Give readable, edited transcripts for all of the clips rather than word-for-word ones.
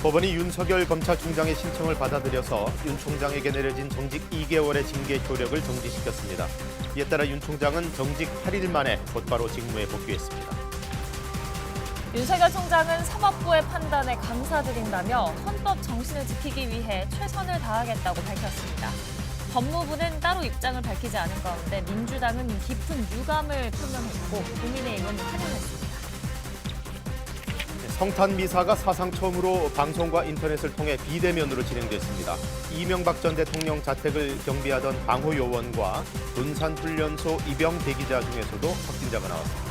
법원이 윤석열 검찰총장의 신청을 받아들여서 윤 총장에게 내려진 정직 2개월의 징계 효력을 정지시켰습니다. 이에 따라 윤 총장은 정직 8일 만에 곧바로 직무에 복귀했습니다. 윤석열 총장은 사법부의 판단에 감사드린다며 헌법 정신을 지키기 위해 최선을 다하겠다고 밝혔습니다. 법무부는 따로 입장을 밝히지 않은 가운데 민주당은 깊은 유감을 표명했고 국민의힘은 환영했습니다. 성탄 미사가 사상 처음으로 방송과 인터넷을 통해 비대면으로 진행됐습니다. 이명박 전 대통령 자택을 경비하던 방호 요원과 군산훈련소 입영 대기자 중에서도 확진자가 나왔습니다.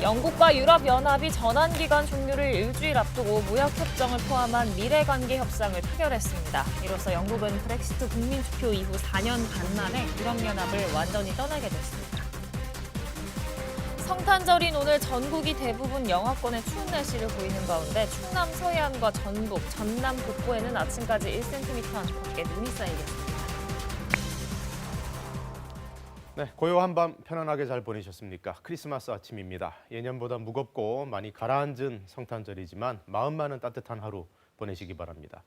영국과 유럽연합이 전환기간 종료를 일주일 앞두고 무역협정을 포함한 미래관계 협상을 타결했습니다. 이로써 영국은 브렉시트 국민투표 이후 4년 반 만에 유럽연합을 완전히 떠나게 됐습니다. 성탄절인 오늘 전국이 대부분 영하권의 추운 날씨를 보이는 가운데 충남 서해안과 전북, 전남 북부에는 아침까지 1cm 안팎의 눈이 쌓이겠습니다. 네, 고요한 밤 편안하게 잘 보내셨습니까? 크리스마스 아침입니다. 예년보다 무겁고 많이 가라앉은 성탄절이지만 마음만은 따뜻한 하루 보내시기 바랍니다.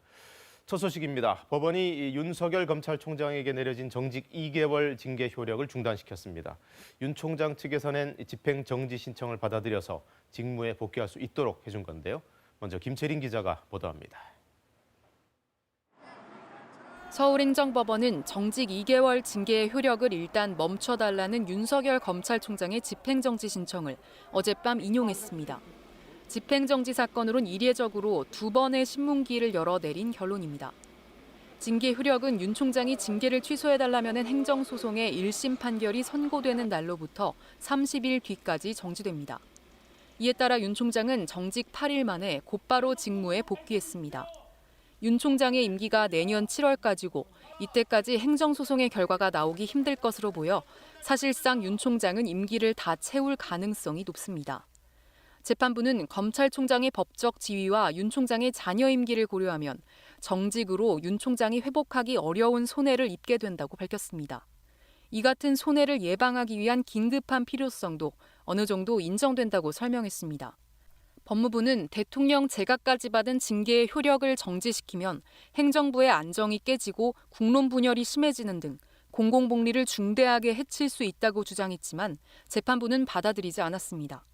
첫 소식입니다. 법원이 윤석열 검찰총장에게 내려진 정직 2개월 징계 효력을 중단시켰습니다. 윤 총장 측에서 낸 집행정지 신청을 받아들여서 직무에 복귀할 수 있도록 해준 건데요. 먼저 김채린 기자가 보도합니다. 서울행정법원은 정직 2개월 징계의 효력을 일단 멈춰달라는 윤석열 검찰총장의 집행정지 신청을 어젯밤 인용했습니다. 집행정지 사건으론 이례적으로 2번의 신문기일을 열어 내린 결론입니다. 징계 효력은 윤 총장이 징계를 취소해달라는 행정소송의 1심 판결이 선고되는 날로부터 30일 뒤까지 정지됩니다. 이에 따라 윤 총장은 정직 8일 만에 곧바로 직무에 복귀했습니다. 윤 총장의 임기가 내년 7월까지고 이때까지 행정소송의 결과가 나오기 힘들 것으로 보여 사실상 윤 총장은 임기를 다 채울 가능성이 높습니다. 재판부는 검찰총장의 법적 지위와 윤 총장의 자녀 임기를 고려하면 정직으로 윤 총장이 회복하기 어려운 손해를 입게 된다고 밝혔습니다. 이 같은 손해를 예방하기 위한 긴급한 필요성도 어느 정도 인정된다고 설명했습니다. 법무부는 대통령 재가까지 받은 징계의 효력을 정지시키면 행정부의 안정이 깨지고 국론 분열이 심해지는 등 공공복리를 중대하게 해칠 수 있다고 주장했지만 재판부는 받아들이지 않았습니다.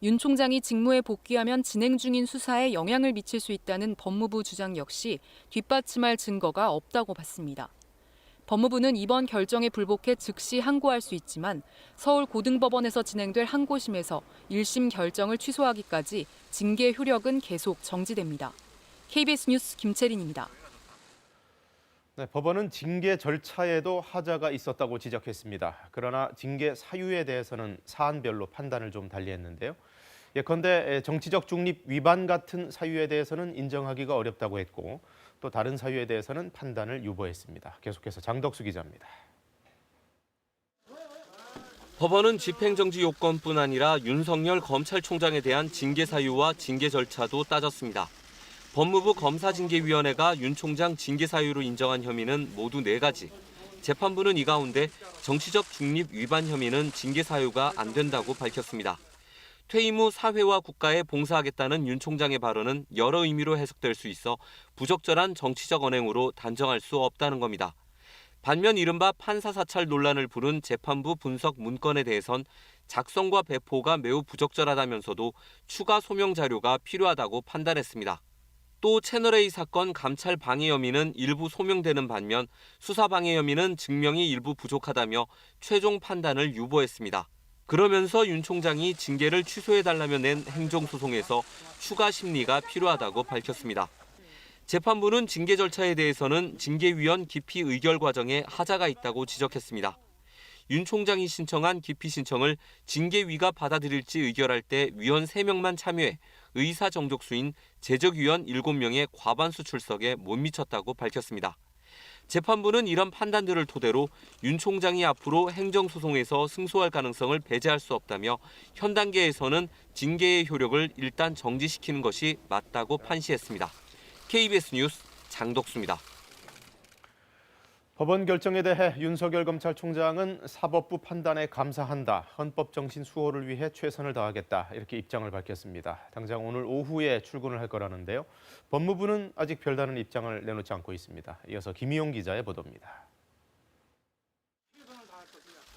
윤 총장이 직무에 복귀하면 진행 중인 수사에 영향을 미칠 수 있다는 법무부 주장 역시 뒷받침할 증거가 없다고 봤습니다. 법무부는 이번 결정에 불복해 즉시 항고할 수 있지만 서울고등법원에서 진행될 항고심에서 1심 결정을 취소하기까지 징계 효력은 계속 정지됩니다. KBS 뉴스 김채린입니다. 네, 법원은 징계 절차에도 하자가 있었다고 지적했습니다. 그러나 징계 사유에 대해서는 사안별로 판단을 좀 달리했는데요. 예컨대 정치적 중립 위반 같은 사유에 대해서는 인정하기가 어렵다고 했고 또 다른 사유에 대해서는 판단을 유보했습니다. 계속해서 장덕수 기자입니다. 법원은 집행정지 요건뿐 아니라 윤석열 검찰총장에 대한 징계 사유와 징계 절차도 따졌습니다. 법무부 검사징계위원회가 윤 총장 징계 사유로 인정한 혐의는 모두 4가지. 재판부는 이 가운데 정치적 중립 위반 혐의는 징계 사유가 안 된다고 밝혔습니다. 퇴임 후 사회와 국가에 봉사하겠다는 윤 총장의 발언은 여러 의미로 해석될 수 있어 부적절한 정치적 언행으로 단정할 수 없다는 겁니다. 반면 이른바 판사 사찰 논란을 부른 재판부 분석 문건에 대해선 작성과 배포가 매우 부적절하다면서도 추가 소명 자료가 필요하다고 판단했습니다. 또 채널A 사건 감찰 방해 혐의는 일부 소명되는 반면 수사 방해 혐의는 증명이 일부 부족하다며 최종 판단을 유보했습니다. 그러면서 윤 총장이 징계를 취소해달라며 낸 행정소송에서 추가 심리가 필요하다고 밝혔습니다. 재판부는 징계 절차에 대해서는 징계위원 기피 의결 과정에 하자가 있다고 지적했습니다. 윤 총장이 신청한 기피 신청을 징계위가 받아들일지 의결할 때 위원 3명만 참여해 의사 정족수인 재적위원 7명의 과반수 출석에 못 미쳤다고 밝혔습니다. 재판부는 이런 판단들을 토대로 윤 총장이 앞으로 행정소송에서 승소할 가능성을 배제할 수 없다며 현 단계에서는 징계의 효력을 일단 정지시키는 것이 맞다고 판시했습니다. KBS 뉴스 장덕수입니다. 법원 결정에 대해 윤석열 검찰총장은 사법부 판단에 감사한다. 헌법 정신 수호를 위해 최선을 다하겠다. 이렇게 입장을 밝혔습니다. 당장 오늘 오후에 출근을 할 거라는데요. 법무부는 아직 별다른 입장을 내놓지 않고 있습니다. 이어서 김희용 기자의 보도입니다.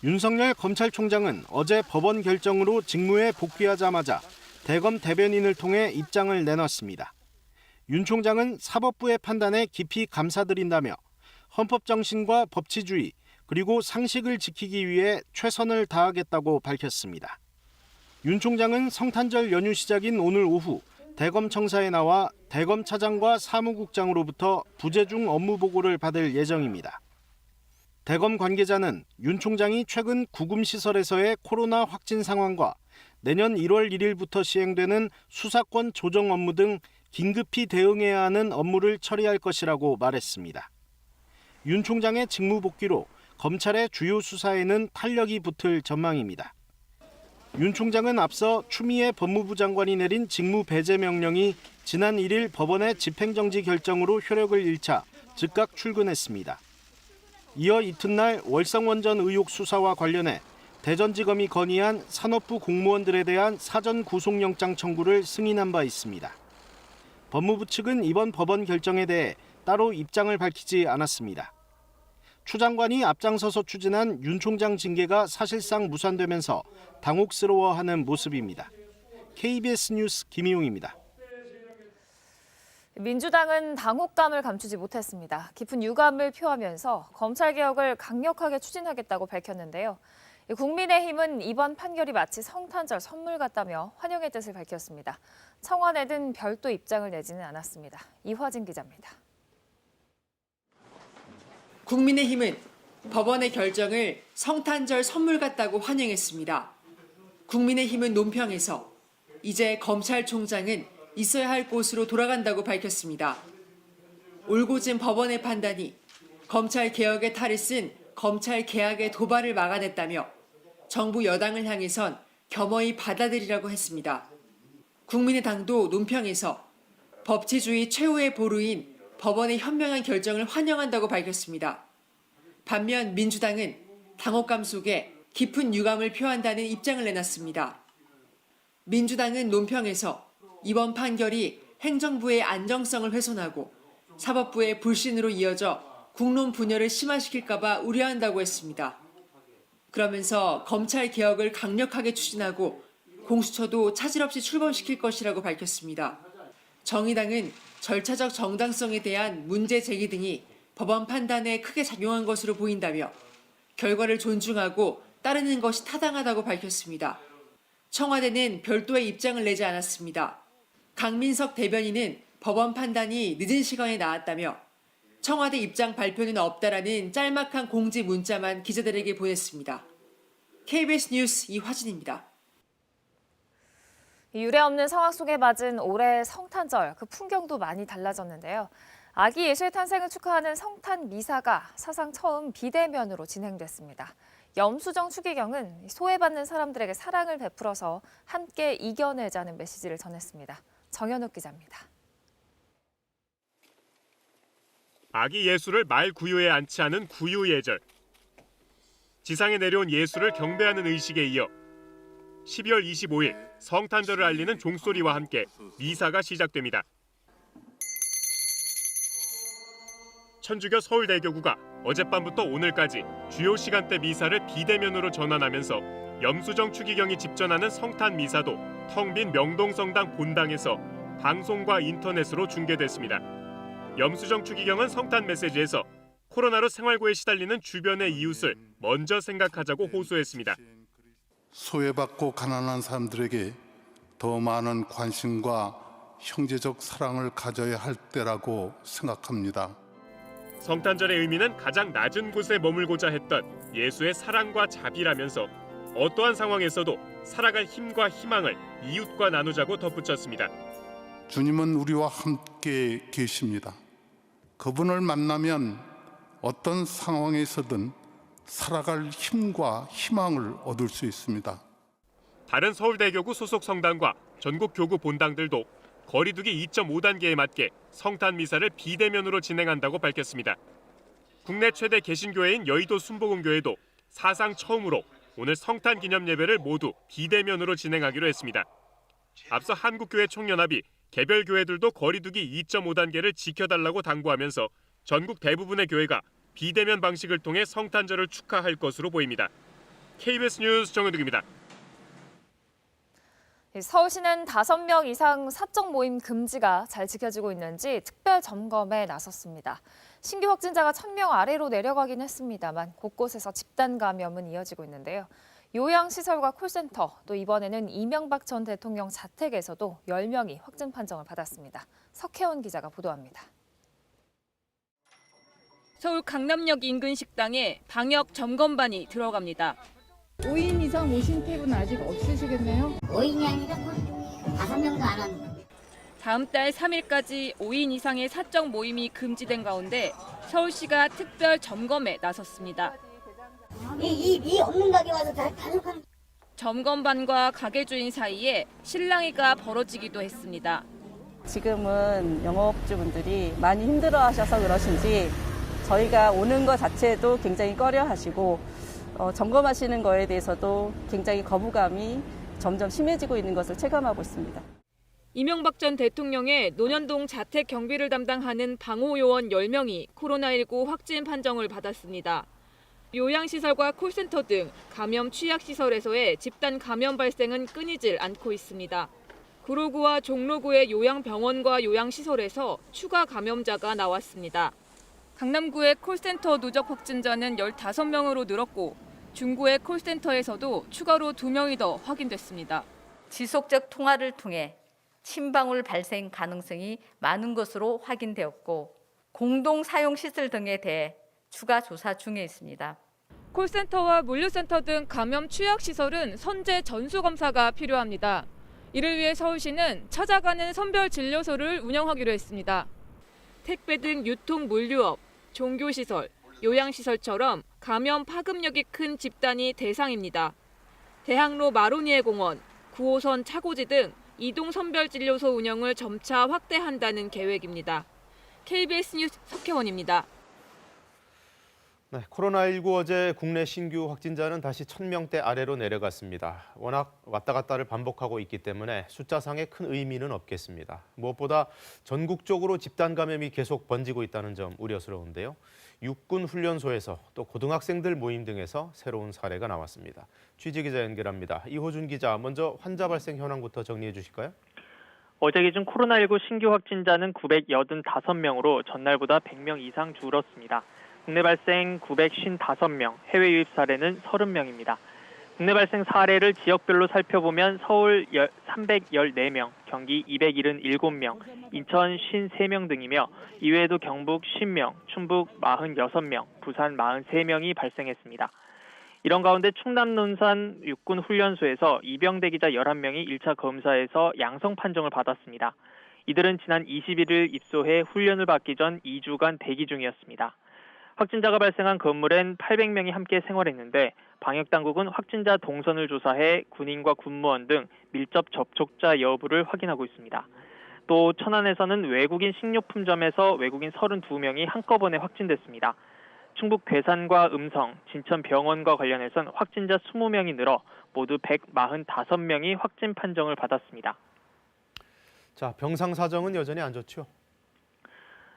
윤석열 검찰총장은 어제 법원 결정으로 직무에 복귀하자마자 대검 대변인을 통해 입장을 내놨습니다. 윤 총장은 사법부의 판단에 깊이 감사드린다며 헌법 정신과 법치주의 그리고 상식을 지키기 위해 최선을 다하겠다고 밝혔습니다. 윤 총장은 성탄절 연휴 시작인 오늘 오후 대검 청사에 나와 대검 차장과 사무국장으로부터 부재중 업무 보고를 받을 예정입니다. 대검 관계자는 윤 총장이 최근 구금시설에서의 코로나 확진 상황과 내년 1월 1일부터 시행되는 수사권 조정 업무 등 긴급히 대응해야 하는 업무를 처리할 것이라고 말했습니다. 윤 총장의 직무 복귀로 검찰의 주요 수사에는 탄력이 붙을 전망입니다. 윤 총장은 앞서 추미애 법무부 장관이 내린 직무 배제 명령이 지난 1일 법원의 집행정지 결정으로 효력을 잃자 즉각 출근했습니다. 이어 이튿날 월성원전 의혹 수사와 관련해 대전지검이 건의한 산업부 공무원들에 대한 사전 구속영장 청구를 승인한 바 있습니다. 법무부 측은 이번 법원 결정에 대해 따로 입장을 밝히지 않았습니다. 추 장관이 앞장서서 추진한 윤 총장 징계가 사실상 무산되면서 당혹스러워하는 모습입니다. KBS 뉴스 김희용입니다. 민주당은 당혹감을 감추지 못했습니다. 깊은 유감을 표하면서 검찰개혁을 강력하게 추진하겠다고 밝혔는데요. 국민의힘은 이번 판결이 마치 성탄절 선물 같다며 환영의 뜻을 밝혔습니다. 청와대는 별도 입장을 내지는 않았습니다. 이화진 기자입니다. 국민의힘은 법원의 결정을 성탄절 선물 같다고 환영했습니다. 국민의힘은 논평에서 이제 검찰총장은 있어야 할 곳으로 돌아간다고 밝혔습니다. 올곧은 법원의 판단이 검찰개혁의 탈을 쓴 검찰개혁의 도발을 막아냈다며 정부 여당을 향해선 겸허히 받아들이라고 했습니다. 국민의당도 논평에서 법치주의 최후의 보루인 법원의 현명한 결정을 환영한다고 밝혔습니다. 반면 민주당은 당혹감 속에 깊은 유감을 표한다는 입장을 내놨습니다. 민주당은 논평에서 이번 판결이 행정부의 안정성을 훼손하고 사법부의 불신으로 이어져 국론 분열을 심화시킬까 봐 우려한다고 했습니다. 그러면서 검찰 개혁을 강력하게 추진하고 공수처도 차질 없이 출범시킬 것이라고 밝혔습니다. 정의당은 절차적 정당성에 대한 문제 제기 등이 법원 판단에 크게 작용한 것으로 보인다며 결과를 존중하고 따르는 것이 타당하다고 밝혔습니다. 청와대는 별도의 입장을 내지 않았습니다. 강민석 대변인은 법원 판단이 늦은 시간에 나왔다며 청와대 입장 발표는 없다라는 짤막한 공지 문자만 기자들에게 보냈습니다. KBS 뉴스 이화진입니다. 유례없는 상황 속에 맞은 올해 성탄절, 그 풍경도 많이 달라졌는데요. 아기 예수의 탄생을 축하하는 성탄 미사가 사상 처음 비대면으로 진행됐습니다. 염수정 추기경은 소외받는 사람들에게 사랑을 베풀어서 함께 이겨내자는 메시지를 전했습니다. 정현욱 기자입니다. 아기 예수를 말 구유에 안치하는 구유예절. 지상에 내려온 예수를 경배하는 의식에 이어 12월 25일 성탄절을 알리는 종소리와 함께 미사가 시작됩니다. 천주교 서울대교구가 어젯밤부터 오늘까지 주요 시간대 미사를 비대면으로 전환하면서 염수정 추기경이 집전하는 성탄 미사도 텅 빈 명동성당 본당에서 방송과 인터넷으로 중계됐습니다. 염수정 추기경은 성탄 메시지에서 코로나로 생활고에 시달리는 주변의 이웃을 먼저 생각하자고 호소했습니다. 소외받고 가난한 사람들에게 더 많은 관심과 형제적 사랑을 가져야 할 때라고 생각합니다. 성탄절의 의미는 가장 낮은 곳에 머물고자 했던 예수의 사랑과 자비라면서 어떠한 상황에서도 살아갈 힘과 희망을 이웃과 나누자고 덧붙였습니다. 주님은 우리와 함께 계십니다. 그분을 만나면 어떤 상황에서든 살아갈 힘과 희망을 얻을 수 있습니다. 다른 서울대교구 소속 성당과 전국 교구 본당들도 거리두기 2.5단계에 맞게 성탄 미사를 비대면으로 진행한다고 밝혔습니다. 국내 최대 개신교회인 여의도 순복음교회도 사상 처음으로 오늘 성탄 기념 예배를 모두 비대면으로 진행하기로 했습니다. 앞서 한국교회 총연합이 개별 교회들도 거리두기 2.5단계를 지켜달라고 당부하면서 전국 대부분의 교회가 비대면 방식을 통해 성탄절을 축하할 것으로 보입니다. KBS 뉴스 정은득입니다. 서울시는 5명 이상 사적 모임 금지가 잘 지켜지고 있는지 특별 점검에 나섰습니다. 신규 확진자가 1,000명 아래로 내려가긴 했습니다만 곳곳에서 집단 감염은 이어지고 있는데요. 요양시설과 콜센터, 또 이번에는 이명박 전 대통령 자택에서도 10명이 확진 판정을 받았습니다. 석혜원 기자가 보도합니다. 서울 강남역 인근 식당에 방역 점검반이 들어갑니다. 5인 이상 오신 탭은 아직 없으시겠네요? 5인이 아니라 5명도 안 왔는데. 다음 달 3일까지 5인 이상의 사적 모임이 금지된 가운데 서울시가 특별 점검에 나섰습니다. 이 없는 가게 와서 다 가져가는. 점검반과 가게 주인 사이에 실랑이가 벌어지기도 했습니다. 지금은 영업주분들이 많이 힘들어하셔서 그러신지 저희가 오는 것 자체도 굉장히 꺼려하시고 점검하시는 거에 대해서도 굉장히 거부감이 점점 심해지고 있는 것을 체감하고 있습니다. 이명박 전 대통령의 논현동 자택 경비를 담당하는 방호요원 10명이 코로나19 확진 판정을 받았습니다. 요양시설과 콜센터 등 감염 취약시설에서의 집단 감염 발생은 끊이질 않고 있습니다. 구로구와 종로구의 요양병원과 요양시설에서 추가 감염자가 나왔습니다. 강남구의 콜센터 누적 확진자는 15명으로 늘었고 중구의 콜센터에서도 추가로 2명이 더 확인됐습니다. 지속적 통화를 통해 침방울 발생 가능성이 많은 것으로 확인되었고 공동 사용 시설 등에 대해 추가 조사 중에 있습니다. 콜센터와 물류센터 등 감염 취약시설은 선제 전수검사가 필요합니다. 이를 위해 서울시는 찾아가는 선별진료소를 운영하기로 했습니다. 택배 등 유통 물류업, 종교시설, 요양시설처럼 감염 파급력이 큰 집단이 대상입니다. 대학로 마로니에 공원, 9호선 차고지 등 이동 선별진료소 운영을 점차 확대한다는 계획입니다. KBS 뉴스 석혜원입니다. 네, 코로나19 어제 국내 신규 확진자는 다시 1,000명대 아래로 내려갔습니다. 워낙 왔다 갔다를 반복하고 있기 때문에 숫자상의 큰 의미는 없겠습니다. 무엇보다 전국적으로 집단 감염이 계속 번지고 있다는 점 우려스러운데요. 육군 훈련소에서 또 고등학생들 모임 등에서 새로운 사례가 나왔습니다. 취재기자 연결합니다. 이호준 기자, 먼저 환자 발생 현황부터 정리해 주실까요? 어제 기준 코로나19 신규 확진자는 985명으로 전날보다 100명 이상 줄었습니다. 국내 발생 955명, 해외 유입 사례는 30명입니다. 국내 발생 사례를 지역별로 살펴보면 서울 314명, 경기 277명, 인천 53명 등이며 이외에도 경북 10명, 충북 46명, 부산 43명이 발생했습니다. 이런 가운데 충남 논산 육군훈련소에서 이병대 기자 11명이 1차 검사에서 양성 판정을 받았습니다. 이들은 지난 21일 입소해 훈련을 받기 전 2주간 대기 중이었습니다. 확진자가 발생한 건물엔 800명이 함께 생활했는데 방역당국은 확진자 동선을 조사해 군인과 군무원 등 밀접 접촉자 여부를 확인하고 있습니다. 또 천안에서는 외국인 식료품점에서 외국인 32명이 한꺼번에 확진됐습니다. 충북 괴산과 음성, 진천병원과 관련해선 확진자 20명이 늘어 모두 145명이 확진 판정을 받았습니다. 자, 병상 사정은 여전히 안 좋죠?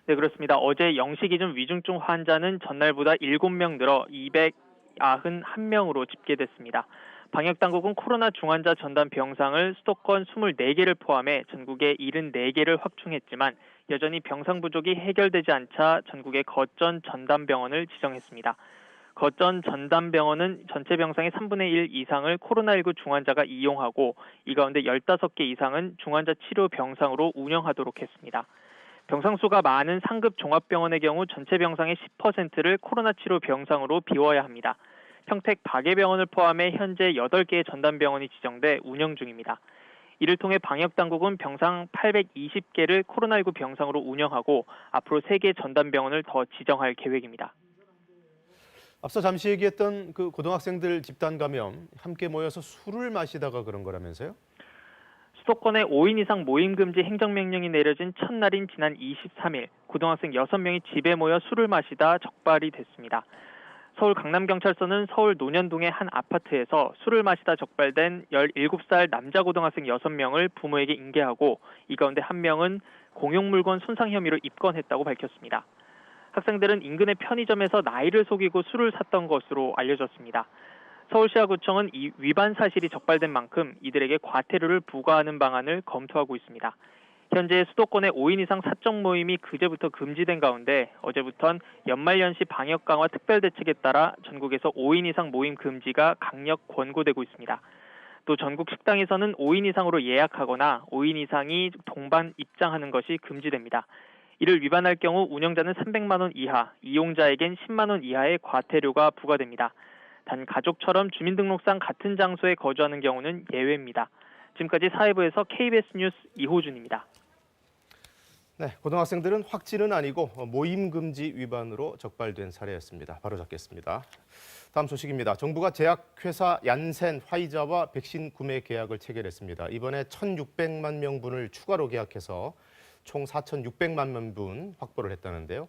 네, 그렇습니다. 어제 0시 기준 위중증 환자는 전날보다 7명 늘어 291명으로 집계됐습니다. 방역당국은 코로나 중환자 전담 병상을 수도권 24개를 포함해 전국에 74개를 확충했지만 여전히 병상 부족이 해결되지 않자 전국의 거점 전담병원을 지정했습니다. 거점 전담병원은 전체 병상의 3분의 1 이상을 코로나19 중환자가 이용하고 이 가운데 15개 이상은 중환자 치료 병상으로 운영하도록 했습니다. 병상수가 많은 상급 종합병원의 경우 전체 병상의 10%를 코로나 치료 병상으로 비워야 합니다. 평택 박예병원을 포함해 현재 8개의 전담병원이 지정돼 운영 중입니다. 이를 통해 방역당국은 병상 820개를 코로나19 병상으로 운영하고 앞으로 3개 전담병원을 더 지정할 계획입니다. 앞서 잠시 얘기했던 그 고등학생들 집단 감염, 함께 모여서 술을 마시다가 그런 거라면서요? 수도권에 5인 이상 모임 금지 행정명령이 내려진 첫날인 지난 23일, 고등학생 6명이 집에 모여 술을 마시다 적발이 됐습니다. 서울 강남경찰서는 서울 논현동의 한 아파트에서 술을 마시다 적발된 17살 남자 고등학생 6명을 부모에게 인계하고 이 가운데 1명은 공용물건 손상 혐의로 입건했다고 밝혔습니다. 학생들은 인근의 편의점에서 나이를 속이고 술을 샀던 것으로 알려졌습니다. 서울시하구청은 이 위반 사실이 적발된 만큼 이들에게 과태료를 부과하는 방안을 검토하고 있습니다. 현재 수도권의 5인 이상 사적 모임이 그제부터 금지된 가운데 어제부턴 연말연시 방역 강화 특별대책에 따라 전국에서 5인 이상 모임 금지가 강력 권고되고 있습니다. 또 전국 식당에서는 5인 이상으로 예약하거나 5인 이상이 동반 입장하는 것이 금지됩니다. 이를 위반할 경우 운영자는 300만 원 이하, 이용자에겐 10만 원 이하의 과태료가 부과됩니다. 단 가족처럼 주민등록상 같은 장소에 거주하는 경우는 예외입니다. 지금까지 사회부에서 KBS 뉴스 이호준입니다. 네, 고등학생들은 확진은 아니고 모임 금지 위반으로 적발된 사례였습니다. 바로 잡겠습니다. 다음 소식입니다. 정부가 제약회사 얀센 화이자와 백신 구매 계약을 체결했습니다. 이번에 1,600만 명분을 추가로 계약해서 총 4,600만 명분 확보를 했다는데요.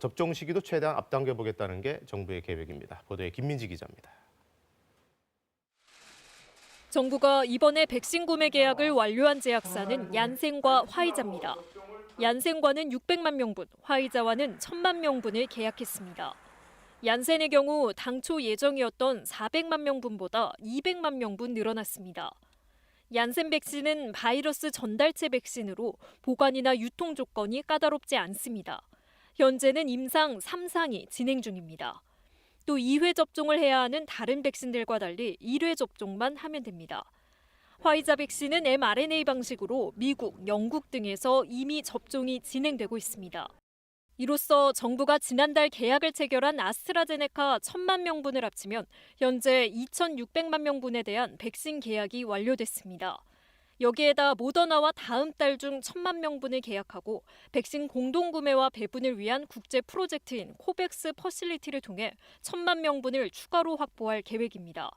접종 시기도 최대한 앞당겨 보겠다는 게 정부의 계획입니다. 보도에 김민지 기자입니다. 정부가 이번에 백신 구매 계약을 완료한 제약사는 얀센과 화이자입니다. 얀센과는 600만 명분, 화이자와는 1,000만 명분을 계약했습니다. 얀센의 경우 당초 예정이었던 400만 명분보다 200만 명분 늘어났습니다. 얀센 백신은 바이러스 전달체 백신으로 보관이나 유통 조건이 까다롭지 않습니다. 현재는 임상 3상이 진행 중입니다. 또 2회 접종을 해야 하는 다른 백신들과 달리 1회 접종만 하면 됩니다. 화이자 백신은 mRNA 방식으로 미국, 영국 등에서 이미 접종이 진행되고 있습니다. 이로써 정부가 지난달 계약을 체결한 아스트라제네카 1,000만 명분을 합치면 현재 2,600만 명분에 대한 백신 계약이 완료됐습니다. 여기에다 모더나와 다음 달 중 1,000만 명분을 계약하고 백신 공동구매와 배분을 위한 국제 프로젝트인 코백스 퍼실리티를 통해 1,000만 명분을 추가로 확보할 계획입니다.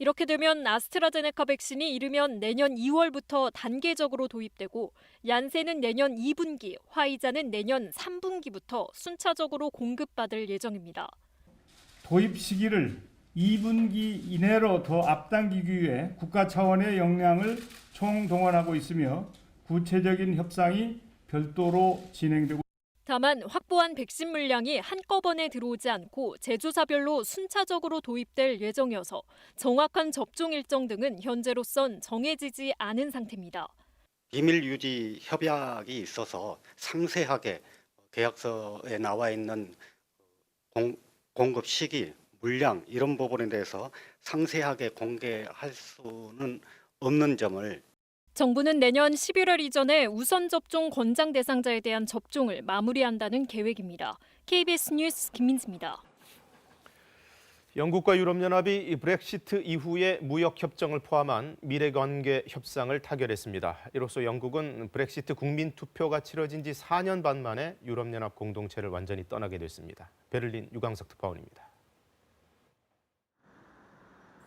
이렇게 되면 아스트라제네카 백신이 이르면 내년 2월부터 단계적으로 도입되고 얀센은 내년 2분기, 화이자는 내년 3분기부터 순차적으로 공급받을 예정입니다. 도입 시기를 2분기 이내로 더 앞당기기 위해 국가 차원의 역량을 총동원하고 있으며 구체적인 협상이 별도로 진행되고 있습니다. 다만 확보한 백신 물량이 한꺼번에 들어오지 않고 제조사별로 순차적으로 도입될 예정이어서 정확한 접종 일정 등은 현재로선 정해지지 않은 상태입니다. 비밀 유지 협약이 있어서 상세하게 계약서에 나와 있는 공급 시기, 물량 이런 부분에 대해서 상세하게 공개할 수는 없는 점을 정부는 내년 11월 이전에 우선 접종 권장 대상자에 대한 접종을 마무리한다는 계획입니다. KBS 뉴스 김민지입니다. 영국과 유럽연합이 브렉시트 이후의 무역협정을 포함한 미래관계 협상을 타결했습니다. 이로써 영국은 브렉시트 국민투표가 치러진 지 4년 반 만에 유럽연합 공동체를 완전히 떠나게 됐습니다. 베를린 유광석 특파원입니다.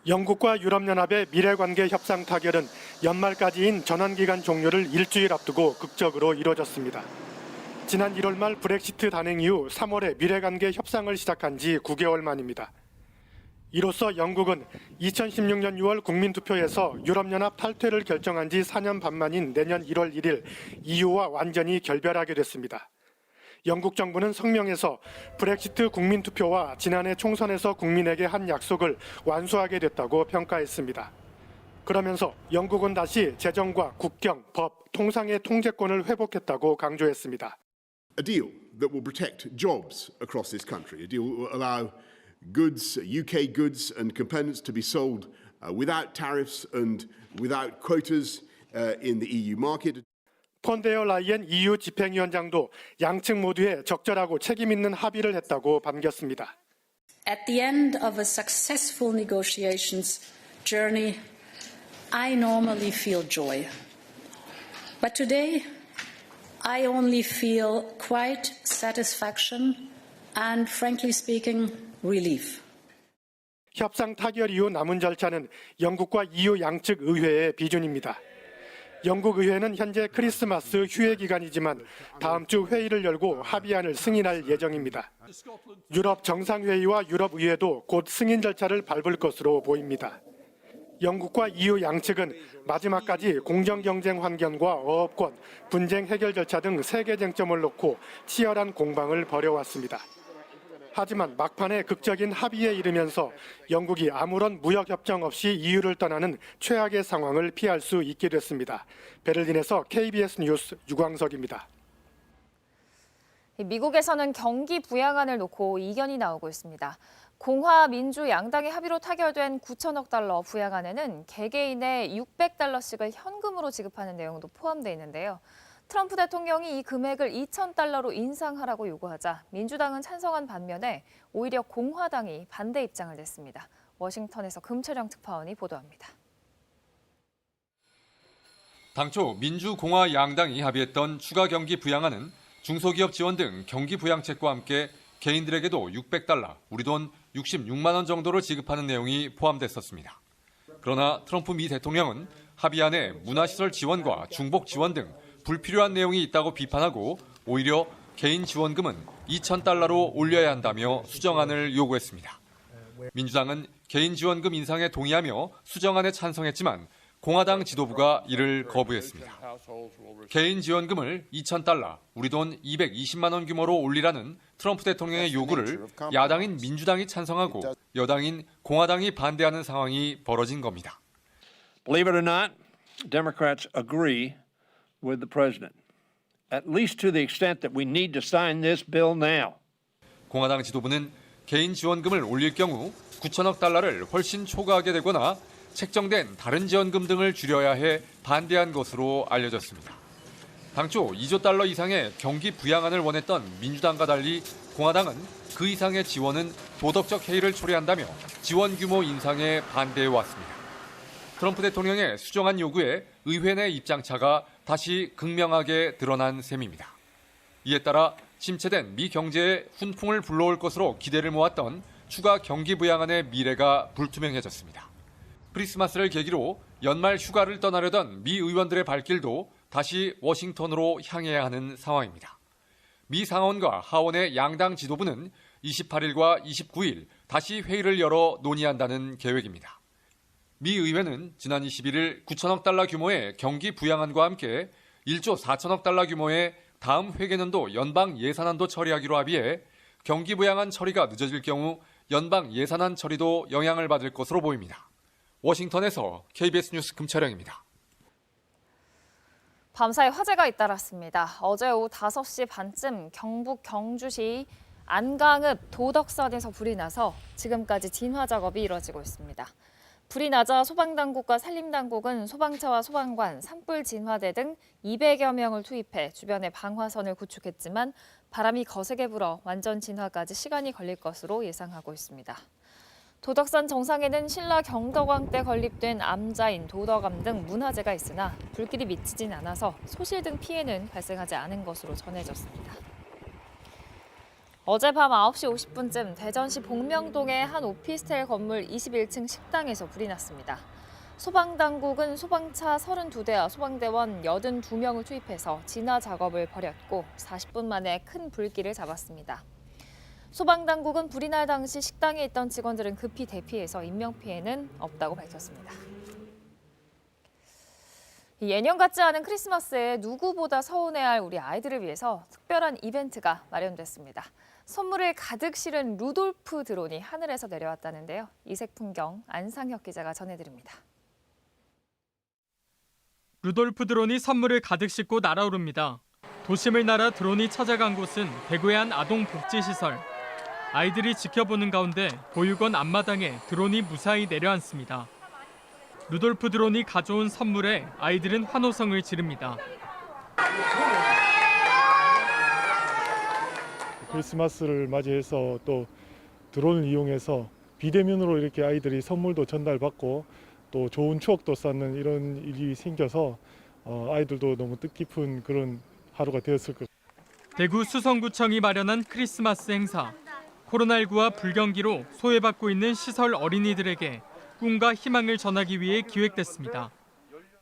영국과 유럽연합의 미래관계 협상 타결은 연말까지인 전환기간 종료를 일주일 앞두고 극적으로 이뤄졌습니다. 지난 1월 말 브렉시트 단행 이후 3월에 미래관계 협상을 시작한 지 9개월 만입니다. 이로써 영국은 2016년 6월 국민투표에서 유럽연합 탈퇴를 결정한 지 4년 반 만인 내년 1월 1일 EU와 완전히 결별하게 됐습니다. 영국 정부는 성명에서 브렉시트 국민투표와 지난해 총선에서 국민에게 한 약속을 완수하게 됐다고 평가했습니다. 그러면서 영국은 다시 재정과 국경, 법, 통상의 통제권을 회복했다고 강조했습니다. A deal that will protect jobs across this country. A deal that will allow goods, UK goods and components to be sold without tariffs and without quotas in the EU market. 폰데어 라이엔 EU 집행위원장도 양측 모두에 적절하고 책임 있는 합의를 했다고 반겼습니다. At the end of a successful negotiations journey, I normally feel joy. But today, I only feel quite satisfaction and, frankly speaking, relief. 협상 타결 이후 남은 절차는 영국과 EU 양측 의회의 비준입니다. 영국 의회는 현재 크리스마스 휴회 기간이지만 다음 주 회의를 열고 합의안을 승인할 예정입니다. 유럽 정상회의와 유럽 의회도 곧 승인 절차를 밟을 것으로 보입니다. 영국과 EU 양측은 마지막까지 공정 경쟁 환경과 어업권, 분쟁 해결 절차 등 세계 쟁점을 놓고 치열한 공방을 벌여왔습니다. 하지만 막판에 극적인 합의에 이르면서 영국이 아무런 무역 협정 없이 EU를 떠나는 최악의 상황을 피할 수 있게 됐습니다. 베를린에서 KBS 뉴스 유광석입니다. 미국에서는 경기 부양안을 놓고 이견이 나오고 있습니다. 공화, 민주 양당의 합의로 타결된 9천억 달러 부양안에는 개개인에 600달러씩을 현금으로 지급하는 내용도 포함되어 있는데요. 트럼프 대통령이 이 금액을 2,000달러로 인상하라고 요구하자 민주당은 찬성한 반면에 오히려 공화당이 반대 입장을 냈습니다. 워싱턴에서 금철영 특파원이 보도합니다. 당초 민주, 공화 양당이 합의했던 추가 경기 부양안은 중소기업 지원 등 경기 부양책과 함께 개인들에게도 600달러, 우리 돈 66만 원 정도를 지급하는 내용이 포함됐었습니다. 그러나 트럼프 미 대통령은 합의안에 문화시설 지원과 중복 지원 등 불필요한 내용이 있다고 비판하고 오히려 개인 지원금은 2,000달러로 올려야 한다며 수정안을 요구했습니다. 민주당은 개인 지원금 인상에 동의하며 수정안에 찬성했지만 공화당 지도부가 이를 거부했습니다. 개인 지원금을 2,000달러, 우리 돈 220만 원 규모로 올리라는 트럼프 대통령의 요구를 야당인 민주당이 찬성하고 여당인 공화당이 반대하는 상황이 벌어진 겁니다. Believe it or not, Democrats agree with the president, at least to the extent that we need to sign this bill now. 공화당 지도부는 개인 지원금을 올릴 경우 9천억 달러를 훨씬 초과하게 되거나 책정된 다른 지원금 등을 줄여야 해 반대한 것으로 알려졌습니다. 당초 2조 달러 이상의 경기 부양안을 원했던 민주당과 달리 공화당은 그 이상의 지원은 도덕적 해이를 초래한다며 지원 규모 인상에 반대해 왔습니다. 트럼프 대통령의 수정안 요구에 의회 내 입장차가 다시 극명하게 드러난 셈입니다. 이에 따라 침체된 미 경제에 훈풍을 불러올 것으로 기대를 모았던 추가 경기 부양안의 미래가 불투명해졌습니다. 크리스마스를 계기로 연말 휴가를 떠나려던 미 의원들의 발길도 다시 워싱턴으로 향해야 하는 상황입니다. 미 상원과 하원의 양당 지도부는 28일과 29일 다시 회의를 열어 논의한다는 계획입니다. 미 의회는 지난 21일 9천억 달러 규모의 경기 부양안과 함께 1조 4천억 달러 규모의 다음 회계년도 연방 예산안도 처리하기로 합의해 경기 부양안 처리가 늦어질 경우 연방 예산안 처리도 영향을 받을 것으로 보입니다. 워싱턴에서 KBS 뉴스 금철영입니다. 밤사이 화재가 잇따랐습니다. 어제 오후 5시 반쯤 경북 경주시 안강읍 도덕산에서 불이 나서 지금까지 진화 작업이 이뤄지고 있습니다. 불이 나자 소방당국과 산림당국은 소방차와 소방관, 산불 진화대 등 200여 명을 투입해 주변에 방화선을 구축했지만 바람이 거세게 불어 완전 진화까지 시간이 걸릴 것으로 예상하고 있습니다. 도덕산 정상에는 신라 경덕왕 때 건립된 암자인 도덕암 등 문화재가 있으나 불길이 미치진 않아서 소실 등 피해는 발생하지 않은 것으로 전해졌습니다. 어젯밤 9시 50분쯤 대전시 복명동의 한 오피스텔 건물 21층 식당에서 불이 났습니다. 소방당국은 소방차 32대와 소방대원 82명을 투입해서 진화 작업을 벌였고 40분 만에 큰 불길을 잡았습니다. 소방당국은 불이 날 당시 식당에 있던 직원들은 급히 대피해서 인명피해는 없다고 밝혔습니다. 예년 같지 않은 크리스마스에 누구보다 서운해할 우리 아이들을 위해서 특별한 이벤트가 마련됐습니다. 선물을 가득 실은 루돌프 드론이 하늘에서 내려왔다는데요. 이색 풍경 안상혁 기자가 전해드립니다. 루돌프 드론이 선물을 가득 싣고 날아오릅니다. 도심을 날아 드론이 찾아간 곳은 대구의 한 아동복지시설. 아이들이 지켜보는 가운데 보육원 앞마당에 드론이 무사히 내려앉습니다. 루돌프 드론이 가져온 선물에 아이들은 환호성을 지릅니다. 크리스마스를 맞이해서 또 드론을 이용해서 비대면으로 이렇게 아이들이 선물도 전달받고 또 좋은 추억도 쌓는 이런 일이 생겨서 아이들도 너무 뜻깊은 그런 하루가 되었을 것 같습니다. 대구 수성구청이 마련한 크리스마스 행사. 코로나19와 불경기로 소외받고 있는 시설 어린이들에게 꿈과 희망을 전하기 위해 기획됐습니다.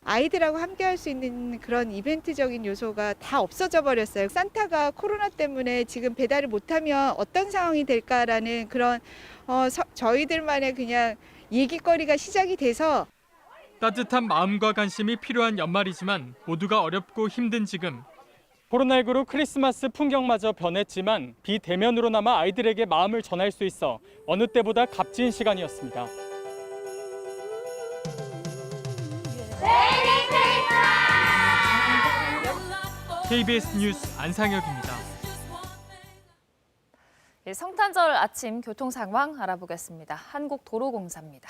아이들하고 함께 할 수 있는 그런 이벤트적인 요소가 다 없어져 버렸어요. 산타가 코로나 때문에 지금 배달을 못하면 어떤 상황이 될까라는 그런 저희들만의 그냥 얘기거리가 시작이 돼서 따뜻한 마음과 관심이 필요한 연말이지만 모두가 어렵고 힘든 지금 코로나19로 크리스마스 풍경마저 변했지만 비대면으로나마 아이들에게 마음을 전할 수 있어 어느 때보다 값진 시간이었습니다. KBS 뉴스 안상혁입니다. 성탄절 아침 교통 상황 알아보겠습니다. 한국도로공사입니다.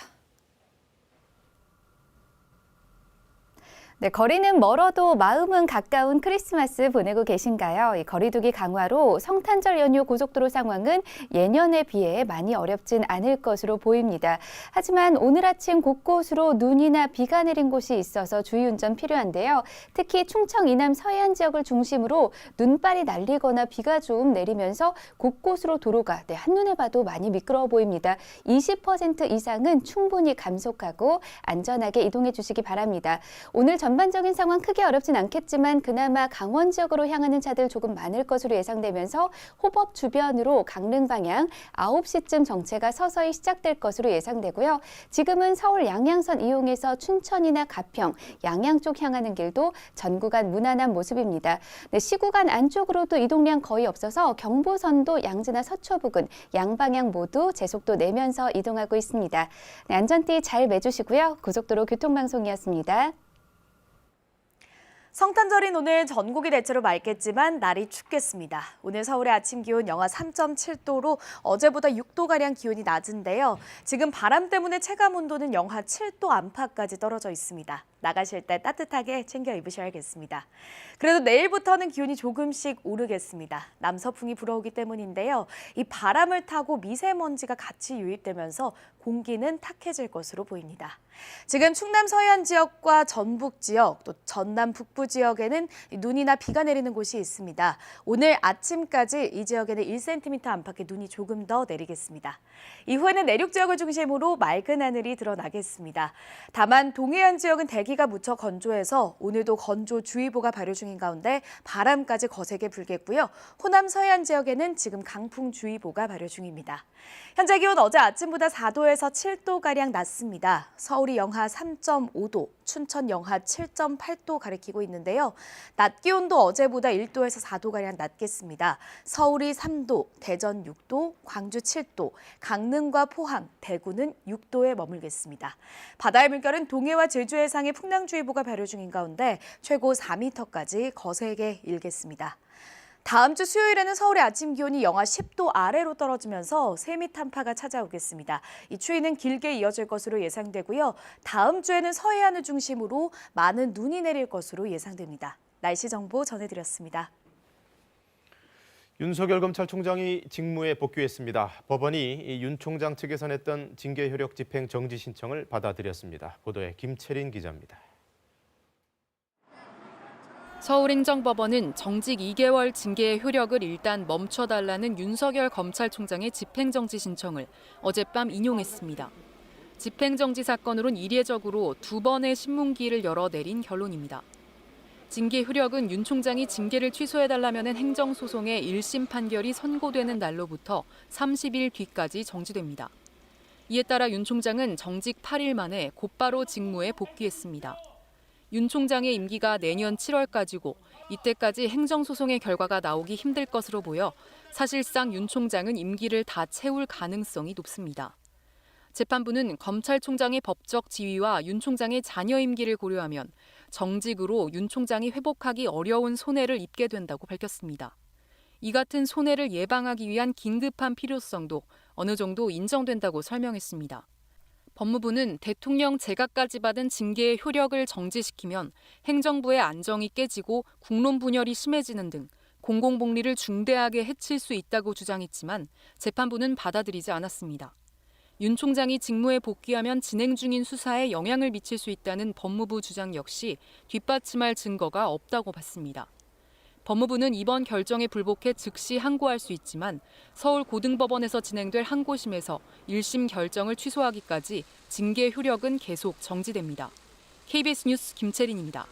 네, 거리는 멀어도 마음은 가까운 크리스마스 보내고 계신가요? 이 거리두기 강화로 성탄절 연휴 고속도로 상황은 예년에 비해 많이 어렵진 않을 것으로 보입니다. 하지만 오늘 아침 곳곳으로 눈이나 비가 내린 곳이 있어서 주의 운전 필요한데요. 특히 충청 이남 서해안 지역을 중심으로 눈발이 날리거나 비가 좀 내리면서 곳곳으로 도로가 한눈에 봐도 많이 미끄러워 보입니다. 20% 이상은 충분히 감속하고 안전하게 이동해 주시기 바랍니다. 오늘 전반적인 상황 크게 어렵진 않겠지만 그나마 강원 지역으로 향하는 차들 조금 많을 것으로 예상되면서 호법 주변으로 강릉 방향 9시쯤 정체가 서서히 시작될 것으로 예상되고요. 지금은 서울 양양선 이용해서 춘천이나 가평, 양양 쪽 향하는 길도 전 구간 무난한 모습입니다. 네, 시구간 안쪽으로도 이동량 거의 없어서 경부선도 양지나 서초 부근, 양방향 모두 제속도 내면서 이동하고 있습니다. 네, 안전띠 잘 매주시고요. 고속도로 교통방송이었습니다. 성탄절인 오늘 전국이 대체로 맑겠지만 날이 춥겠습니다. 오늘 서울의 아침 기온 영하 3.7도로 어제보다 6도가량 기온이 낮은데요. 지금 바람 때문에 체감 온도는 영하 7도 안팎까지 떨어져 있습니다. 나가실 때 따뜻하게 챙겨 입으셔야겠습니다. 그래도 내일부터는 기온이 조금씩 오르겠습니다. 남서풍이 불어오기 때문인데요. 이 바람을 타고 미세먼지가 같이 유입되면서 공기는 탁해질 것으로 보입니다. 지금 충남 서해안 지역과 전북 지역, 또 전남 북부 지역에는 눈이나 비가 내리는 곳이 있습니다. 오늘 아침까지 이 지역에는 1cm 안팎의 눈이 조금 더 내리겠습니다. 이후에는 내륙 지역을 중심으로 맑은 하늘이 드러나겠습니다. 다만 동해안 지역은 대기가 무척 건조해서 오늘도 건조주의보가 발효 중인 가운데 바람까지 거세게 불겠고요. 호남 서해안 지역에는 지금 강풍주의보가 발효 중입니다. 현재 기온 어제 아침보다 4도에서 7도가량 낮습니다. 서울이 영하 3.5도, 춘천 영하 7.8도 가리키고 있는데요. 낮 기온도 어제보다 1도에서 4도가량 낮겠습니다. 서울이 3도, 대전 6도, 광주 7도, 강릉과 포항, 대구는 6도에 머물겠습니다. 바다의 물결은 동해와 제주 해상에 풍랑주의보가 발효 중인 가운데 최고 4m까지 거세게 일겠습니다. 다음 주 수요일에는 서울의 아침 기온이 영하 10도 아래로 떨어지면서 세미 한파가 찾아오겠습니다. 이 추위는 길게 이어질 것으로 예상되고요. 다음 주에는 서해안을 중심으로 많은 눈이 내릴 것으로 예상됩니다. 날씨 정보 전해드렸습니다. 윤석열 검찰총장이 직무에 복귀했습니다. 법원이 윤 총장 측에서 냈던 징계 효력 집행 정지 신청을 받아들였습니다. 보도에 김채린 기자입니다. 서울행정법원은 정직 2개월 징계의 효력을 일단 멈춰달라는 윤석열 검찰총장의 집행정지 신청을 어젯밤 인용했습니다. 집행정지 사건으론 이례적으로 2번의 신문기일을 열어 내린 결론입니다. 징계 효력은 윤 총장이 징계를 취소해달라는 행정소송의 1심 판결이 선고되는 날로부터 30일 뒤까지 정지됩니다. 이에 따라 윤 총장은 정직 8일 만에 곧바로 직무에 복귀했습니다. 윤 총장의 임기가 내년 7월까지고 이때까지 행정소송의 결과가 나오기 힘들 것으로 보여 사실상 윤 총장은 임기를 다 채울 가능성이 높습니다. 재판부는 검찰총장의 법적 지위와 윤 총장의 자녀 임기를 고려하면 정직으로 윤 총장이 회복하기 어려운 손해를 입게 된다고 밝혔습니다. 이 같은 손해를 예방하기 위한 긴급한 필요성도 어느 정도 인정된다고 설명했습니다. 법무부는 대통령 재가까지 받은 징계의 효력을 정지시키면 행정부의 안정이 깨지고 국론 분열이 심해지는 등 공공복리를 중대하게 해칠 수 있다고 주장했지만 재판부는 받아들이지 않았습니다. 윤 총장이 직무에 복귀하면 진행 중인 수사에 영향을 미칠 수 있다는 법무부 주장 역시 뒷받침할 증거가 없다고 봤습니다. 법무부는 이번 결정에 불복해 즉시 항고할 수 있지만 서울고등법원에서 진행될 항고심에서 1심 결정을 취소하기까지 징계 효력은 계속 정지됩니다. KBS 뉴스 김채린입니다.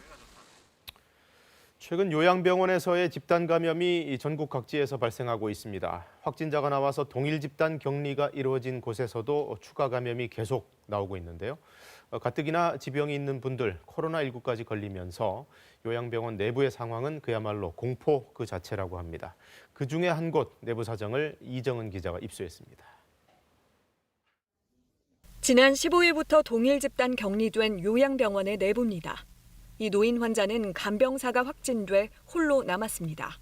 최근 요양병원에서의 집단 감염이 전국 각지에서 발생하고 있습니다. 확진자가 나와서 동일 집단 격리가 이루어진 곳에서도 추가 감염이 계속 나오고 있는데요. 가뜩이나 지병이 있는 분들 코로나19까지 걸리면서 요양병원 내부의 상황은 그야말로 공포 그 자체라고 합니다. 그중에 한 곳 내부 사정을 이정은 기자가 입수했습니다. 지난 15일부터 동일 집단 격리된 요양병원의 내부입니다. 이 노인 환자는 간병사가 확진돼 홀로 남았습니다.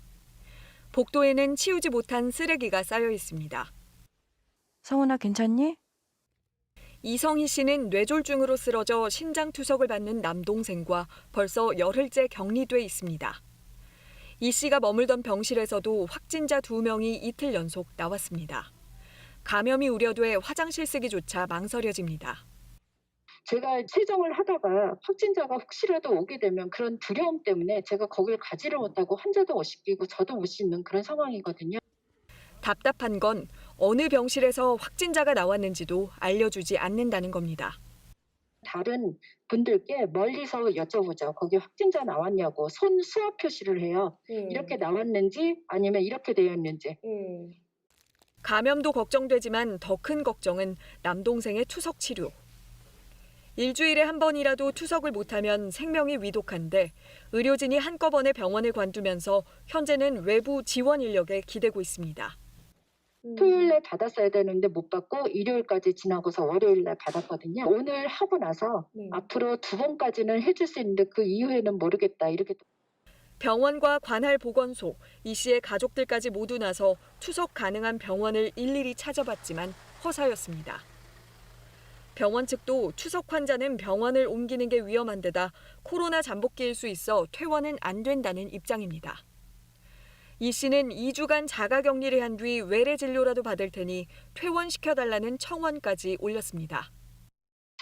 복도에는 치우지 못한 쓰레기가 쌓여 있습니다. 성훈아 괜찮니? 이성희 씨는 뇌졸중으로 쓰러져 신장투석을 받는 남동생과 벌써 열흘째 격리돼 있습니다. 이 씨가 머물던 병실에서도 확진자 2명이 이틀 연속 나왔습니다. 감염이 우려돼 화장실 쓰기조차 망설여집니다. 제가 세정을 하다가 확진자가 혹시라도 오게 되면 그런 두려움 때문에 제가 거길 가지를 못하고 환자도 못 씻기고 저도 못 씻는 그런 상황이거든요. 답답한 건 어느 병실에서 확진자가 나왔는지도 알려주지 않는다는 겁니다. 다른 분들께 멀리서 여쭤보죠. 거기 확진자 나왔냐고 손 수화 표시를 해요. 이렇게 나왔는지 아니면 이렇게 되었는지. 감염도 걱정되지만 더 큰 걱정은 남동생의 투석 치료. 일주일에 한 번이라도 투석을 못하면 생명이 위독한데 의료진이 한꺼번에 병원을 관두면서 현재는 외부 지원 인력에 기대고 있습니다. 토요일에 받았어야 되는데 못 받고 일요일까지 지나고서 월요일날 받았거든요. 오늘 하고 나서 앞으로 2번까지는 해줄 수 있는데 그 이후에는 모르겠다 이렇게. 병원과 관할 보건소, 이 씨의 가족들까지 모두 나서 투석 가능한 병원을 일일이 찾아봤지만 허사였습니다. 병원 측도 추석 환자는 병원을 옮기는 게 위험한 데다 코로나 잠복기일 수 있어 퇴원은 안 된다는 입장입니다. 이 씨는 2주간 자가격리를 한 뒤 외래 진료라도 받을 테니 퇴원시켜달라는 청원까지 올렸습니다.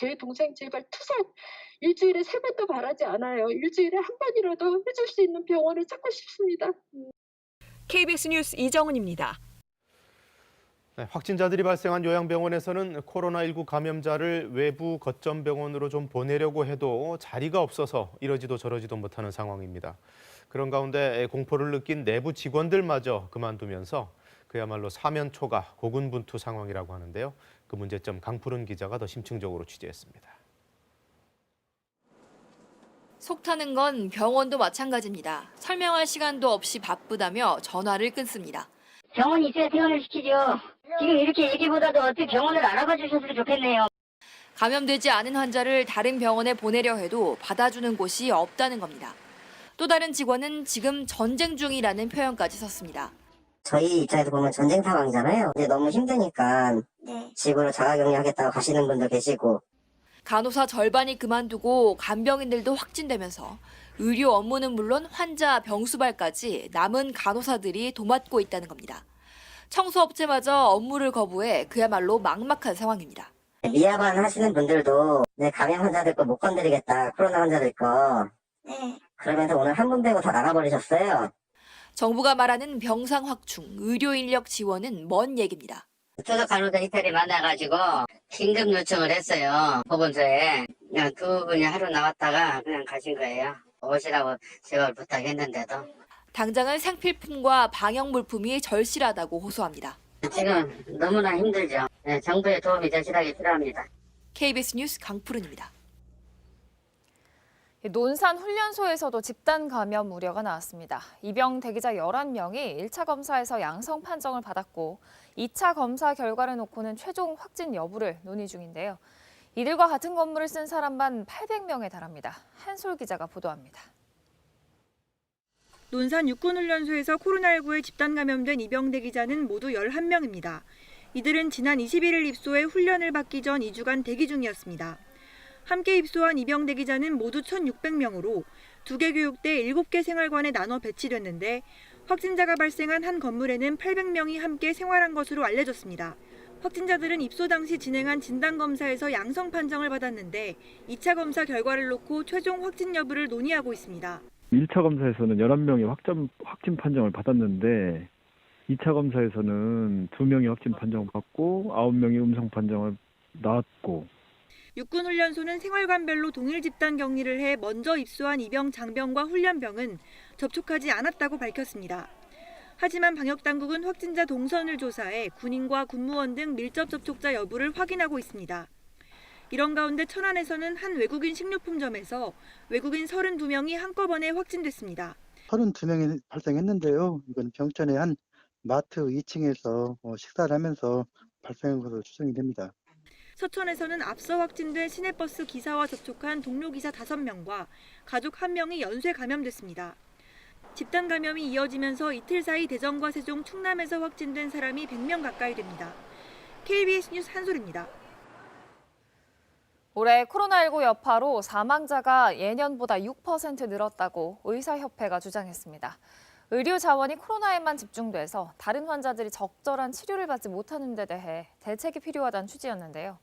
제 동생 제발 투석 일주일에 3번도 바라지 않아요. 일주일에 한 번이라도 해줄 수 있는 병원을 찾고 싶습니다. KBS 뉴스 이정은입니다. 네, 확진자들이 발생한 요양병원에서는 코로나19 감염자를 외부 거점 병원으로 좀 보내려고 해도 자리가 없어서 이러지도 저러지도 못하는 상황입니다. 그런 가운데 공포를 느낀 내부 직원들마저 그만두면서 그야말로 사면초가 고군분투 상황이라고 하는데요. 그 문제점 강푸른 기자가 더 심층적으로 취재했습니다. 속 타는 건 병원도 마찬가지입니다. 설명할 시간도 없이 바쁘다며 전화를 끊습니다. 병원이 있어야 퇴원을 시키죠. 지금 이렇게 얘기보다도 어떻게 병원을 알아봐 주셨으면 좋겠네요. 감염되지 않은 환자를 다른 병원에 보내려 해도 받아주는 곳이 없다는 겁니다. 또 다른 직원은 지금 전쟁 중이라는 표현까지 썼습니다. 저희 입장에서 보면 전쟁 상황이잖아요. 근데 너무 힘드니까 집으로 자가격리하겠다고 가시는 분도 계시고. 간호사 절반이 그만두고 간병인들도 확진되면서 의료 업무는 물론 환자 병수발까지 남은 간호사들이 도맡고 있다는 겁니다. 청소업체마저 업무를 거부해 그야말로 막막한 상황입니다. 미야만 하시는 분들도 감염 환자들 거 못 건드리겠다. 코로나 환자들 거. 그러면서 오늘 한 분 빼고 다 나가버리셨어요. 정부가 말하는 병상 확충, 의료 인력 지원은 먼 얘기입니다. 투석 간호사 이탈이 많아가지고 긴급 요청을 했어요. 보건소에. 그냥 두 분이 하루 나왔다가 그냥 가신 거예요. 오시라고 제발 부탁했는데도. 당장은 생필품과 방역 물품이 절실하다고 호소합니다. 지금 너무나 힘들죠. 정부의 도움이 절실하게 필요합니다. KBS 뉴스 강푸른입니다. 논산 훈련소에서도 집단 감염 우려가 나왔습니다. 입영 대기자 11명이 1차 검사에서 양성 판정을 받았고 2차 검사 결과를 놓고는 최종 확진 여부를 논의 중인데요. 이들과 같은 건물을 쓴 사람만 800명에 달합니다. 한솔 기자가 보도합니다. 논산 육군훈련소에서 코로나19에 집단 감염된 입영 대기자는 모두 11명입니다. 이들은 지난 21일 입소해 훈련을 받기 전 2주간 대기 중이었습니다. 함께 입소한 입영 대기자는 모두 1,600명으로 2개 교육대 7개 생활관에 나눠 배치됐는데 확진자가 발생한 한 건물에는 800명이 함께 생활한 것으로 알려졌습니다. 확진자들은 입소 당시 진행한 진단검사에서 양성 판정을 받았는데 2차 검사 결과를 놓고 최종 확진 여부를 논의하고 있습니다. 1차 검사에서는 11명이 확진 판정을 받았는데 2차 검사에서는 2명이 확진 판정을 받고 9명이 음성 판정을 나왔고 육군훈련소는 생활관별로 동일 집단 격리를 해 먼저 입소한 이병, 장병과 훈련병은 접촉하지 않았다고 밝혔습니다. 하지만 방역당국은 확진자 동선을 조사해 군인과 군무원 등 밀접 접촉자 여부를 확인하고 있습니다. 이런 가운데 천안에서는 한 외국인 식료품점에서 외국인 32명이 한꺼번에 확진됐습니다. 32명이 발생했는데요. 이건 병천의 한 마트 2층에서 식사를 하면서 발생한 것으로 추정이 됩니다. 서천에서는 앞서 확진된 시내버스 기사와 접촉한 동료 기사 5명과 가족 1명이 연쇄 감염됐습니다. 집단 감염이 이어지면서 이틀 사이 대전과 세종, 충남에서 확진된 사람이 100명 가까이 됩니다. KBS 뉴스 한솔입니다. 올해 코로나19 여파로 사망자가 예년보다 6% 늘었다고 의사협회가 주장했습니다. 의료 자원이 코로나에만 집중돼서 다른 환자들이 적절한 치료를 받지 못하는 데 대해 대책이 필요하다는 취지였는데요.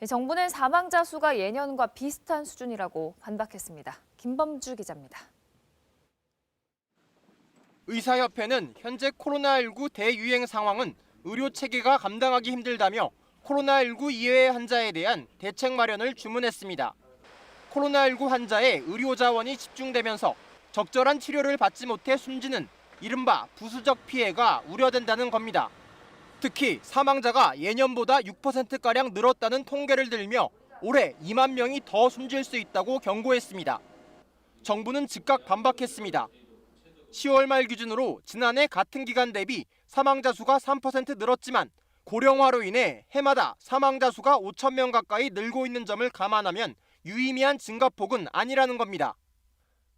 정부는 사망자 수가 예년과 비슷한 수준이라고 반박했습니다. 김범주 기자입니다. 의사협회는 현재 코로나19 대유행 상황은 의료 체계가 감당하기 힘들다며 코로나19 이외의 환자에 대한 대책 마련을 주문했습니다. 코로나19 환자의 의료 자원이 집중되면서 적절한 치료를 받지 못해 숨지는 이른바 부수적 피해가 우려된다는 겁니다. 특히 사망자가 예년보다 6%가량 늘었다는 통계를 들며 올해 2만 명이 더 숨질 수 있다고 경고했습니다. 정부는 즉각 반박했습니다. 10월 말 기준으로 지난해 같은 기간 대비 사망자 수가 3% 늘었지만 고령화로 인해 해마다 사망자 수가 5천 명 가까이 늘고 있는 점을 감안하면 유의미한 증가폭은 아니라는 겁니다.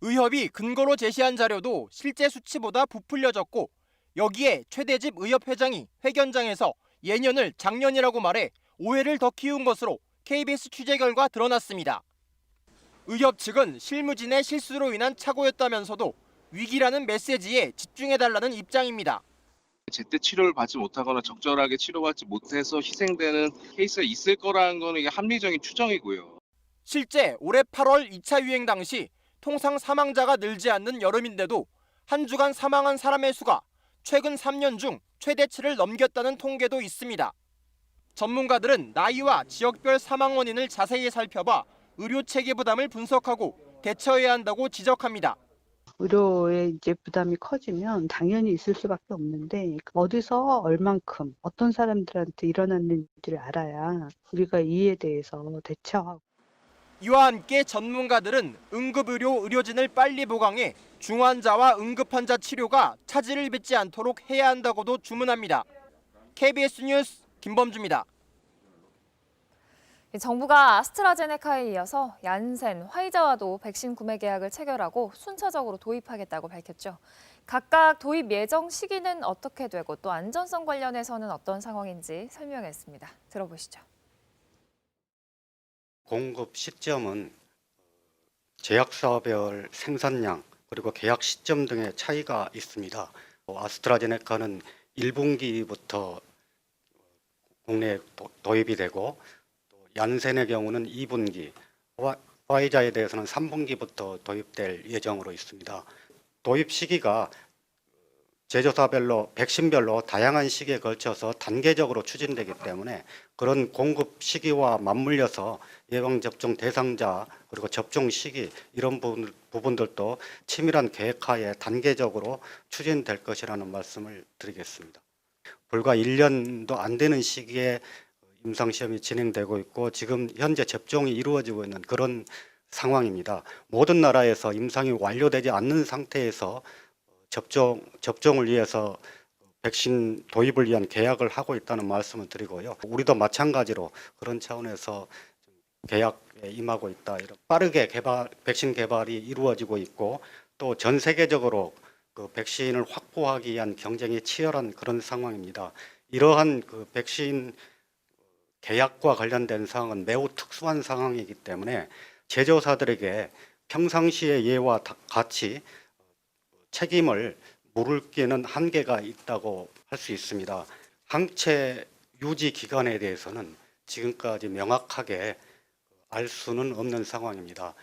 의협이 근거로 제시한 자료도 실제 수치보다 부풀려졌고 여기에 최대집 의협회장이 회견장에서 예년을 작년이라고 말해 오해를 더 키운 것으로 KBS 취재 결과 드러났습니다. 의협 측은 실무진의 실수로 인한 착오였다면서도 위기라는 메시지에 집중해달라는 입장입니다. 제때 치료를 받지 못하거나 적절하게 치료받지 못해서 희생되는 케이스가 있을 거라는 거는 이게 합리적인 추정이고요. 실제 올해 8월 2차 유행 당시 통상 사망자가 늘지 않는 여름인데도 한 주간 사망한 사람의 수가 최근 3년 중 최대치를 넘겼다는 통계도 있습니다. 전문가들은 나이와 지역별 사망 원인을 자세히 살펴봐 의료 체계 부담을 분석하고 대처해야 한다고 지적합니다. 의료의 이제 부담이 커지면 당연히 있을 수밖에 없는데 어디서 얼만큼 어떤 사람들한테 일어났는지를 알아야 우리가 이에 대해서 대처하고. 이와 함께 전문가들은 응급의료 의료진을 빨리 보강해 중환자와 응급환자 치료가 차질을 빚지 않도록 해야 한다고도 주문합니다. KBS 뉴스 김범주입니다. 정부가 아스트라제네카에 이어서 얀센, 화이자와도 백신 구매 계약을 체결하고 순차적으로 도입하겠다고 밝혔죠. 각각 도입 예정 시기는 어떻게 되고 또 안전성 관련해서는 어떤 상황인지 설명했습니다. 들어보시죠. 공급 시점은 제약사별 생산량 그리고 계약 시점 등의 차이가 있습니다. 아스트라제네카는 1분기부터 국내에 도입이 되고 얀센의 경우는 2분기, 화이자에 대해서는 3분기부터 도입될 예정으로 있습니다. 도입 시기가 제조사별로 백신별로 다양한 시기에 걸쳐서 단계적으로 추진되기 때문에 그런 공급 시기와 맞물려서 예방접종 대상자 그리고 접종 시기 이런 부분들도 치밀한 계획하에 단계적으로 추진될 것이라는 말씀을 드리겠습니다. 불과 1년도 안 되는 시기에 임상시험이 진행되고 있고 지금 현재 접종이 이루어지고 있는 그런 상황입니다. 모든 나라에서 임상이 완료되지 않는 상태에서 접종을 위해서 백신 도입을 위한 계약을 하고 있다는 말씀을 드리고요. 우리도 마찬가지로 그런 차원에서 계약에 임하고 있다. 빠르게 백신 개발이 이루어지고 있고 또 전 세계적으로 그 백신을 확보하기 위한 경쟁이 치열한 그런 상황입니다. 이러한 그 백신 계약과 관련된 사항은 매우 특수한 상황이기 때문에 제조사들에게 평상시의 예와 같이 책임을 물기에는 한계가 있다고 할 수 있습니다. 항체 유지 기간에 대해서는 지금까지 명확하게 알 수는 없는 상황입니다.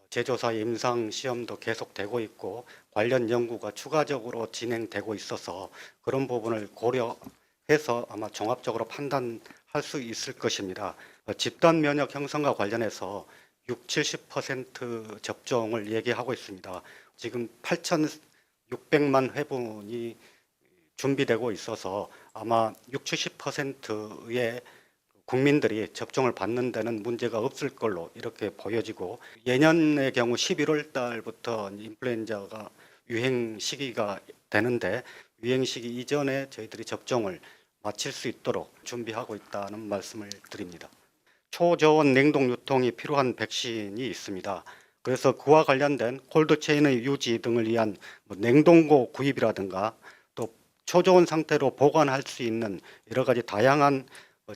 제조사의 임상 시험도 계속되고 있고 관련 연구가 추가적으로 진행되고 있어서 그런 부분을 고려해서 아마 종합적으로 판단할 할 수 있을 것입니다. 집단 면역 형성과 관련해서 60-70% 접종을 얘기하고 있습니다. 지금 8,600만 회분이 준비되고 있어서 아마 60-70%의 국민들이 접종을 받는 데는 문제가 없을 걸로 이렇게 보여지고, 예년의 경우 11월 달부터 인플루엔자가 유행 시기가 되는데 유행 시기 이전에 저희들이 접종을 마칠 수 있도록 준비하고 있다는 말씀을 드립니다. 초저온 냉동 유통이 필요한 백신이 있습니다. 그래서 그와 관련된 콜드체인의 유지 등을 위한 냉동고 구입이라든가 또 초저온 상태로 보관할 수 있는 여러 가지 다양한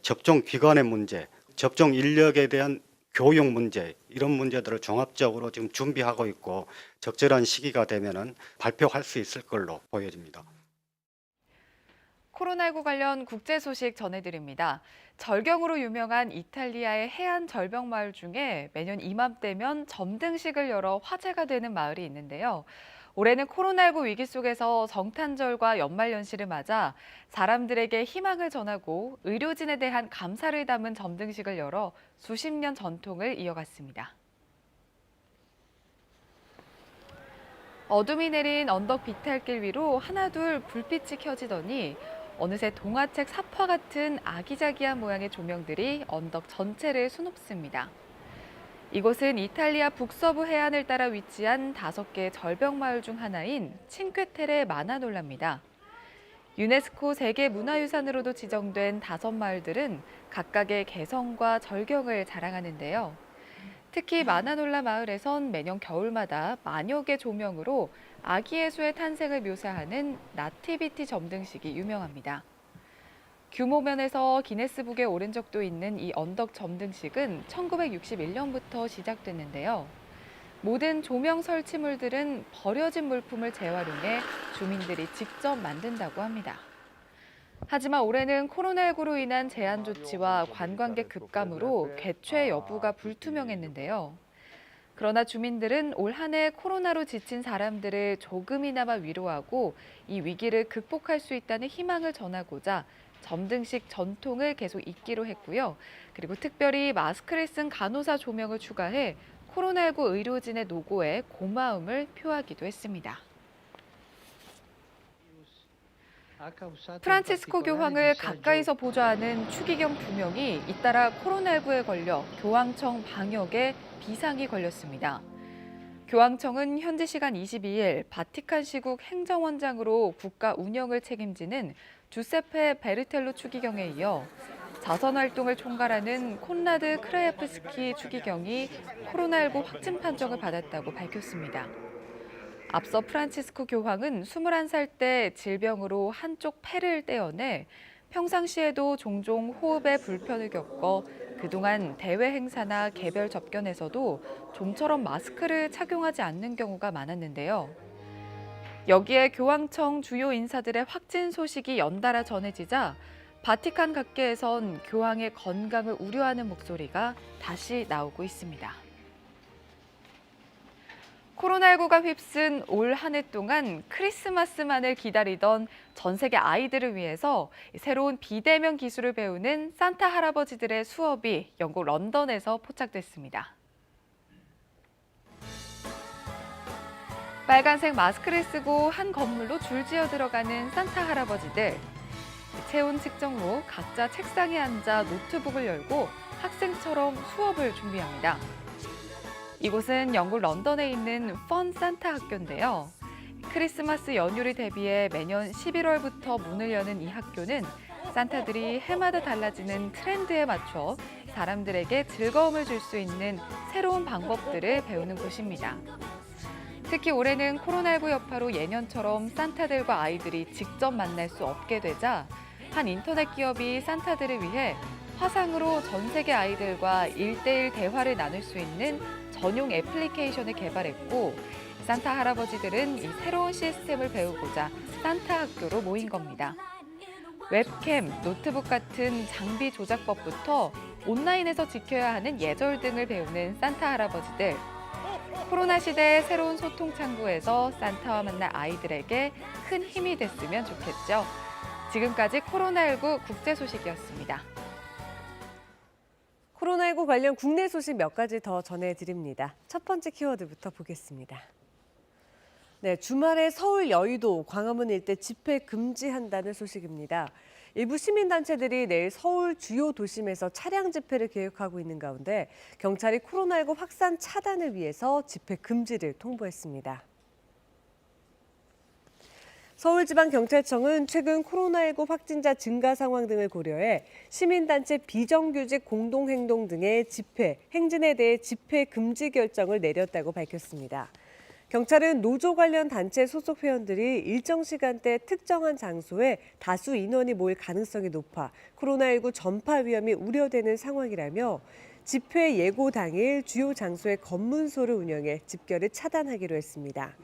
접종 기관의 문제, 접종 인력에 대한 교육 문제, 이런 문제들을 종합적으로 지금 준비하고 있고 적절한 시기가 되면은 발표할 수 있을 걸로 보여집니다. 코로나19 관련 국제 소식 전해드립니다. 절경으로 유명한 이탈리아의 해안 절벽 마을 중에 매년 이맘때면 점등식을 열어 화제가 되는 마을이 있는데요. 올해는 코로나19 위기 속에서 성탄절과 연말연시를 맞아 사람들에게 희망을 전하고 의료진에 대한 감사를 담은 점등식을 열어 수십 년 전통을 이어갔습니다. 어둠이 내린 언덕 비탈길 위로 하나둘 불빛이 켜지더니 어느새 동화책 삽화 같은 아기자기한 모양의 조명들이 언덕 전체를 수놓습니다. 이곳은 이탈리아 북서부 해안을 따라 위치한 5개의 절벽 마을 중 하나인 칭que-테레 마나놀라입니다. 유네스코 세계문화유산으로도 지정된 5마을들은 각각의 개성과 절경을 자랑하는데요. 특히 마나놀라 마을에선 매년 겨울마다 만여 개 조명으로 아기 예수의 탄생을 묘사하는 나티비티 점등식이 유명합니다. 규모 면에서 기네스북에 오른 적도 있는 이 언덕 점등식은 1961년부터 시작됐는데요. 모든 조명 설치물들은 버려진 물품을 재활용해 주민들이 직접 만든다고 합니다. 하지만 올해는 코로나19로 인한 제한 조치와 관광객 급감으로 개최 여부가 불투명했는데요. 그러나 주민들은 올 한 해 코로나로 지친 사람들을 조금이나마 위로하고 이 위기를 극복할 수 있다는 희망을 전하고자 점등식 전통을 계속 잇기로 했고요. 그리고 특별히 마스크를 쓴 간호사 조명을 추가해 코로나19 의료진의 노고에 고마움을 표하기도 했습니다. 프란치스코 교황을 가까이서 보좌하는 추기경 2명이 잇따라 코로나19에 걸려 교황청 방역에 비상이 걸렸습니다. 교황청은 현지 시간 22일 바티칸 시국 행정원장으로 국가 운영을 책임지는 주세페 베르텔로 추기경에 이어 자선 활동을 총괄하는 콘라드 크라예프스키 추기경이 코로나19 확진 판정을 받았다고 밝혔습니다. 앞서 프란치스코 교황은 21살 때 질병으로 한쪽 폐를 떼어내 평상시에도 종종 호흡에 불편을 겪어 그동안 대외 행사나 개별 접견에서도 좀처럼 마스크를 착용하지 않는 경우가 많았는데요. 여기에 교황청 주요 인사들의 확진 소식이 연달아 전해지자 바티칸 각계에선 교황의 건강을 우려하는 목소리가 다시 나오고 있습니다. 코로나19가 휩쓴 올 한 해 동안 크리스마스만을 기다리던 전 세계 아이들을 위해서 새로운 비대면 기술을 배우는 산타 할아버지들의 수업이 영국 런던에서 포착됐습니다. 빨간색 마스크를 쓰고 한 건물로 줄지어 들어가는 산타 할아버지들. 체온 측정 후 각자 책상에 앉아 노트북을 열고 학생처럼 수업을 준비합니다. 이곳은 영국 런던에 있는 펀 산타 학교인데요. 크리스마스 연휴를 대비해 매년 11월부터 문을 여는 이 학교는 산타들이 해마다 달라지는 트렌드에 맞춰 사람들에게 즐거움을 줄 수 있는 새로운 방법들을 배우는 곳입니다. 특히 올해는 코로나19 여파로 예년처럼 산타들과 아이들이 직접 만날 수 없게 되자 한 인터넷 기업이 산타들을 위해 화상으로 전 세계 아이들과 1대1 대화를 나눌 수 있는 전용 애플리케이션을 개발했고 산타 할아버지들은 이 새로운 시스템을 배우고자 산타 학교로 모인 겁니다. 웹캠, 노트북 같은 장비 조작법부터 온라인에서 지켜야 하는 예절 등을 배우는 산타 할아버지들. 코로나 시대의 새로운 소통 창구에서 산타와 만날 아이들에게 큰 힘이 됐으면 좋겠죠. 지금까지 코로나19 국제 소식이었습니다. 코로나19 관련 국내 소식 몇 가지 더 전해드립니다. 첫 번째 키워드부터 보겠습니다. 네, 주말에 서울 여의도, 광화문 일대 집회 금지한다는 소식입니다. 일부 시민단체들이 내일 서울 주요 도심에서 차량 집회를 계획하고 있는 가운데 경찰이 코로나19 확산 차단을 위해서 집회 금지를 통보했습니다. 서울지방경찰청은 최근 코로나19 확진자 증가 상황 등을 고려해 시민단체 비정규직 공동행동 등의 집회, 행진에 대해 집회 금지 결정을 내렸다고 밝혔습니다. 경찰은 노조 관련 단체 소속 회원들이 일정 시간대 특정한 장소에 다수 인원이 모일 가능성이 높아 코로나19 전파 위험이 우려되는 상황이라며 집회 예고 당일 주요 장소에 검문소를 운영해 집결을 차단하기로 했습니다.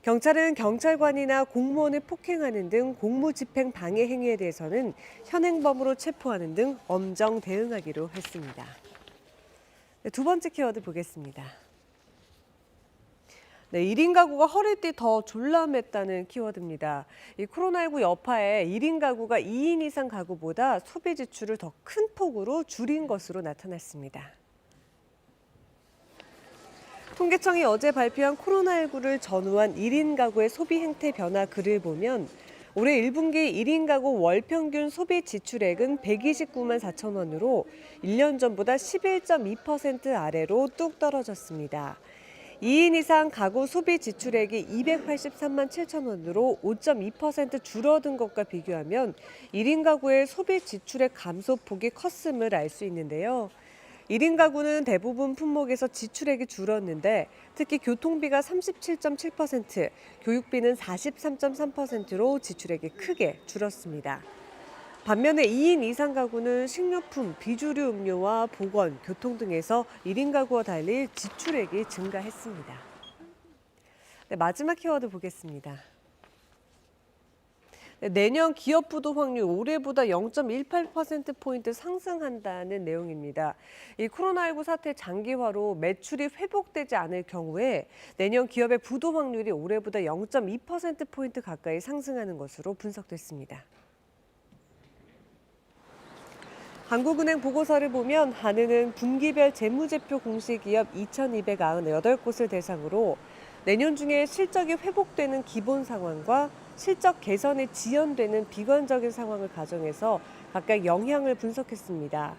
경찰은 경찰관이나 공무원을 폭행하는 등 공무집행 방해 행위에 대해서는 현행범으로 체포하는 등 엄정 대응하기로 했습니다. 두 번째 키워드 보겠습니다. 네, 1인 가구가 허리띠 더 졸라맸다는 키워드입니다. 이 코로나19 여파에 1인 가구가 2인 이상 가구보다 소비 지출을 더 큰 폭으로 줄인 것으로 나타났습니다. 통계청이 어제 발표한 코로나19를 전후한 1인 가구의 소비 행태 변화 글을 보면 올해 1분기 1인 가구 월 평균 소비 지출액은 129만 4천 원으로 1년 전보다 11.2% 아래로 뚝 떨어졌습니다. 2인 이상 가구 소비 지출액이 283만 7천 원으로 5.2% 줄어든 것과 비교하면 1인 가구의 소비 지출액 감소폭이 컸음을 알 수 있는데요. 1인 가구는 대부분 품목에서 지출액이 줄었는데 특히 교통비가 37.7%, 교육비는 43.3%로 지출액이 크게 줄었습니다. 반면에 2인 이상 가구는 식료품, 비주류 음료와 보건, 교통 등에서 1인 가구와 달리 지출액이 증가했습니다. 네, 마지막 키워드 보겠습니다. 내년 기업 부도 확률 올해보다 0.18%포인트 상승한다는 내용입니다. 이 코로나19 사태 장기화로 매출이 회복되지 않을 경우에 내년 기업의 부도 확률이 올해보다 0.2%포인트 가까이 상승하는 것으로 분석됐습니다. 한국은행 보고서를 보면 한은은 분기별 재무제표 공시기업 2,298곳을 대상으로 내년 중에 실적이 회복되는 기본 상황과 실적 개선이 지연되는 비관적인 상황을 가정해서 각각 영향을 분석했습니다.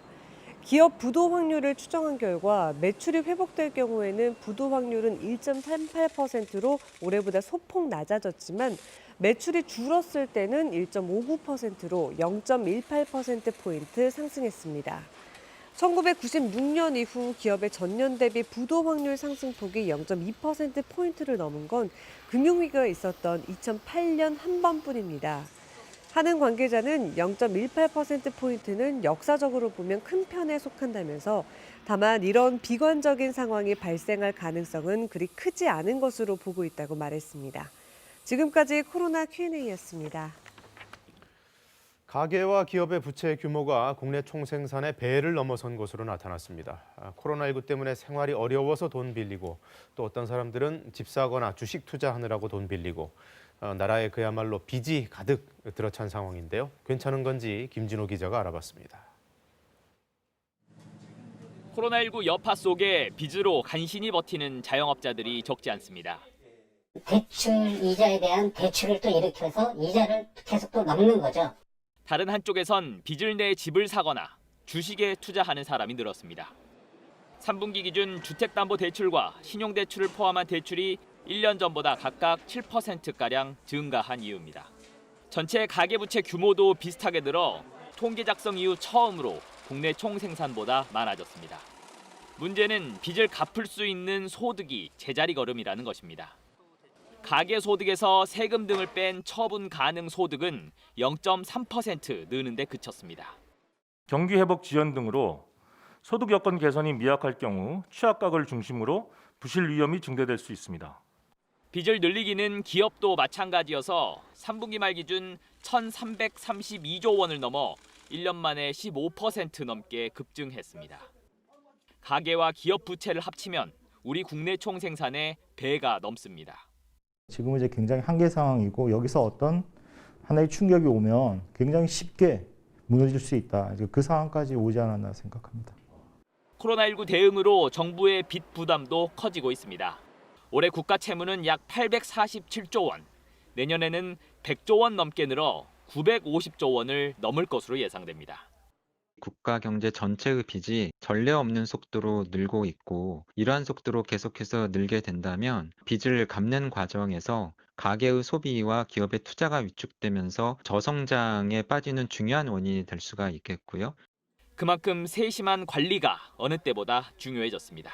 기업 부도 확률을 추정한 결과 매출이 회복될 경우에는 부도 확률은 1.38%로 올해보다 소폭 낮아졌지만 매출이 줄었을 때는 1.59%로 0.18%포인트 상승했습니다. 1996년 이후 기업의 전년 대비 부도 확률 상승폭이 0.2%포인트를 넘은 건 금융위기가 있었던 2008년 한 번뿐입니다. 한은 관계자는 0.18%포인트는 역사적으로 보면 큰 편에 속한다면서 다만 이런 비관적인 상황이 발생할 가능성은 그리 크지 않은 것으로 보고 있다고 말했습니다. 지금까지 코로나 Q&A였습니다. 가계와 기업의 부채 규모가 국내 총생산의 배를 넘어선 것으로 나타났습니다. 코로나19 때문에 생활이 어려워서 돈 빌리고 또 어떤 사람들은 집 사거나 주식 투자하느라고 돈 빌리고 나라에 그야말로 빚이 가득 들어찬 상황인데요. 괜찮은 건지 김진호 기자가 알아봤습니다. 코로나19 여파 속에 빚으로 간신히 버티는 자영업자들이 적지 않습니다. 대출 이자에 대한 대출을 또 일으켜서 이자를 계속 또 넘는 거죠. 다른 한쪽에선 빚을 내 집을 사거나 주식에 투자하는 사람이 늘었습니다. 3분기 기준 주택담보대출과 신용대출을 포함한 대출이 1년 전보다 각각 7%가량 증가한 이유입니다. 전체 가계부채 규모도 비슷하게 늘어 통계 작성 이후 처음으로 국내 총생산보다 많아졌습니다. 문제는 빚을 갚을 수 있는 소득이 제자리 걸음이라는 것입니다. 가계소득에서 세금 등을 뺀 처분 가능 소득은 0.3% 느는 데 그쳤습니다. 경기 회복 지연 등으로 소득 여건 개선이 미약할 경우 취약각을 중심으로 부실 위험이 증대될 수 있습니다. 빚을 늘리기는 기업도 마찬가지여서 3분기 말 기준 1,332조 원을 넘어 1년 만에 15% 넘게 급증했습니다. 가계와 기업 부채를 합치면 우리 국내 총생산의 배가 넘습니다. 지금은 이제 굉장히 한계 상황이고 여기서 어떤 하나의 충격이 오면 굉장히 쉽게 무너질 수 있다. 그 상황까지 오지 않았나 생각합니다. 코로나19 대응으로 정부의 빚 부담도 커지고 있습니다. 올해 국가 채무는 약 847조 원, 내년에는 100조 원 넘게 늘어 950조 원을 넘을 것으로 예상됩니다. 국가 경제 전체의 빚이 전례 없는 속도로 늘고 있고 이러한 속도로 계속해서 늘게 된다면 빚을 갚는 과정에서 가계의 소비와 기업의 투자가 위축되면서 저성장에 빠지는 중요한 원인이 될 수가 있겠고요. 그만큼 세심한 관리가 어느 때보다 중요해졌습니다.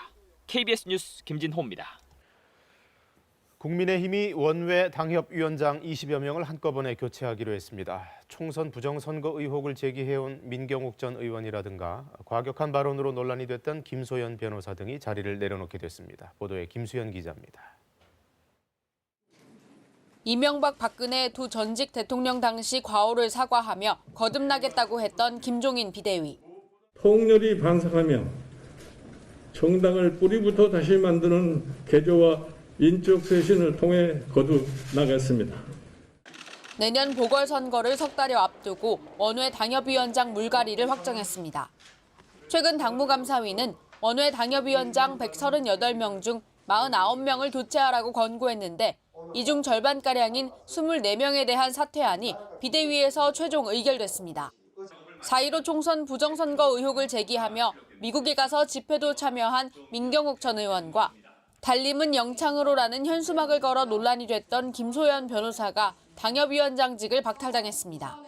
KBS 뉴스 김진호입니다. 국민의힘이 원외 당협위원장 20여 명을 한꺼번에 교체하기로 했습니다. 총선 부정선거 의혹을 제기해온 민경욱 전 의원이라든가 과격한 발언으로 논란이 됐던 김소연 변호사 등이 자리를 내려놓게 됐습니다. 보도에 김수현 기자입니다. 이명박 박근혜 두 전직 대통령 당시 과오를 사과하며 거듭나겠다고 했던 김종인 비대위. 통렬히 반성하며 정당을 뿌리부터 다시 만드는 개조와 인적 쇄신을 통해 거듭나겠습니다. 내년 보궐선거를 석 달여 앞두고 원외 당협위원장 물갈이를 확정했습니다. 최근 당무감사위는 원외 당협위원장 138명 중 49명을 교체하라고 권고했는데 이 중 절반가량인 24명에 대한 사퇴안이 비대위에서 최종 의결됐습니다. 4.15 총선 부정선거 의혹을 제기하며 미국에 가서 집회도 참여한 민경욱 전 의원과 달림은 영창으로라는 현수막을 걸어 논란이 됐던 김소연 변호사가 당협위원장직을 박탈당했습니다.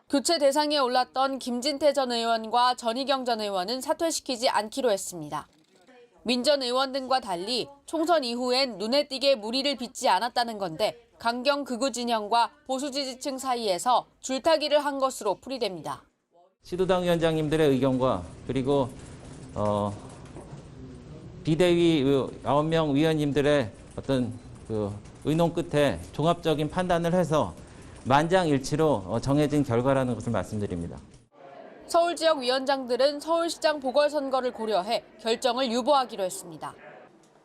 교체 대상에 올랐던 김진태 전 의원과 전희경 전 의원은 사퇴시키지 않기로 했습니다. 민 전 의원 등과 달리 총선 이후엔 눈에 띄게 물의를 빚지 않았다는 건데 강경 극우 진영과 보수 지지층 사이에서 줄타기를 한 것으로 풀이됩니다. 시도당 위원장님들의 의견과 그리고 비대위 9명 위원님들의 어떤 의논 끝에 종합적인 판단을 해서 만장일치로 정해진 결과라는 것을 말씀드립니다. 서울 지역 위원장들은 서울시장 보궐선거를 고려해 결정을 유보하기로 했습니다.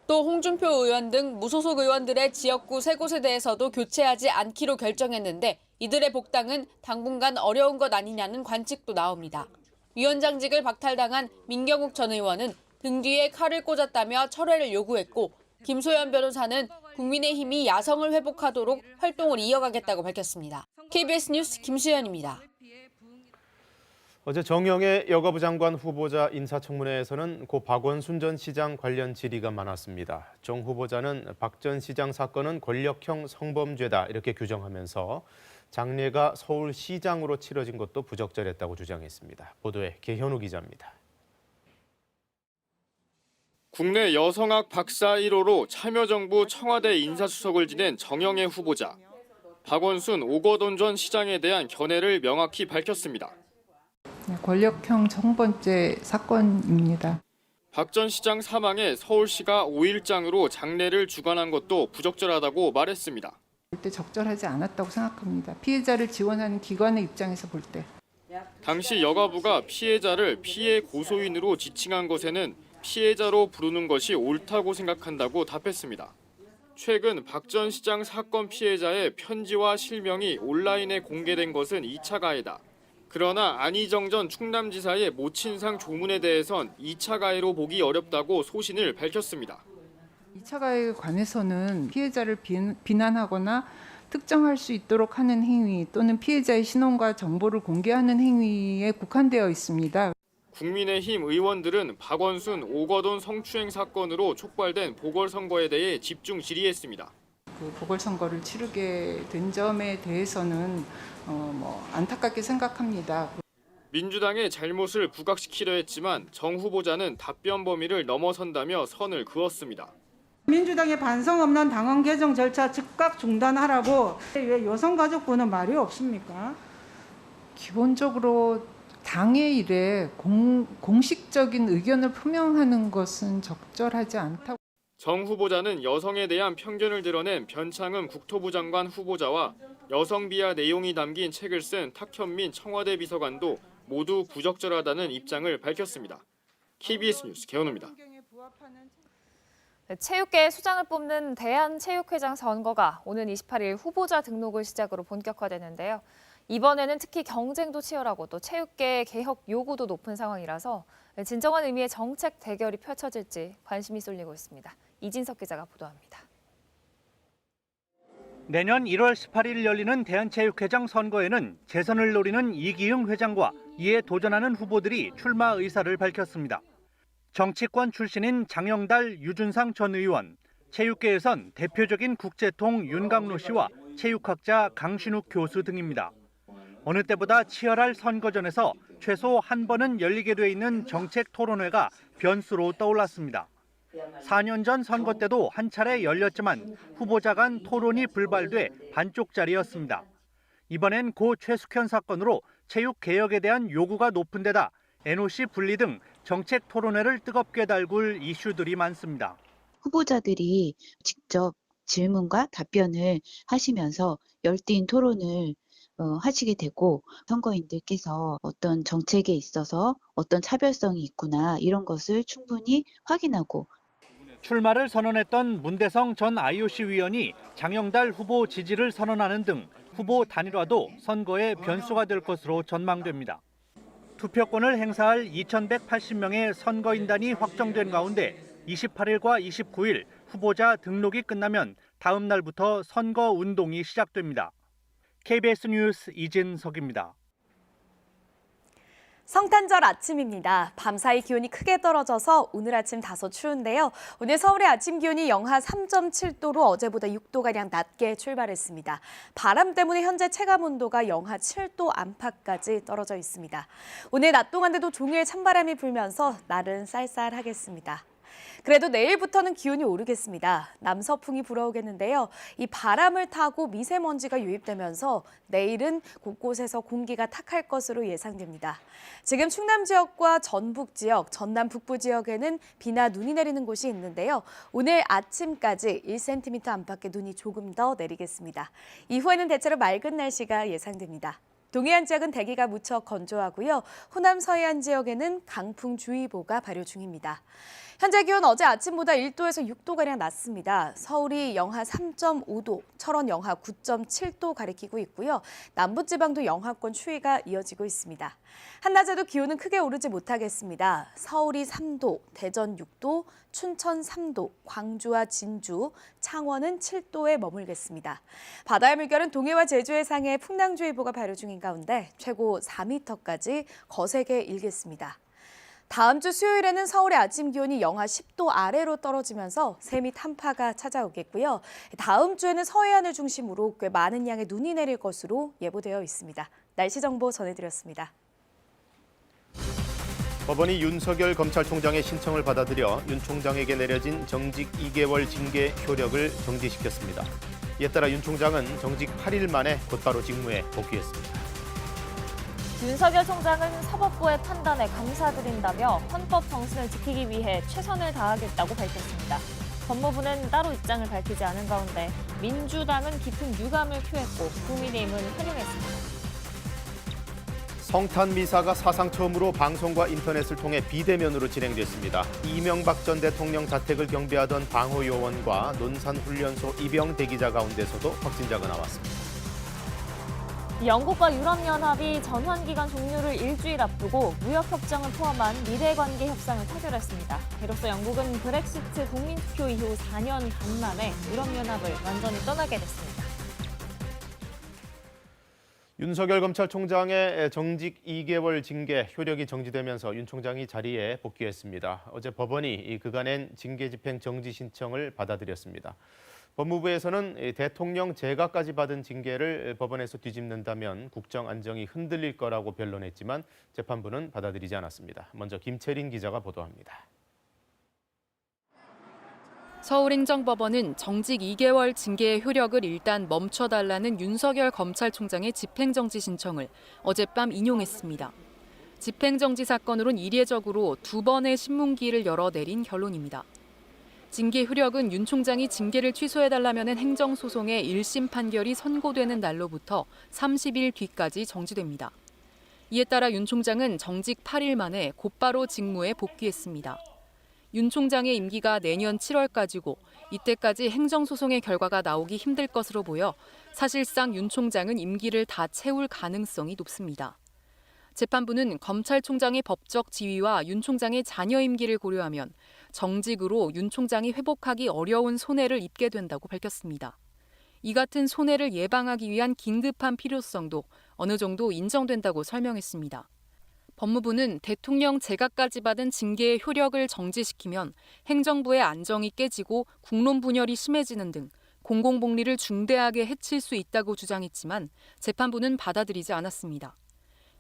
또 홍준표 의원 등 무소속 의원들의 지역구 3곳에 대해서도 교체하지 않기로 결정했는데 이들의 복당은 당분간 어려운 것 아니냐는 관측도 나옵니다. 위원장직을 박탈당한 민경욱 전 의원은 등 뒤에 칼을 꽂았다며 철회를 요구했고 김소연 변호사는 국민의힘이 야성을 회복하도록 활동을 이어가겠다고 밝혔습니다. KBS 뉴스 김수현입니다. 어제 정영애 여가부 장관 후보자 인사청문회에서는 고 박원순 전 시장 관련 질의가 많았습니다. 정 후보자는 박 전 시장 사건은 권력형 성범죄다 이렇게 규정하면서 장례가 서울시장으로 치러진 것도 부적절했다고 주장했습니다. 보도에 개현우 기자입니다. 국내 여성학 박사 1호로 참여정부 청와대 인사수석을 지낸 정영애 후보자. 박원순, 오거돈 전 시장에 대한 견해를 명확히 밝혔습니다. 권력형 성범죄 사건입니다. 박 전 시장 사망에 서울시가 5일장으로 장례를 주관한 것도 부적절하다고 말했습니다. 볼 때 적절하지 않았다고 생각합니다. 피해자를 지원하는 기관의 입장에서 볼 때. 당시 여가부가 피해자를 피해 고소인으로 지칭한 것에는 피해자로 부르는 것이 옳다고 생각한다고 답했습니다. 최근 박 전 시장 사건 피해자의 편지와 실명이 온라인에 공개된 것은 2차 가해다. 그러나 안희정 전 충남지사의 모친상 조문에 대해선 2차 가해로 보기 어렵다고 소신을 밝혔습니다. 2차 가해에 관해서는 피해자를 비난하거나 특정할 수 있도록 하는 행위 또는 피해자의 신원과 정보를 공개하는 행위에 국한되어 있습니다. 국민의힘 의원들은 박원순, 오거돈 성추행 사건으로 촉발된 보궐선거에 대해 집중 질의했습니다. 보궐선거를 치르게 된 점에 대해서는 안타깝게 생각합니다. 민주당의 잘못을 부각시키려 했지만 정 후보자는 답변 범위를 넘어선다며 선을 그었습니다. 민주당의 반성 없는 당원 개정 절차 즉각 중단하라고 왜 여성가족부는 말이 없습니까? 기본적으로 당의 일에 공식적인 의견을 표명하는 것은 적절하지 않다고. 정 후보자는 여성에 대한 편견을 드러낸 변창흠 국토부 장관 후보자와 여성 비하 내용이 담긴 책을 쓴 탁현민 청와대 비서관도 모두 부적절하다는 입장을 밝혔습니다. KBS 뉴스 개헌우입니다. 체육계 수장을 뽑는 대한체육회장 선거가 오는 28일 후보자 등록을 시작으로 본격화되는데요. 이번에는 특히 경쟁도 치열하고 또 체육계 개혁 요구도 높은 상황이라서 진정한 의미의 정책 대결이 펼쳐질지 관심이 쏠리고 있습니다. 이진석 기자가 보도합니다. 내년 1월 18일 열리는 대한체육회장 선거에는 재선을 노리는 이기흥 회장과 이에 도전하는 후보들이 출마 의사를 밝혔습니다. 정치권 출신인 장영달, 유준상 전 의원, 체육계에선 대표적인 국제통 윤강로 씨와 체육학자 강신욱 교수 등입니다. 어느 때보다 치열할 선거전에서 최소 한 번은 열리게 돼 있는 정책 토론회가 변수로 떠올랐습니다. 4년 전 선거 때도 한 차례 열렸지만 후보자 간 토론이 불발돼 반쪽짜리였습니다. 이번엔 고 최숙현 사건으로 체육 개혁에 대한 요구가 높은 데다 NOC 분리 등 정책 토론회를 뜨겁게 달굴 이슈들이 많습니다. 후보자들이 직접 질문과 답변을 하시면서 열띤 토론을 하시게 되고 선거인들께서 어떤 정책에 있어서 어떤 차별성이 있구나 이런 것을 충분히 확인하고 출마를 선언했던 문대성 전 IOC 위원이 장영달 후보 지지를 선언하는 등 후보 단일화도 선거의 변수가 될 것으로 전망됩니다. 투표권을 행사할 2,180명의 선거인단이 확정된 가운데 28일과 29일 후보자 등록이 끝나면 다음 날부터 선거 운동이 시작됩니다. KBS 뉴스 이진석입니다. 성탄절 아침입니다. 밤사이 기온이 크게 떨어져서 오늘 아침 다소 추운데요. 오늘 서울의 아침 기온이 영하 3.7도로 어제보다 6도가량 낮게 출발했습니다. 바람 때문에 현재 체감온도가 영하 7도 안팎까지 떨어져 있습니다. 오늘 낮 동안에도 종일 찬바람이 불면서 날은 쌀쌀하겠습니다. 그래도 내일부터는 기온이 오르겠습니다. 남서풍이 불어오겠는데요. 이 바람을 타고 미세먼지가 유입되면서 내일은 곳곳에서 공기가 탁할 것으로 예상됩니다. 지금 충남 지역과 전북 지역, 전남 북부 지역에는 비나 눈이 내리는 곳이 있는데요. 오늘 아침까지 1cm 안팎의 눈이 조금 더 내리겠습니다. 이후에는 대체로 맑은 날씨가 예상됩니다. 동해안 지역은 대기가 무척 건조하고요. 호남 서해안 지역에는 강풍주의보가 발효 중입니다. 현재 기온 어제 아침보다 1도에서 6도가량 낮습니다. 서울이 영하 3.5도, 철원 영하 9.7도 가리키고 있고요. 남부지방도 영하권 추위가 이어지고 있습니다. 한낮에도 기온은 크게 오르지 못하겠습니다. 서울이 3도, 대전 6도, 춘천 3도, 광주와 진주, 창원은 7도에 머물겠습니다. 바다의 물결은 동해와 제주 해상에 풍랑주의보가 발효 중인 가운데 최고 4m까지 거세게 일겠습니다. 다음 주 수요일에는 서울의 아침 기온이 영하 10도 아래로 떨어지면서 세미 한파가 찾아오겠고요. 다음 주에는 서해안을 중심으로 꽤 많은 양의 눈이 내릴 것으로 예보되어 있습니다. 날씨 정보 전해드렸습니다. 법원이 윤석열 검찰총장의 신청을 받아들여 윤 총장에게 내려진 정직 2개월 징계 효력을 정지시켰습니다. 이에 따라 윤 총장은 정직 8일 만에 곧바로 직무에 복귀했습니다. 윤석열 총장은 사법부의 판단에 감사드린다며 헌법 정신을 지키기 위해 최선을 다하겠다고 밝혔습니다. 법무부는 따로 입장을 밝히지 않은 가운데 민주당은 깊은 유감을 표했고 국민의힘은 환영했습니다. 성탄 미사가 사상 처음으로 방송과 인터넷을 통해 비대면으로 진행됐습니다. 이명박 전 대통령 자택을 경비하던 방호요원과 논산훈련소 입영 대기자 가운데서도 확진자가 나왔습니다. 영국과 유럽연합이 전환기간 종료를 일주일 앞두고 무역협정을 포함한 미래관계 협상을 타결했습니다. 이로써 영국은 브렉시트 국민투표 이후 4년 반 만에 유럽연합을 완전히 떠나게 됐습니다. 윤석열 검찰총장의 정직 2개월 징계 효력이 정지되면서 윤 총장이 자리에 복귀했습니다. 어제 법원이 그간의 징계 집행 정지 신청을 받아들였습니다. 법무부에서는 대통령 재가까지 받은 징계를 법원에서 뒤집는다면 국정 안정이 흔들릴 거라고 변론했지만 재판부는 받아들이지 않았습니다. 먼저 김채린 기자가 보도합니다. 서울행정법원은 정직 2개월 징계의 효력을 일단 멈춰달라는 윤석열 검찰총장의 집행정지 신청을 어젯밤 인용했습니다. 집행정지 사건으론 이례적으로 2번의 신문기일을 열어 내린 결론입니다. 징계 효력은 윤 총장이 징계를 취소해달라는 행정소송의 1심 판결이 선고되는 날로부터 30일 뒤까지 정지됩니다. 이에 따라 윤 총장은 정직 8일 만에 곧바로 직무에 복귀했습니다. 윤 총장의 임기가 내년 7월까지고 이때까지 행정소송의 결과가 나오기 힘들 것으로 보여 사실상 윤 총장은 임기를 다 채울 가능성이 높습니다. 재판부는 검찰총장의 법적 지위와 윤 총장의 자녀 임기를 고려하면 정직으로 윤 총장이 회복하기 어려운 손해를 입게 된다고 밝혔습니다. 이 같은 손해를 예방하기 위한 긴급한 필요성도 어느 정도 인정된다고 설명했습니다. 법무부는 대통령 제각까지 받은 징계의 효력을 정지시키면 행정부의 안정이 깨지고 국론 분열이 심해지는 등 공공복리를 중대하게 해칠 수 있다고 주장했지만 재판부는 받아들이지 않았습니다.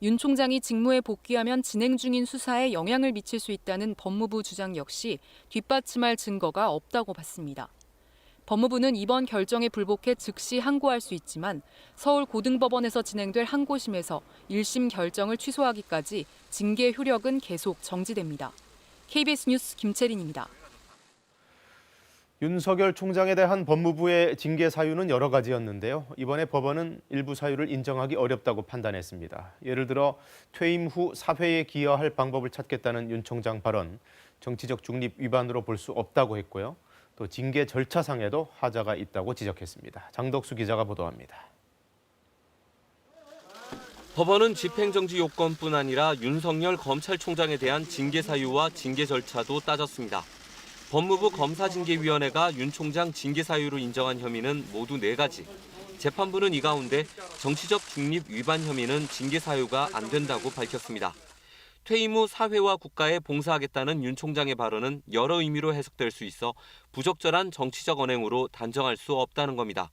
윤 총장이 직무에 복귀하면 진행 중인 수사에 영향을 미칠 수 있다는 법무부 주장 역시 뒷받침할 증거가 없다고 봤습니다. 법무부는 이번 결정에 불복해 즉시 항고할 수 있지만 서울고등법원에서 진행될 항고심에서 1심 결정을 취소하기까지 징계 효력은 계속 정지됩니다. KBS 뉴스 김채린입니다. 윤석열 총장에 대한 법무부의 징계 사유는 여러 가지였는데요. 이번에 법원은 일부 사유를 인정하기 어렵다고 판단했습니다. 예를 들어 퇴임 후 사회에 기여할 방법을 찾겠다는 윤 총장 발언, 정치적 중립 위반으로 볼 수 없다고 했고요. 또 징계 절차상에도 하자가 있다고 지적했습니다. 장덕수 기자가 보도합니다. 법원은 집행정지 요건뿐 아니라 윤석열 검찰총장에 대한 징계 사유와 징계 절차도 따졌습니다. 법무부 검사징계위원회가 윤 총장 징계 사유로 인정한 혐의는 모두 4가지. 재판부는 이 가운데 정치적 중립 위반 혐의는 징계 사유가 안 된다고 밝혔습니다. 퇴임 후 사회와 국가에 봉사하겠다는 윤 총장의 발언은 여러 의미로 해석될 수 있어 부적절한 정치적 언행으로 단정할 수 없다는 겁니다.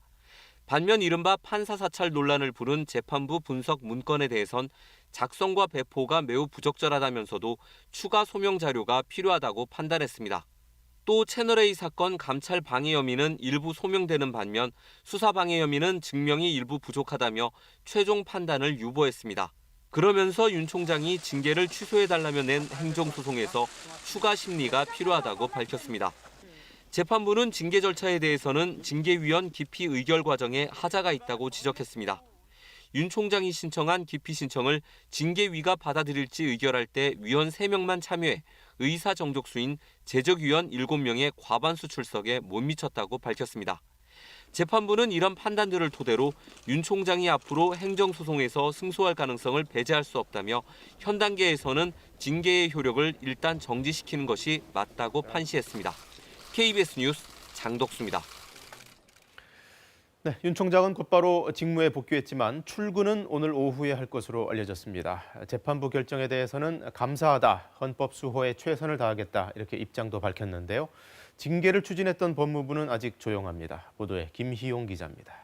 반면 이른바 판사 사찰 논란을 부른 재판부 분석 문건에 대해선 작성과 배포가 매우 부적절하다면서도 추가 소명 자료가 필요하다고 판단했습니다. 또 채널A 사건 감찰 방해 혐의는 일부 소명되는 반면 수사 방해 혐의는 증명이 일부 부족하다며 최종 판단을 유보했습니다. 그러면서 윤 총장이 징계를 취소해달라며 낸 행정소송에서 추가 심리가 필요하다고 밝혔습니다. 재판부는 징계 절차에 대해서는 징계위원 기피 의결 과정에 하자가 있다고 지적했습니다. 윤 총장이 신청한 기피 신청을 징계위가 받아들일지 의결할 때 위원 3명만 참여해 의사 정족수인 재적위원 7명의 과반수 출석에 못 미쳤다고 밝혔습니다. 재판부는 이런 판단들을 토대로 윤 총장이 앞으로 행정소송에서 승소할 가능성을 배제할 수 없다며 현 단계에서는 징계의 효력을 일단 정지시키는 것이 맞다고 판시했습니다. KBS 뉴스 장덕수입니다. 네, 윤 총장은 곧바로 직무에 복귀했지만 출근은 오늘 오후에 할 것으로 알려졌습니다. 재판부 결정에 대해서는 감사하다, 헌법 수호에 최선을 다하겠다 이렇게 입장도 밝혔는데요. 징계를 추진했던 법무부는 아직 조용합니다. 보도에 김희용 기자입니다.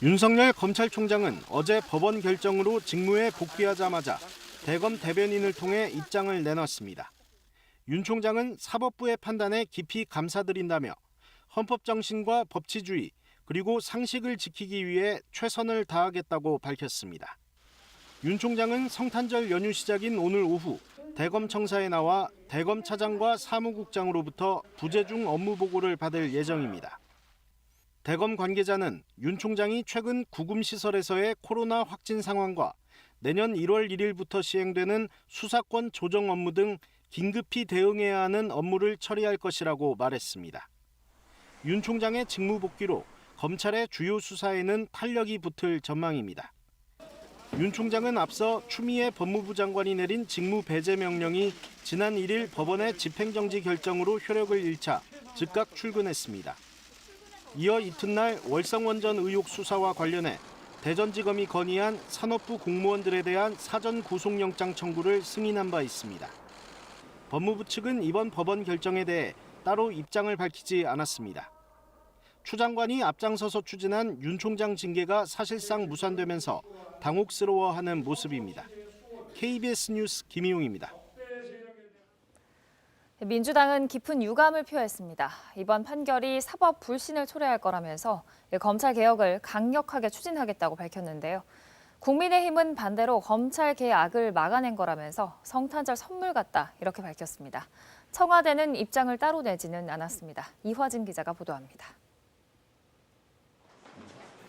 윤석열 검찰총장은 어제 법원 결정으로 직무에 복귀하자마자 대검 대변인을 통해 입장을 내놨습니다. 윤 총장은 사법부의 판단에 깊이 감사드린다며 헌법 정신과 법치주의 그리고 상식을 지키기 위해 최선을 다하겠다고 밝혔습니다. 윤 총장은 성탄절 연휴 시작인 오늘 오후 대검 청사에 나와 대검 차장과 사무국장으로부터 부재중 업무 보고를 받을 예정입니다. 대검 관계자는 윤 총장이 최근 구금시설에서의 코로나 확진 상황과 내년 1월 1일부터 시행되는 수사권 조정 업무 등 긴급히 대응해야 하는 업무를 처리할 것이라고 말했습니다. 윤 총장의 직무 복귀로 검찰의 주요 수사에는 탄력이 붙을 전망입니다. 윤 총장은 앞서 추미애 법무부 장관이 내린 직무 배제 명령이 지난 1일 법원의 집행정지 결정으로 효력을 잃자 즉각 출근했습니다. 이어 이튿날 월성원전 의혹 수사와 관련해 대전지검이 건의한 산업부 공무원들에 대한 사전 구속영장 청구를 승인한 바 있습니다. 법무부 측은 이번 법원 결정에 대해 따로 입장을 밝히지 않았습니다. 추 장관이 앞장서서 추진한 윤 총장 징계가 사실상 무산되면서 당혹스러워하는 모습입니다. KBS 뉴스 김희용입니다. 민주당은 깊은 유감을 표했습니다. 이번 판결이 사법 불신을 초래할 거라면서 검찰 개혁을 강력하게 추진하겠다고 밝혔는데요. 국민의힘은 반대로 검찰 개혁을 막아낸 거라면서 성탄절 선물 같다 이렇게 밝혔습니다. 청와대는 입장을 따로 내지는 않았습니다. 이화진 기자가 보도합니다.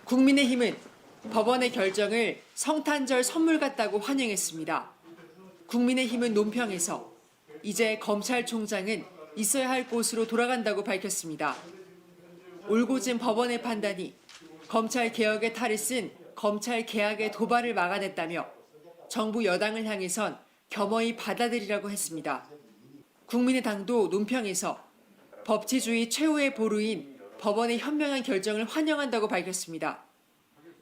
국민의힘은 법원의 결정을 성탄절 선물 같다고 환영했습니다. 국민의힘은 논평에서 이제 검찰총장은 있어야 할 곳으로 돌아간다고 밝혔습니다. 올고진 법원의 판단이 검찰 개혁의 탈을 쓴 검찰 개혁의 도발을 막아냈다며 정부 여당을 향해선 겸허히 받아들이라고 했습니다. 국민의당도 논평에서 법치주의 최후의 보루인 법원의 현명한 결정을 환영한다고 밝혔습니다.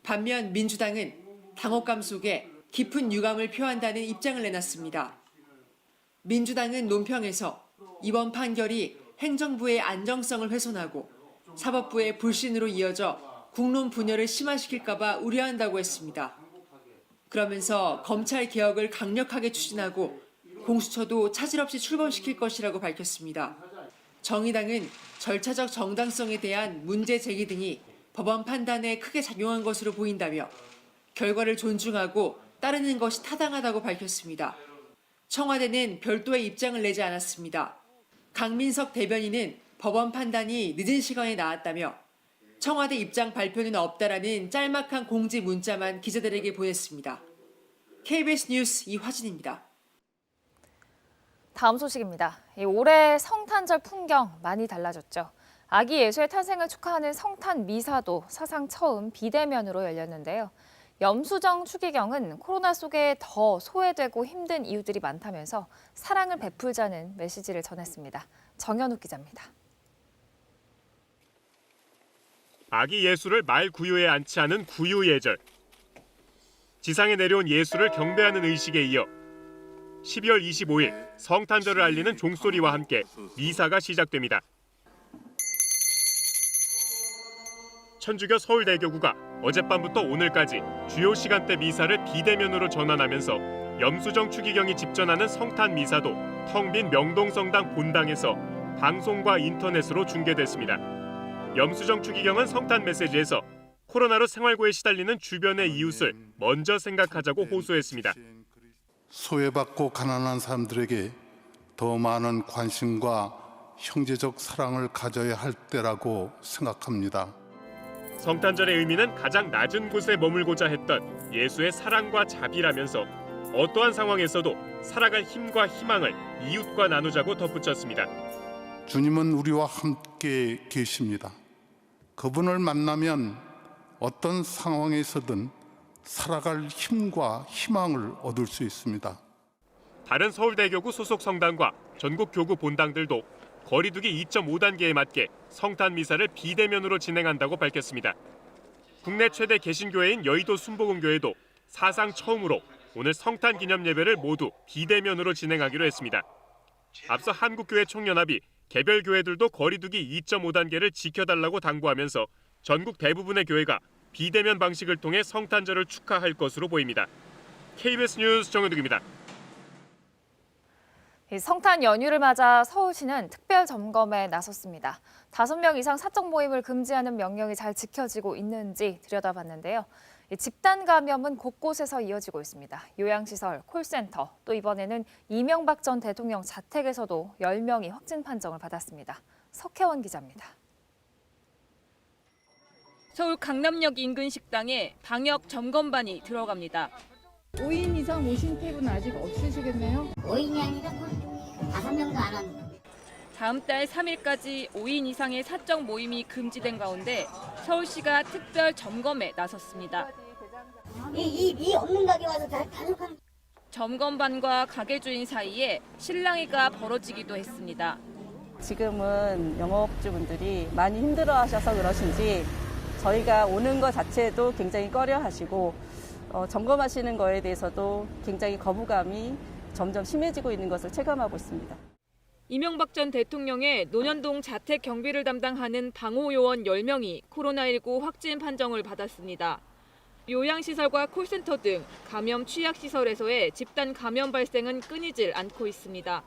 반면 민주당은 당혹감 속에 깊은 유감을 표한다는 입장을 내놨습니다. 민주당은 논평에서 이번 판결이 행정부의 안정성을 훼손하고 사법부의 불신으로 이어져 국론 분열을 심화시킬까 봐 우려한다고 했습니다. 그러면서 검찰 개혁을 강력하게 추진하고 공수처도 차질 없이 출범시킬 것이라고 밝혔습니다. 정의당은 절차적 정당성에 대한 문제 제기 등이 법원 판단에 크게 작용한 것으로 보인다며 결과를 존중하고 따르는 것이 타당하다고 밝혔습니다. 청와대는 별도의 입장을 내지 않았습니다. 강민석 대변인은 법원 판단이 늦은 시간에 나왔다며 청와대 입장 발표는 없다라는 짤막한 공지 문자만 기자들에게 보냈습니다. KBS 뉴스 이화진입니다. 다음 소식입니다. 올해 성탄절 풍경 많이 달라졌죠. 아기 예수의 탄생을 축하하는 성탄 미사도 사상 처음 비대면으로 열렸는데요. 염수정 추기경은 코로나 속에 더 소외되고 힘든 이유들이 많다면서 사랑을 베풀자는 메시지를 전했습니다. 정현욱 기자입니다. 아기 예수를 말 구유에 안치 않은 구유 예절. 지상에 내려온 예수를 경배하는 의식에 이어 12월 25일 성탄절을 알리는 종소리와 함께 미사가 시작됩니다. 천주교 서울대교구가 어젯밤부터 오늘까지 주요 시간대 미사를 비대면으로 전환하면서 염수정 추기경이 집전하는 성탄 미사도 텅 빈 명동성당 본당에서 방송과 인터넷으로 중계됐습니다. 염수정 추기경은 성탄 메시지에서 코로나로 생활고에 시달리는 주변의 이웃을 먼저 생각하자고 호소했습니다. 소외받고 가난한 사람들에게 더 많은 관심과 형제적 사랑을 가져야 할 때라고 생각합니다. 성탄절의 의미는 가장 낮은 곳에 머물고자 했던 예수의 사랑과 자비라면서 어떠한 상황에서도 살아갈 힘과 희망을 이웃과 나누자고 덧붙였습니다. 주님은 우리와 함께 계십니다. 그분을 만나면 어떤 상황에서든 살아갈 힘과 희망을 얻을 수 있습니다. 다른 서울대교구 소속 성당과 전국 교구 본당들도 거리두기 2.5단계에 맞게 성탄 미사를 비대면으로 진행한다고 밝혔습니다. 국내 최대 개신교회인 여의도 순복음교회도 사상 처음으로 오늘 성탄 기념 예배를 모두 비대면으로 진행하기로 했습니다. 앞서 한국교회 총연합이 개별 교회들도 거리두기 2.5단계를 지켜달라고 당부하면서 전국 대부분의 교회가 비대면 방식을 통해 성탄절을 축하할 것으로 보입니다. KBS 뉴스 정현욱입니다. 성탄 연휴를 맞아 서울시는 특별 점검에 나섰습니다. 5명 이상 사적 모임을 금지하는 명령이 잘 지켜지고 있는지 들여다봤는데요. 집단 감염은 곳곳에서 이어지고 있습니다. 요양시설, 콜센터, 또 이번에는 이명박 전 대통령 자택에서도 10명이 확진 판정을 받았습니다. 석혜원 기자입니다. 서울 강남역 인근 식당에 방역 점검반이 들어갑니다. 5인 이상 오신 탭은 아직 없으시겠네요? 5인이 아니라 5명도 안 하는. 다음 달 3일까지 5인 이상의 사적 모임이 금지된 가운데 서울시가 특별 점검에 나섰습니다. 이 없는 가게 와서 다 단속하는. 점검반과 가게 주인 사이에 실랑이가 벌어지기도 했습니다. 지금은 영업주분들이 많이 힘들어하셔서 그러신지 저희가 오는 것 자체도 굉장히 꺼려하시고 점검하시는 거에 대해서도 굉장히 거부감이 점점 심해지고 있는 것을 체감하고 있습니다. 이명박 전 대통령의 논현동 자택 경비를 담당하는 방호요원 10명이 코로나19 확진 판정을 받았습니다. 요양시설과 콜센터 등 감염 취약시설에서의 집단 감염 발생은 끊이질 않고 있습니다.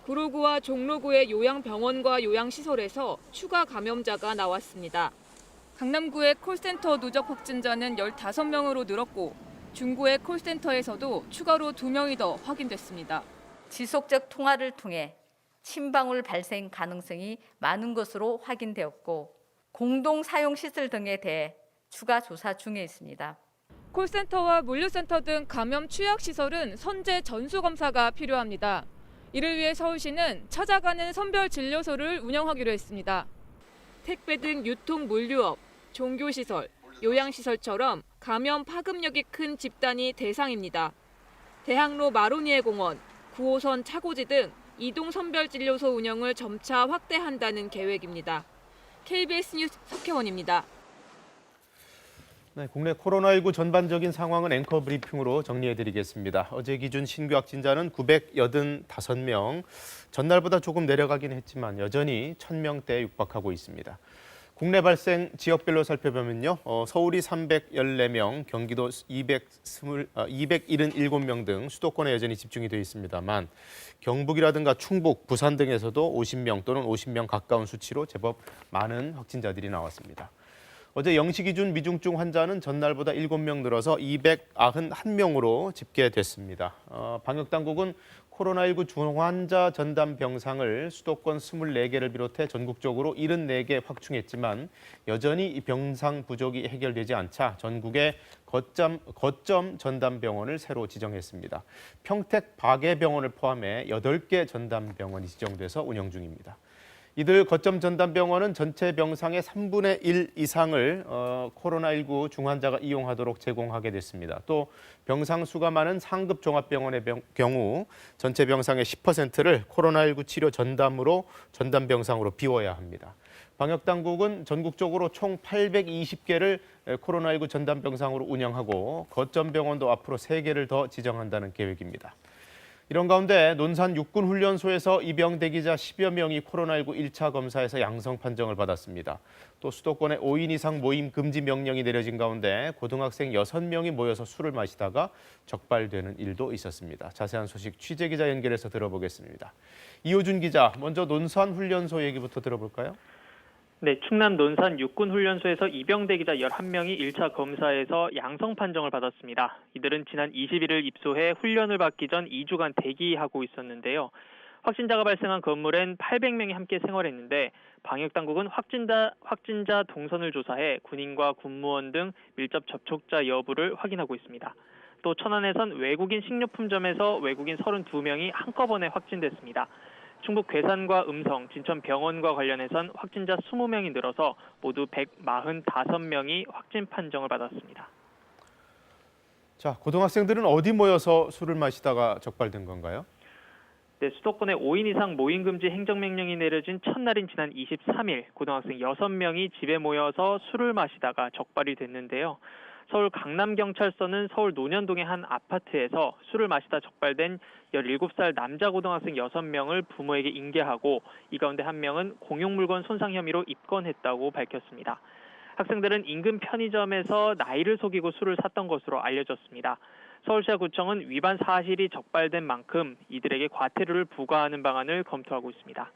구로구와 종로구의 요양병원과 요양시설에서 추가 감염자가 나왔습니다. 강남구의 콜센터 누적 확진자는 15명으로 늘었고 중구의 콜센터에서도 추가로 2명이 더 확인됐습니다. 지속적 통화를 통해 침방울 발생 가능성이 많은 것으로 확인되었고 공동 사용 시설 등에 대해 추가 조사 중에 있습니다. 콜센터와 물류센터 등 감염 취약시설은 선제 전수검사가 필요합니다. 이를 위해 서울시는 찾아가는 선별진료소를 운영하기로 했습니다. 택배 등 유통 물류업, 종교시설, 요양시설처럼 감염 파급력이 큰 집단이 대상입니다. 대학로 마로니에 공원, 9호선 차고지 등 이동 선별진료소 운영을 점차 확대한다는 계획입니다. KBS 뉴스 석혜원입니다. 네, 국내 코로나19 전반적인 상황은 앵커 브리핑으로 정리해드리겠습니다. 어제 기준 신규 확진자는 985명, 전날보다 조금 내려가긴 했지만 여전히 1000명대에 육박하고 있습니다. 국내 발생 지역별로 살펴보면요. 서울이 314명, 경기도 277명 등 수도권에 여전히 집중이 되어 있습니다만 경북이라든가 충북, 부산 등에서도 50명 또는 50명 가까운 수치로 제법 많은 확진자들이 나왔습니다. 어제 0시 기준 미중증 환자는 전날보다 7명 늘어서 291명으로 집계됐습니다. 방역당국은 코로나19 중환자 전담 병상을 수도권 24개를 비롯해 전국적으로 74개 확충했지만 여전히 이 병상 부족이 해결되지 않자 전국에 거점 전담병원을 새로 지정했습니다. 평택 박예병원을 포함해 8개 전담병원이 지정돼서 운영 중입니다. 이들 거점 전담병원은 전체 병상의 3분의 1 이상을 코로나19 중환자가 이용하도록 제공하게 됐습니다. 또 병상 수가 많은 상급 종합병원의 경우 전체 병상의 10%를 코로나19 치료 전담 병상으로 비워야 합니다. 방역당국은 전국적으로 총 820개를 코로나19 전담 병상으로 운영하고 거점 병원도 앞으로 3개를 더 지정한다는 계획입니다. 이런 가운데 논산 육군훈련소에서 입영 대기자 10여 명이 코로나19 1차 검사에서 양성 판정을 받았습니다. 또 수도권에 5인 이상 모임 금지 명령이 내려진 가운데 고등학생 6명이 모여서 술을 마시다가 적발되는 일도 있었습니다. 자세한 소식 취재기자 연결해서 들어보겠습니다. 이호준 기자, 먼저 논산훈련소 얘기부터 들어볼까요? 네, 충남 논산 육군훈련소에서 입영대 기자 11명이 1차 검사에서 양성 판정을 받았습니다. 이들은 지난 21일 입소해 훈련을 받기 전 2주간 대기하고 있었는데요. 확진자가 발생한 건물엔 800명이 함께 생활했는데 방역당국은 확진자 동선을 조사해 군인과 군무원 등 밀접 접촉자 여부를 확인하고 있습니다. 또 천안에선 외국인 식료품점에서 외국인 32명이 한꺼번에 확진됐습니다. 충북 괴산과 음성, 진천병원과 관련해선 확진자 20명이 늘어서 모두 145명이 확진 판정을 받았습니다. 자, 고등학생들은 어디 모여서 술을 마시다가 적발된 건가요? 네, 수도권에 5인 이상 모임 금지 행정명령이 내려진 첫날인 지난 23일 고등학생 6명이 집에 모여서 술을 마시다가 적발이 됐는데요. 서울 강남경찰서는 서울 논현동의 한 아파트에서 술을 마시다 적발된 17살 남자 고등학생 6명을 부모에게 인계하고 이 가운데 1명은 공용물건 손상 혐의로 입건했다고 밝혔습니다. 학생들은 인근 편의점에서 나이를 속이고 술을 샀던 것으로 알려졌습니다. 서울시하구청은 위반 사실이 적발된 만큼 이들에게 과태료를 부과하는 방안을 검토하고 있습니다.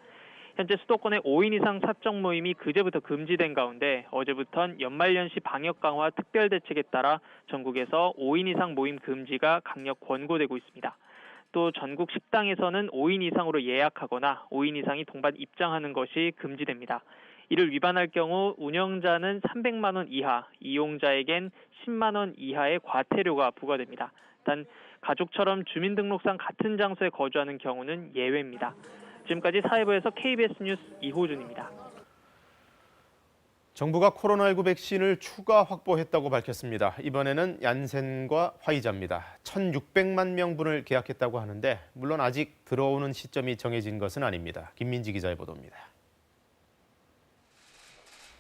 현재 수도권에 5인 이상 사적 모임이 그제부터 금지된 가운데 어제부터는 연말연시 방역 강화 특별대책에 따라 전국에서 5인 이상 모임 금지가 강력 권고되고 있습니다. 또 전국 식당에서는 5인 이상으로 예약하거나 5인 이상이 동반 입장하는 것이 금지됩니다. 이를 위반할 경우 운영자는 300만 원 이하, 이용자에겐 10만 원 이하의 과태료가 부과됩니다. 단 가족처럼 주민등록상 같은 장소에 거주하는 경우는 예외입니다. 지금까지 사회부에서 KBS 뉴스 이호준입니다. 정부가 코로나19 백신을 추가 확보했다고 밝혔습니다. 이번에는 얀센과 화이자입니다. 1,600만 명분을 계약했다고 하는데 물론 아직 들어오는 시점이 정해진 것은 아닙니다. 김민지 기자의 보도입니다.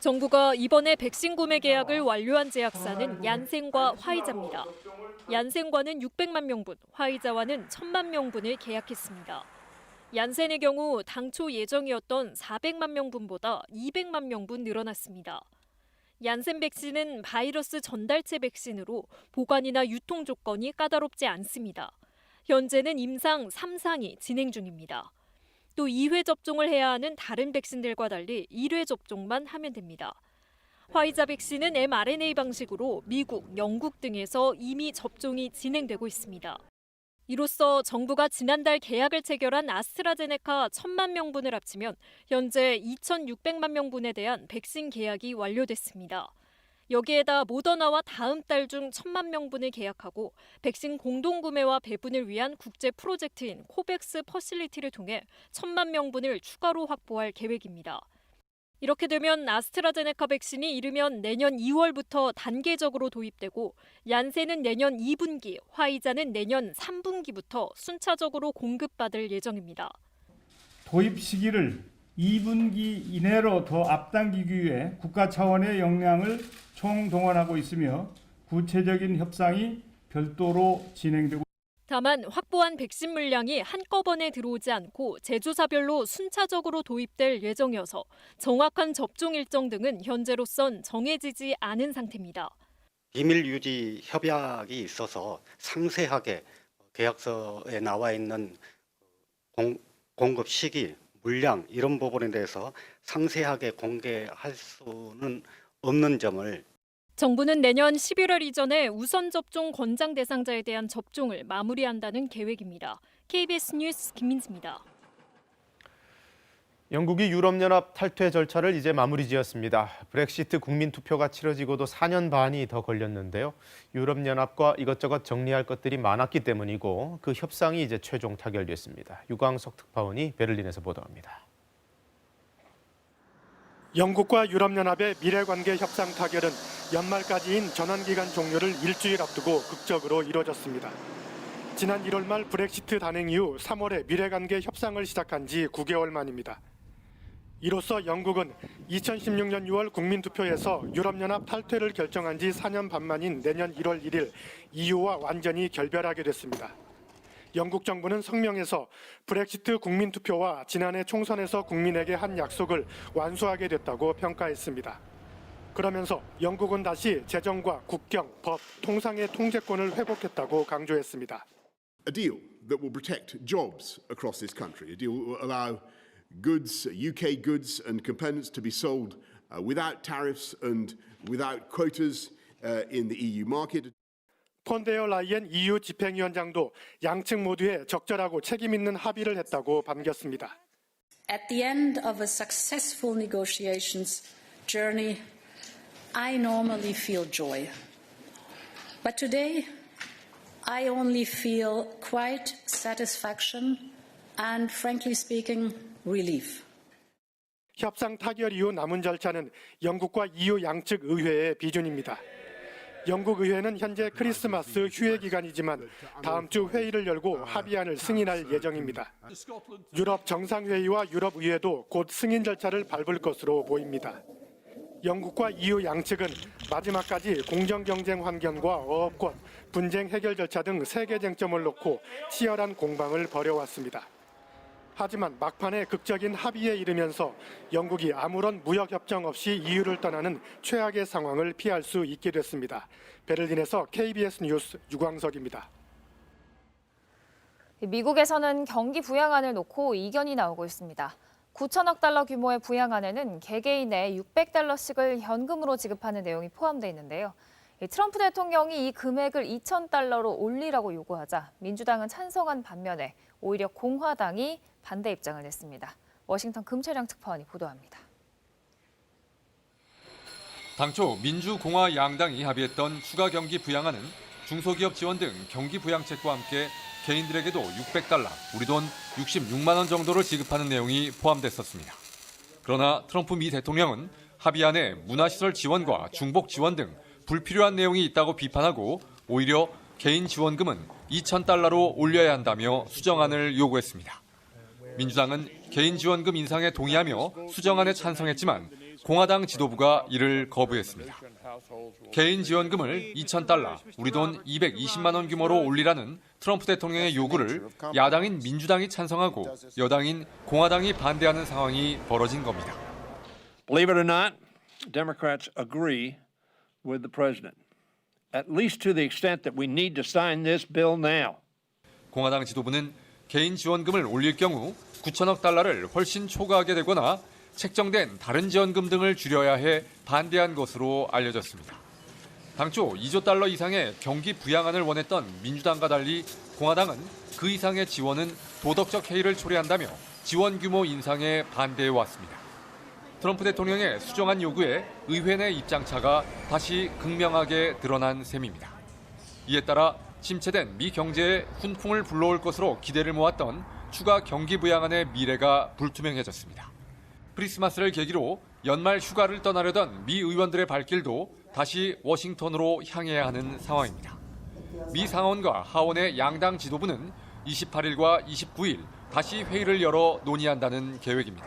정부가 이번에 백신 구매 계약을 완료한 제약사는 얀센과 화이자입니다. 얀센과는 600만 명분, 화이자와는 1,000만 명분을 계약했습니다. 얀센의 경우 당초 예정이었던 400만 명분보다 200만 명분 늘어났습니다. 얀센 백신은 바이러스 전달체 백신으로 보관이나 유통 조건이 까다롭지 않습니다. 현재는 임상 3상이 진행 중입니다. 또 2회 접종을 해야 하는 다른 백신들과 달리 1회 접종만 하면 됩니다. 화이자 백신은 mRNA 방식으로 미국, 영국 등에서 이미 접종이 진행되고 있습니다. 이로써 정부가 지난달 계약을 체결한 아스트라제네카 1,000만 명분을 합치면 현재 2,600만 명분에 대한 백신 계약이 완료됐습니다. 여기에다 모더나와 다음 달 중 1,000만 명분을 계약하고 백신 공동구매와 배분을 위한 국제 프로젝트인 코백스 퍼실리티를 통해 1,000만 명분을 추가로 확보할 계획입니다. 이렇게 되면 아스트라제네카 백신이 이르면 내년 2월부터 단계적으로 도입되고 얀센은 내년 2분기, 화이자는 내년 3분기부터 순차적으로 공급받을 예정입니다. 도입 시기를 2분기 이내로 더 앞당기기 위해 국가 차원의 역량을 총동원하고 있으며 구체적인 협상이 별도로 진행되고 다만 확보한 백신 물량이 한꺼번에 들어오지 않고 제조사별로 순차적으로 도입될 예정이어서 정확한 접종 일정 등은 현재로선 정해지지 않은 상태입니다. 비밀 유지 협약이 있어서 상세하게 계약서에 나와 있는 공급 시기, 물량 이런 부분에 대해서 상세하게 공개할 수는 없는 점을 정부는 내년 11월 이전에 우선 접종 권장 대상자에 대한 접종을 마무리한다는 계획입니다. KBS 뉴스 김민수입니다. 영국이 유럽연합 탈퇴 절차를 이제 마무리 지었습니다. 브렉시트 국민투표가 치러지고도 4년 반이 더 걸렸는데요. 유럽연합과 이것저것 정리할 것들이 많았기 때문이고 그 협상이 이제 최종 타결됐습니다. 유광석 특파원이 베를린에서 보도합니다. 영국과 유럽연합의 미래관계 협상 타결은 연말까지인 전환기간 종료를 일주일 앞두고 극적으로 이뤄졌습니다. 지난 1월 말 브렉시트 단행 이후 3월에 미래관계 협상을 시작한 지 9개월 만입니다. 이로써 영국은 2016년 6월 국민투표에서 유럽연합 탈퇴를 결정한 지 4년 반 만인 내년 1월 1일 EU와 완전히 결별하게 됐습니다. 영국 정부는 성명에서 브렉시트 국민투표와 지난해 총선에서 국민에게 한 약속을 완수하게 됐다고 평가했습니다. 그러면서 영국은 다시 재정과 국경, 법, 통상의 통제권을 회복했다고 강조했습니다. A deal that will protect jobs across this country. A deal that will allow goods, UK goods and components to be sold without tariffs and without quotas in the EU market. 폰데어 라이엔 EU 집행위원장도 양측 모두에 적절하고 책임 있는 합의를 했다고 반겼습니다. At the end of a successful negotiations journey, I normally feel joy. But today, I only feel quite satisfaction and, frankly speaking, relief. 협상 타결 이후 남은 절차는 영국과 EU 양측 의회의 비준입니다. 영국 의회는 현재 크리스마스 휴회 기간이지만 다음 주 회의를 열고 합의안을 승인할 예정입니다. 유럽 정상회의와 유럽 의회도 곧 승인 절차를 밟을 것으로 보입니다. 영국과 EU 양측은 마지막까지 공정 경쟁 환경과 어업권, 분쟁 해결 절차 등 세계 쟁점을 놓고 치열한 공방을 벌여왔습니다. 하지만 막판에 극적인 합의에 이르면서 영국이 아무런 무역 협정 없이 EU를 떠나는 최악의 상황을 피할 수 있게 됐습니다. 베를린에서 KBS 뉴스 유광석입니다. 미국에서는 경기 부양안을 놓고 이견이 나오고 있습니다. 9천억 달러 규모의 부양안에는 개개인에 $600씩을 현금으로 지급하는 내용이 포함되어 있는데요. 트럼프 대통령이 이 금액을 2,000달러로 올리라고 요구하자 민주당은 찬성한 반면에 오히려 공화당이 반대 입장을 냈습니다. 워싱턴 금철양 특파원이 보도합니다. 당초 민주공화 양당이 합의했던 추가 경기 부양안은 중소기업 지원 등 경기 부양책과 함께 개인들에게도 $600, 우리 돈 66만 원 정도를 지급하는 내용이 포함됐었습니다. 그러나 트럼프 미 대통령은 합의안에 문화시설 지원과 중복 지원 등 불필요한 내용이 있다고 비판하고 오히려 개인 지원금은 $2,000로 올려야 한다며 수정안을 요구했습니다. 민주당은 개인 지원금 인상에 동의하며 수정안에 찬성했지만 공화당 지도부가 이를 거부했습니다. 개인 지원금을 $2,000, 우리 돈 220만 원 규모로 올리라는 트럼프 대통령의 요구를 야당인 민주당이 찬성하고 여당인 공화당이 반대하는 상황이 벌어진 겁니다. Believe it or not, Democrats agree with the president, at least to the extent that we need to sign this bill now. 공화당 지도부는 개인 지원금을 올릴 경우 9천억 달러를 훨씬 초과하게 되거나 책정된 다른 지원금 등을 줄여야 해 반대한 것으로 알려졌습니다. 당초 2조 달러 이상의 경기 부양안을 원했던 민주당과 달리 공화당은 그 이상의 지원은 도덕적 해이를 초래한다며 지원 규모 인상에 반대해 왔습니다. 트럼프 대통령의 수정안 요구에 의회 내 입장차가 다시 극명하게 드러난 셈입니다. 이에 따라 침체된 미 경제에 훈풍을 불러올 것으로 기대를 모았던 추가 경기 부양안의 미래가 불투명해졌습니다. 크리스마스를 계기로 연말 휴가를 떠나려던 미 의원들의 발길도 다시 워싱턴으로 향해야 하는 상황입니다. 미 상원과 하원의 양당 지도부는 28일과 29일 다시 회의를 열어 논의한다는 계획입니다.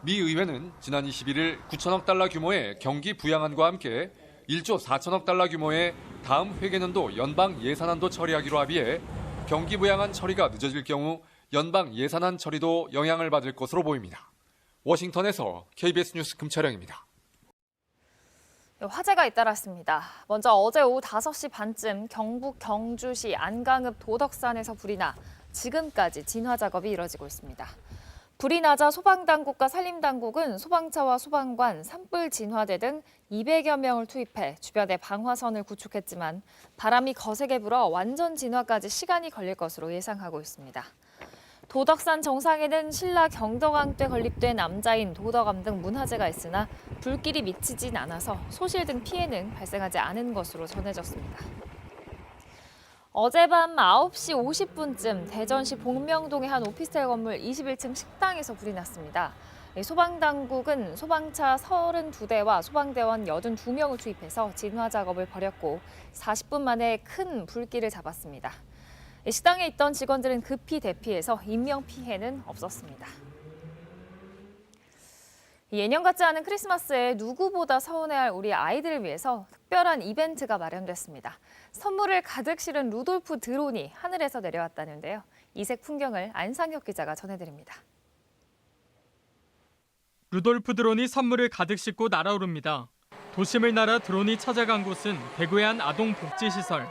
미 의회는 지난 21일 9천억 달러 규모의 경기 부양안과 함께 1조 4천억 달러 규모의 다음 회계년도 연방 예산안도 처리하기로 합의해 경기 부양안 처리가 늦어질 경우 연방 예산안 처리도 영향을 받을 것으로 보입니다. 워싱턴에서 KBS 뉴스 금철영입니다. 화재가 잇따랐습니다. 먼저 어제 오후 5시 반쯤 경북 경주시 안강읍 도덕산에서 불이 나 지금까지 진화 작업이 이뤄지고 있습니다. 불이 나자 소방당국과 산림당국은 소방차와 소방관, 산불 진화대 등 200여 명을 투입해 주변에 방화선을 구축했지만 바람이 거세게 불어 완전 진화까지 시간이 걸릴 것으로 예상하고 있습니다. 도덕산 정상에는 신라 경덕왕 때 건립된 남자인 도덕암 등 문화재가 있으나 불길이 미치진 않아서 소실 등 피해는 발생하지 않은 것으로 전해졌습니다. 어젯밤 9시 50분쯤 대전시 복명동의 한 오피스텔 건물 21층 식당에서 불이 났습니다. 소방당국은 소방차 32대와 소방대원 82명을 투입해서 진화 작업을 벌였고 40분 만에 큰 불길을 잡았습니다. 식당에 있던 직원들은 급히 대피해서 인명피해는 없었습니다. 예년 같지 않은 크리스마스에 누구보다 서운해할 우리 아이들을 위해서 특별한 이벤트가 마련됐습니다. 선물을 가득 실은 루돌프 드론이 하늘에서 내려왔다는데요. 이색 풍경을 안상혁 기자가 전해드립니다. 루돌프 드론이 선물을 가득 싣고 날아오릅니다. 도심을 날아 드론이 찾아간 곳은 대구의 한 아동복지시설.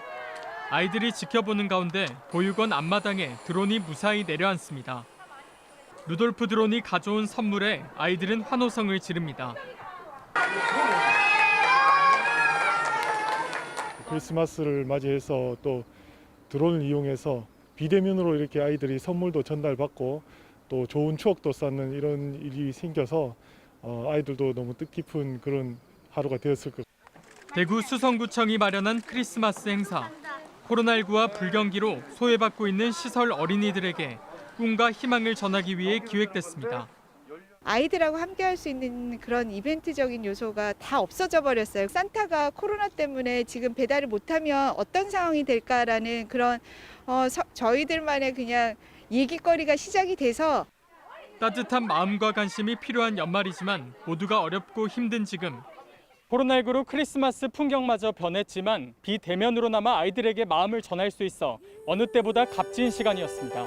아이들이 지켜보는 가운데 보육원 앞마당에 드론이 무사히 내려앉습니다. 루돌프 드론이 가져온 선물에 아이들은 환호성을 지릅니다. 크리스마스를 맞이해서 또 드론을 이용해서 비대면으로 이렇게 아이들이 선물도 전달받고 또 좋은 추억도 쌓는 이런 일이 생겨서 아이들도 너무 뜻깊은 그런 하루가 되었을 것 같습니다. 대구 수성구청이 마련한 크리스마스 행사. 코로나19와 불경기로 소외받고 있는 시설 어린이들에게 꿈과 희망을 전하기 위해 기획됐습니다. 아이들하고 함께 할 수 있는 그런 이벤트적인 요소가 다 없어져 버렸어요. 산타가 코로나 때문에 지금 배달을 못하면 어떤 상황이 될까라는 그런 저희들만의 그냥 얘기거리가 시작이 돼서 따뜻한 마음과 관심이 필요한 연말이지만 모두가 어렵고 힘든 지금. 코로나19로 크리스마스 풍경마저 변했지만 비대면으로나마 아이들에게 마음을 전할 수 있어 어느 때보다 값진 시간이었습니다.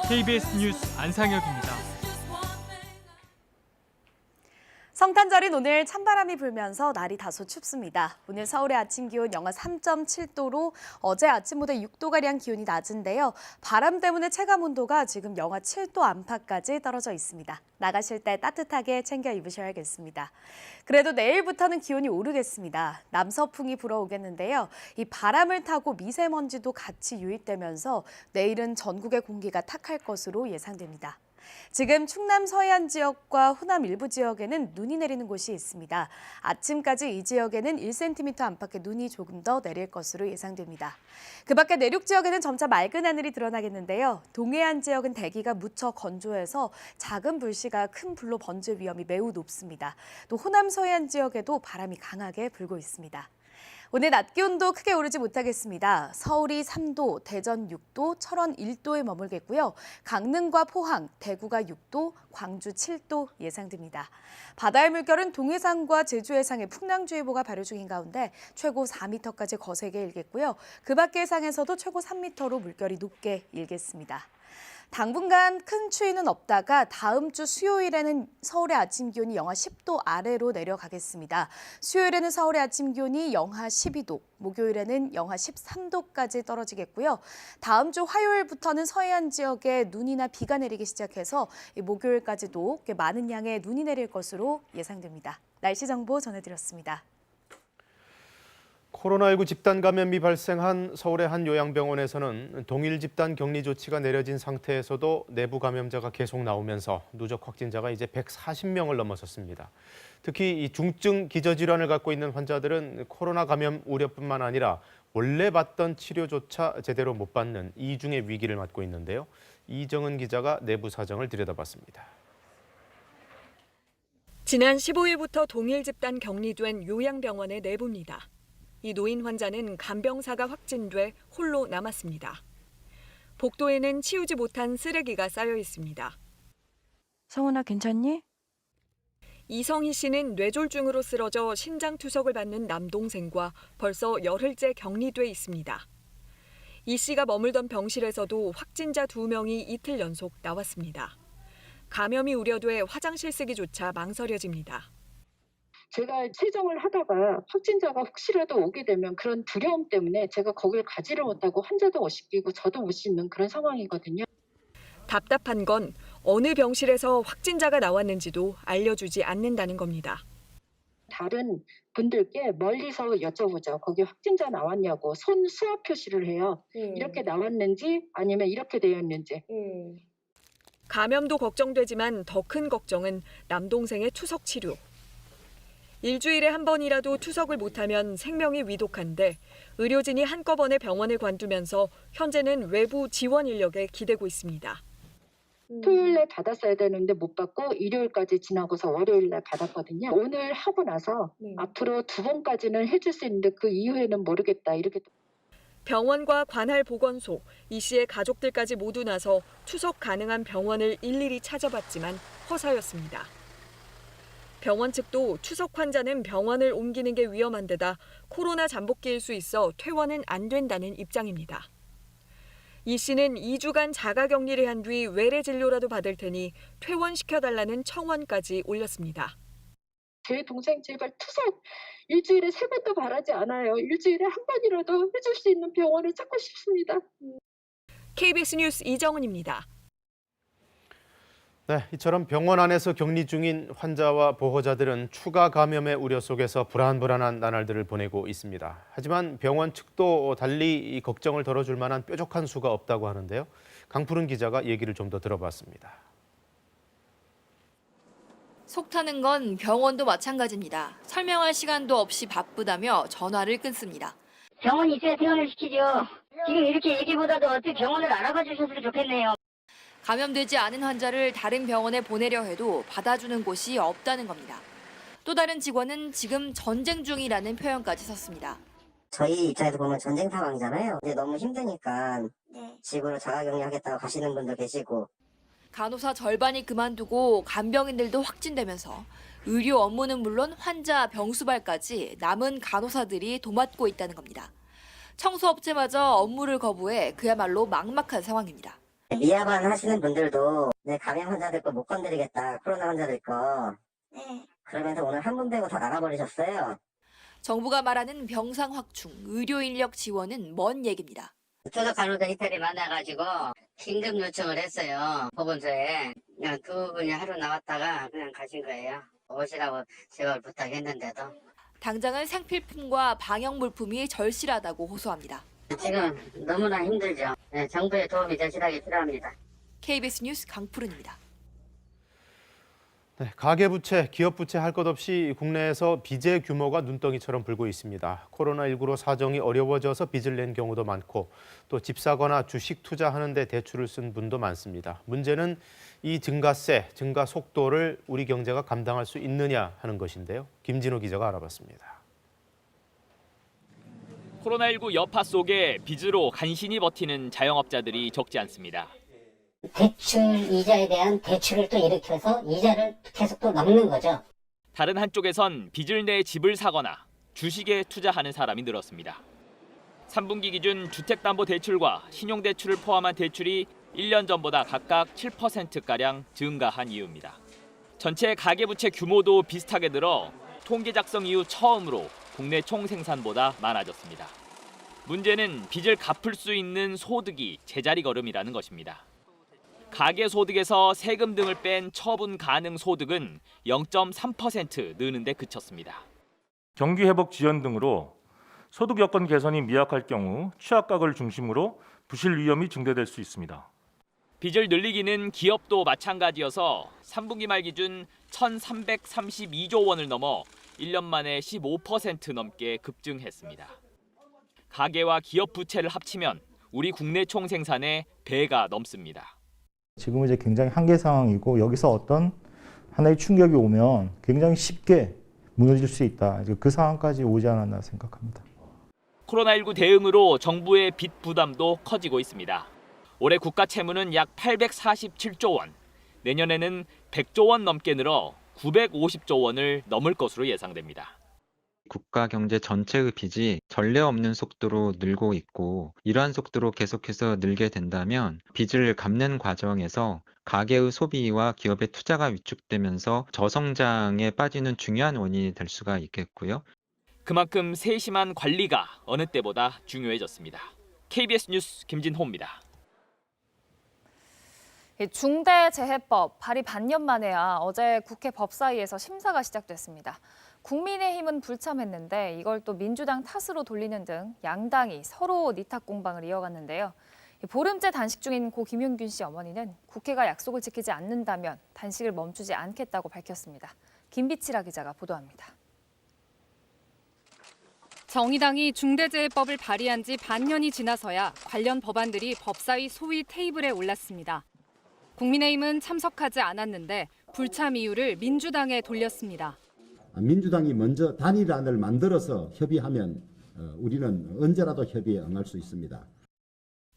KBS 뉴스 안상혁입니다. 성탄절인 오늘 찬바람이 불면서 날이 다소 춥습니다. 오늘 서울의 아침 기온 영하 3.7도로 어제 아침보다 6도가량 기온이 낮은데요. 바람 때문에 체감온도가 지금 영하 7도 안팎까지 떨어져 있습니다. 나가실 때 따뜻하게 챙겨 입으셔야겠습니다. 그래도 내일부터는 기온이 오르겠습니다. 남서풍이 불어오겠는데요. 이 바람을 타고 미세먼지도 같이 유입되면서 내일은 전국의 공기가 탁할 것으로 예상됩니다. 지금 충남 서해안 지역과 호남 일부 지역에는 눈이 내리는 곳이 있습니다. 아침까지 이 지역에는 1cm 안팎의 눈이 조금 더 내릴 것으로 예상됩니다. 그 밖에 내륙 지역에는 점차 맑은 하늘이 드러나겠는데요. 동해안 지역은 대기가 무척 건조해서 작은 불씨가 큰 불로 번질 위험이 매우 높습니다. 또 호남 서해안 지역에도 바람이 강하게 불고 있습니다. 오늘 낮 기온도 크게 오르지 못하겠습니다. 서울이 3도, 대전 6도, 철원 1도에 머물겠고요. 강릉과 포항, 대구가 6도, 광주 7도 예상됩니다. 바다의 물결은 동해상과 제주 해상에 풍랑주의보가 발효 중인 가운데 최고 4m까지 거세게 일겠고요. 그 밖의 해상에서도 최고 3m로 물결이 높게 일겠습니다. 당분간 큰 추위는 없다가 다음 주 수요일에는 서울의 아침 기온이 영하 10도 아래로 내려가겠습니다. 수요일에는 서울의 아침 기온이 영하 12도, 목요일에는 영하 13도까지 떨어지겠고요. 다음 주 화요일부터는 서해안 지역에 눈이나 비가 내리기 시작해서 목요일까지도 꽤 많은 양의 눈이 내릴 것으로 예상됩니다. 날씨 정보 전해드렸습니다. 코로나19 집단 감염이 발생한 서울의 한 요양병원에서는 동일 집단 격리 조치가 내려진 상태에서도 내부 감염자가 계속 나오면서 누적 확진자가 이제 140명을 넘어섰습니다. 특히 이 중증 기저질환을 갖고 있는 환자들은 코로나 감염 우려뿐만 아니라 원래 받던 치료조차 제대로 못 받는 이중의 위기를 맞고 있는데요. 이정은 기자가 내부 사정을 들여다봤습니다. 지난 15일부터 동일 집단 격리된 요양병원의 내부입니다. 이 노인 환자는 간병사가 확진돼 홀로 남았습니다. 복도에는 치우지 못한 쓰레기가 쌓여 있습니다. 성훈아 괜찮니? 이성희 씨는 뇌졸중으로 쓰러져 신장 투석을 받는 남동생과 벌써 열흘째 격리돼 있습니다. 이 씨가 머물던 병실에서도 확진자 2명이 이틀 연속 나왔습니다. 감염이 우려돼 화장실 쓰기조차 망설여집니다. 제가 체정을 하다가 확진자가 혹시라도 오게 되면 그런 두려움 때문에 제가 거길 가지를 못하고 환자도 못 씻기고 저도 못 씻는 그런 상황이거든요. 답답한 건 어느 병실에서 확진자가 나왔는지도 알려주지 않는다는 겁니다. 다른 분들께 멀리서 여쭤보죠. 거기 확진자 나왔냐고 손 수화 표시를 해요. 이렇게 나왔는지 아니면 이렇게 되었는지. 감염도 걱정되지만 더 큰 걱정은 남동생의 투석 치료. 일주일에 한 번이라도 투석을 못하면 생명이 위독한데 의료진이 한꺼번에 병원을 관두면서 현재는 외부 지원 인력에 기대고 있습니다. 토요일에 받았어야 되는데 못 받고 일요일까지 지나고서 월요일날 받았거든요. 오늘 하고 나서 앞으로 2번까지는 해줄 수 있는데 그 이후에는 모르겠다 이렇게. 병원과 관할 보건소, 이 씨의 가족들까지 모두 나서 투석 가능한 병원을 일일이 찾아봤지만 허사였습니다. 병원 측도 투석 환자는 병원을 옮기는 게 위험한 데다 코로나 잠복기일 수 있어 퇴원은 안 된다는 입장입니다. 이 씨는 2주간 자가격리를 한 뒤 외래 진료라도 받을 테니 퇴원시켜달라는 청원까지 올렸습니다. 제 동생 제발 투석 일주일에 3번도 바라지 않아요. 일주일에 한 번이라도 해줄 수 있는 병원을 찾고 싶습니다. KBS 뉴스 이정은입니다. 네, 이처럼 병원 안에서 격리 중인 환자와 보호자들은 추가 감염의 우려 속에서 불안불안한 나날들을 보내고 있습니다. 하지만 병원 측도 달리 이 걱정을 덜어줄 만한 뾰족한 수가 없다고 하는데요. 강푸른 기자가 얘기를 좀 더 들어봤습니다. 속 타는 건 병원도 마찬가지입니다. 설명할 시간도 없이 바쁘다며 전화를 끊습니다. 병원이 있어야 퇴원을 시키죠. 지금 이렇게 얘기보다도 어떻게 병원을 알아봐 주셨으면 좋겠네요. 감염되지 않은 환자를 다른 병원에 보내려 해도 받아주는 곳이 없다는 겁니다. 또 다른 직원은 지금 전쟁 중이라는 표현까지 썼습니다. 저희 입장에서 보면 전쟁 상황이잖아요. 근데 너무 힘드니까 집으로 자가격리하겠다고 가시는 분도 계시고. 간호사 절반이 그만두고 간병인들도 확진되면서 의료 업무는 물론 환자 병수발까지 남은 간호사들이 도맡고 있다는 겁니다. 청소업체마저 업무를 거부해 그야말로 막막한 상황입니다. 미야반 하시는 분들도 감염 환자들 거 못 건드리겠다. 코로나 환자들 거. 그러면서 오늘 한 분 빼고 다 나가버리셨어요. 정부가 말하는 병상 확충, 의료 인력 지원은 먼 얘기입니다. 투석 간호사 이탈이 많아가지고 긴급 요청을 했어요. 보건소에. 그냥 2분이 하루 나왔다가 그냥 가신 거예요. 오시라고 제발 부탁했는데도. 당장은 생필품과 방역 물품이 절실하다고 호소합니다. 지금 너무나 힘들죠. 정부의 도움이 절실하게 필요합니다. KBS 뉴스 강푸른입니다. 네, 가계부채, 기업부채 할 것 없이 국내에서 빚의 규모가 눈덩이처럼 불고 있습니다. 코로나19로 사정이 어려워져서 빚을 낸 경우도 많고 또 집 사거나 주식 투자하는 데 대출을 쓴 분도 많습니다. 문제는 이 증가세, 증가 속도를 우리 경제가 감당할 수 있느냐 하는 것인데요. 김진호 기자가 알아봤습니다. 코로나19 여파 속에 빚으로 간신히 버티는 자영업자들이 적지 않습니다. 대출 이자에 대한 대출을 또 일으켜서 이자를 계속 또 넘는 거죠. 다른 한쪽에선 빚을 내 집을 사거나 주식에 투자하는 사람이 늘었습니다. 3분기 기준 주택담보대출과 신용대출을 포함한 대출이 1년 전보다 각각 7%가량 증가한 이유입니다. 전체 가계부채 규모도 비슷하게 늘어 통계 작성 이후 처음으로 국내 총생산보다 많아졌습니다. 문제는 빚을 갚을 수 있는 소득이 제자리 걸음이라는 것입니다. 가계소득에서 세금 등을 뺀 처분 가능 소득은 0.3% 느는 데 그쳤습니다. 경기 회복 지원 등으로 소득 여건 개선이 미약할 경우 취약각을 중심으로 부실 위험이 증대될 수 있습니다. 빚을 늘리기는 기업도 마찬가지여서 3분기 말 기준 1,332조 원을 넘어 1년 만에 15% 넘게 급증했습니다. 가계와 기업 부채를 합치면 우리 국내 총 생산의 배가 넘습니다. 지금은 이제 굉장히 한계 상황이고 여기서 어떤 하나의 충격이 오면 굉장히 쉽게 무너질 수 있다. 그 상황까지 오지 않았나 생각합니다. 코로나19 대응으로 정부의 빚 부담도 커지고 있습니다. 올해 국가 채무는 약 847조 원, 내년에는 100조 원 넘게 늘어 950조 원을 넘을 것으로 예상됩니다. 국가 경제 전체의 빚이 전례 없는 속도로 늘고 있고 이러한 속도로 계속해서 늘게 된다면 빚을 갚는 과정에서 가계의 소비와 기업의 투자가 위축되면서 저성장에 빠지는 중요한 원인이 될 수가 있겠고요. 그만큼 세심한 관리가 어느 때보다 중요해졌습니다. KBS 뉴스 김진호입니다. 중대재해법 발의 반년 만에야 어제 국회 법사위에서 심사가 시작됐습니다. 국민의힘은 불참했는데 이걸 또 민주당 탓으로 돌리는 등 양당이 서로 니탁 공방을 이어갔는데요. 보름째 단식 중인 고 김용균 씨 어머니는 국회가 약속을 지키지 않는다면 단식을 멈추지 않겠다고 밝혔습니다. 김비치라 기자가 보도합니다. 정의당이 중대재해법을 발의한 지 반년이 지나서야 관련 법안들이 법사위 소위 테이블에 올랐습니다. 국민의힘은 참석하지 않았는데 불참 이유를 민주당에 돌렸습니다. 민주당이 먼저 단일안을 만들어서 협의하면 우리는 언제라도 협의에 응할 수 있습니다.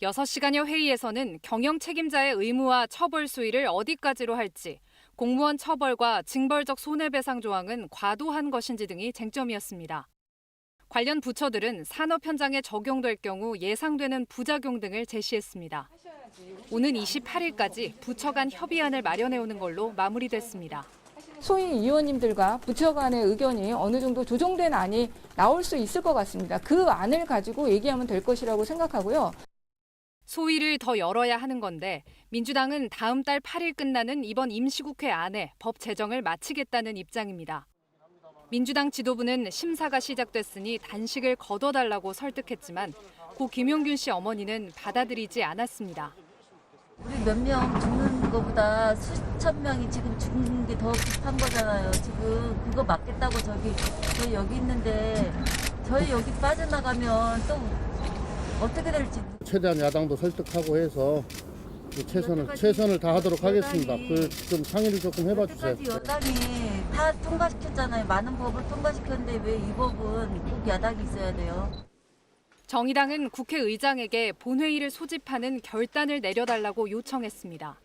6시간여 회의에서는 경영 책임자의 의무와 처벌 수위를 어디까지로 할지, 공무원 처벌과 징벌적 손해배상 조항은 과도한 것인지 등이 쟁점이었습니다. 관련 부처들은 산업 현장에 적용될 경우 예상되는 부작용 등을 제시했습니다. 오는 28일까지 부처 간 협의안을 마련해오는 걸로 마무리됐습니다. 소위 의원님들과 부처 간의 의견이 어느 정도 조정된 안이 나올 수 있을 것 같습니다. 그 안을 가지고 얘기하면 될 것이라고 생각하고요. 소위를 더 열어야 하는 건데 민주당은 다음 달 8일 끝나는 이번 임시국회 안에 법 제정을 마치겠다는 입장입니다. 민주당 지도부는 심사가 시작됐으니 단식을 거둬달라고 설득했지만 고 김용균 씨 어머니는 받아들이지 않았습니다. 우리 몇 명 죽는 것보다 수천 명이 지금 죽는 게 더 급한 거잖아요. 지금 그거 막겠다고 저희 여기 있는데 저희 여기 빠져나가면 또 어떻게 될지. 최대한 야당도 설득하고 해서 최선을 다하도록 하겠습니다. 좀 상의를 조금 해봐 주세요. 여당이 다 통과시켰잖아요. 많은 법을 통과시켰는데 왜 이 법은 꼭 야당이 있어야 돼요? 정의당은 국회의장에게 본회의를 소집하는 결단을 내려달라고 요청했습니다.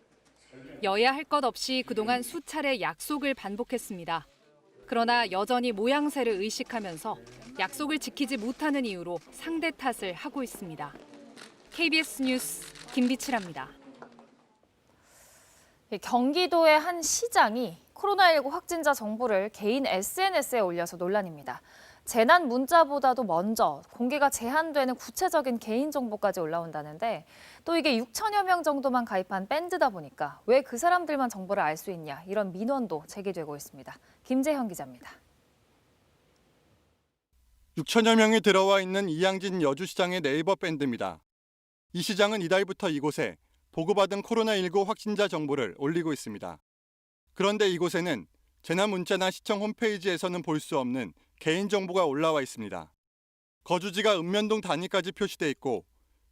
여야 할 것 없이 그동안 수차례 약속을 반복했습니다. 그러나 여전히 모양새를 의식하면서 약속을 지키지 못하는 이유로 상대 탓을 하고 있습니다. KBS 뉴스 김비치라입니다. 경기도의 한 시장이 코로나19 확진자 정보를 개인 SNS에 올려서 논란입니다. 재난 문자보다도 먼저 공개가 제한되는 구체적인 개인정보까지 올라온다는데 또 이게 6천여 명 정도만 가입한 밴드다 보니까 왜 그 사람들만 정보를 알 수 있냐 이런 민원도 제기되고 있습니다. 김재현 기자입니다. 6천여 명이 들어와 있는 이양진 여주시장의 네이버 밴드입니다. 이 시장은 이달부터 이곳에 보고받은 코로나19 확진자 정보를 올리고 있습니다. 그런데 이곳에는 재난 문자나 시청 홈페이지에서는 볼 수 없는 개인정보가 올라와 있습니다. 거주지가 읍면동 단위까지 표시돼 있고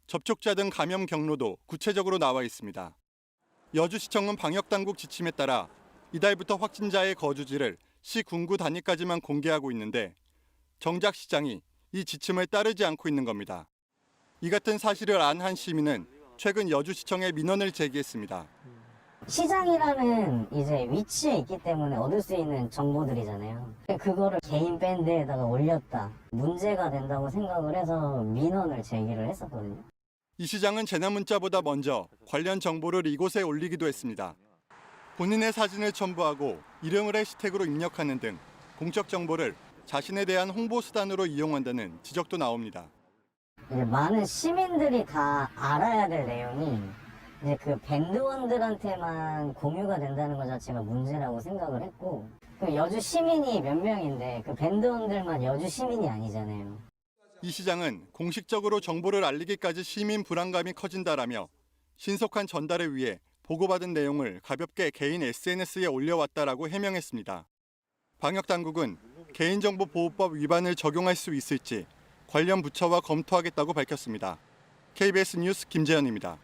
접촉자 등 감염 경로도 구체적으로 나와 있습니다. 여주시청은 방역당국 지침에 따라 이달부터 확진자의 거주지를 시 군구 단위까지만 공개하고 있는데 정작 시장이 이 지침을 따르지 않고 있는 겁니다. 이 같은 사실을 안 한 시민은 최근 여주시청에 민원을 제기했습니다. 시장이라는 이제 위치에 있기 때문에 얻을 수 있는 정보들이잖아요. 그거를 개인 밴드에다가 올렸다. 문제가 된다고 생각을 해서 민원을 제기를 했었거든요. 이 시장은 재난 문자보다 먼저 관련 정보를 이곳에 올리기도 했습니다. 본인의 사진을 첨부하고 이름을 해시태그로 입력하는 등 공적 정보를 자신에 대한 홍보 수단으로 이용한다는 지적도 나옵니다. 이제 많은 시민들이 다 알아야 될 내용이 이제 그 밴드원들한테만 공유가 된다는 것 자체가 문제라고 생각을 했고, 그 여주 시민이 몇 명인데 그 밴드원들만 여주 시민이 아니잖아요. 이 시장은 공식적으로 정보를 알리기까지 시민 불안감이 커진다라며 신속한 전달을 위해 보고받은 내용을 가볍게 개인 SNS에 올려왔다라고 해명했습니다. 방역당국은 개인정보보호법 위반을 적용할 수 있을지 관련 부처와 검토하겠다고 밝혔습니다. KBS 뉴스 김재현입니다.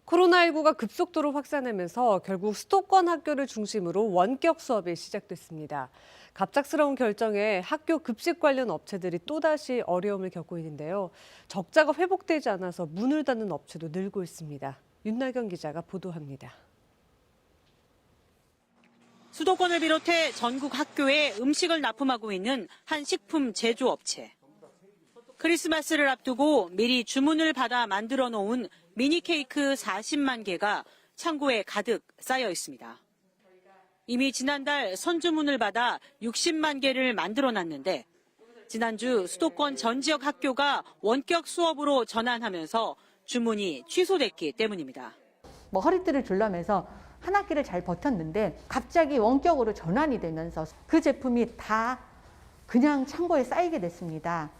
코로나19가 급속도로 확산하면서 결국 수도권 학교를 중심으로 원격 수업이 시작됐습니다. 갑작스러운 결정에 학교 급식 관련 업체들이 또다시 어려움을 겪고 있는데요. 적자가 회복되지 않아서 문을 닫는 업체도 늘고 있습니다. 윤나경 기자가 보도합니다. 수도권을 비롯해 전국 학교에 음식을 납품하고 있는 한 식품 제조업체. 크리스마스를 앞두고 미리 주문을 받아 만들어 놓은 미니 케이크 40만 개가 창고에 가득 쌓여 있습니다. 이미 지난달 선주문을 받아 60만 개를 만들어 놨는데 지난주 수도권 전 지역 학교가 원격 수업으로 전환하면서 주문이 취소됐기 때문입니다. 허리띠를 줄라면서 한 학기를 잘 버텼는데 갑자기 원격으로 전환이 되면서 그 제품이 다 그냥 창고에 쌓이게 됐습니다.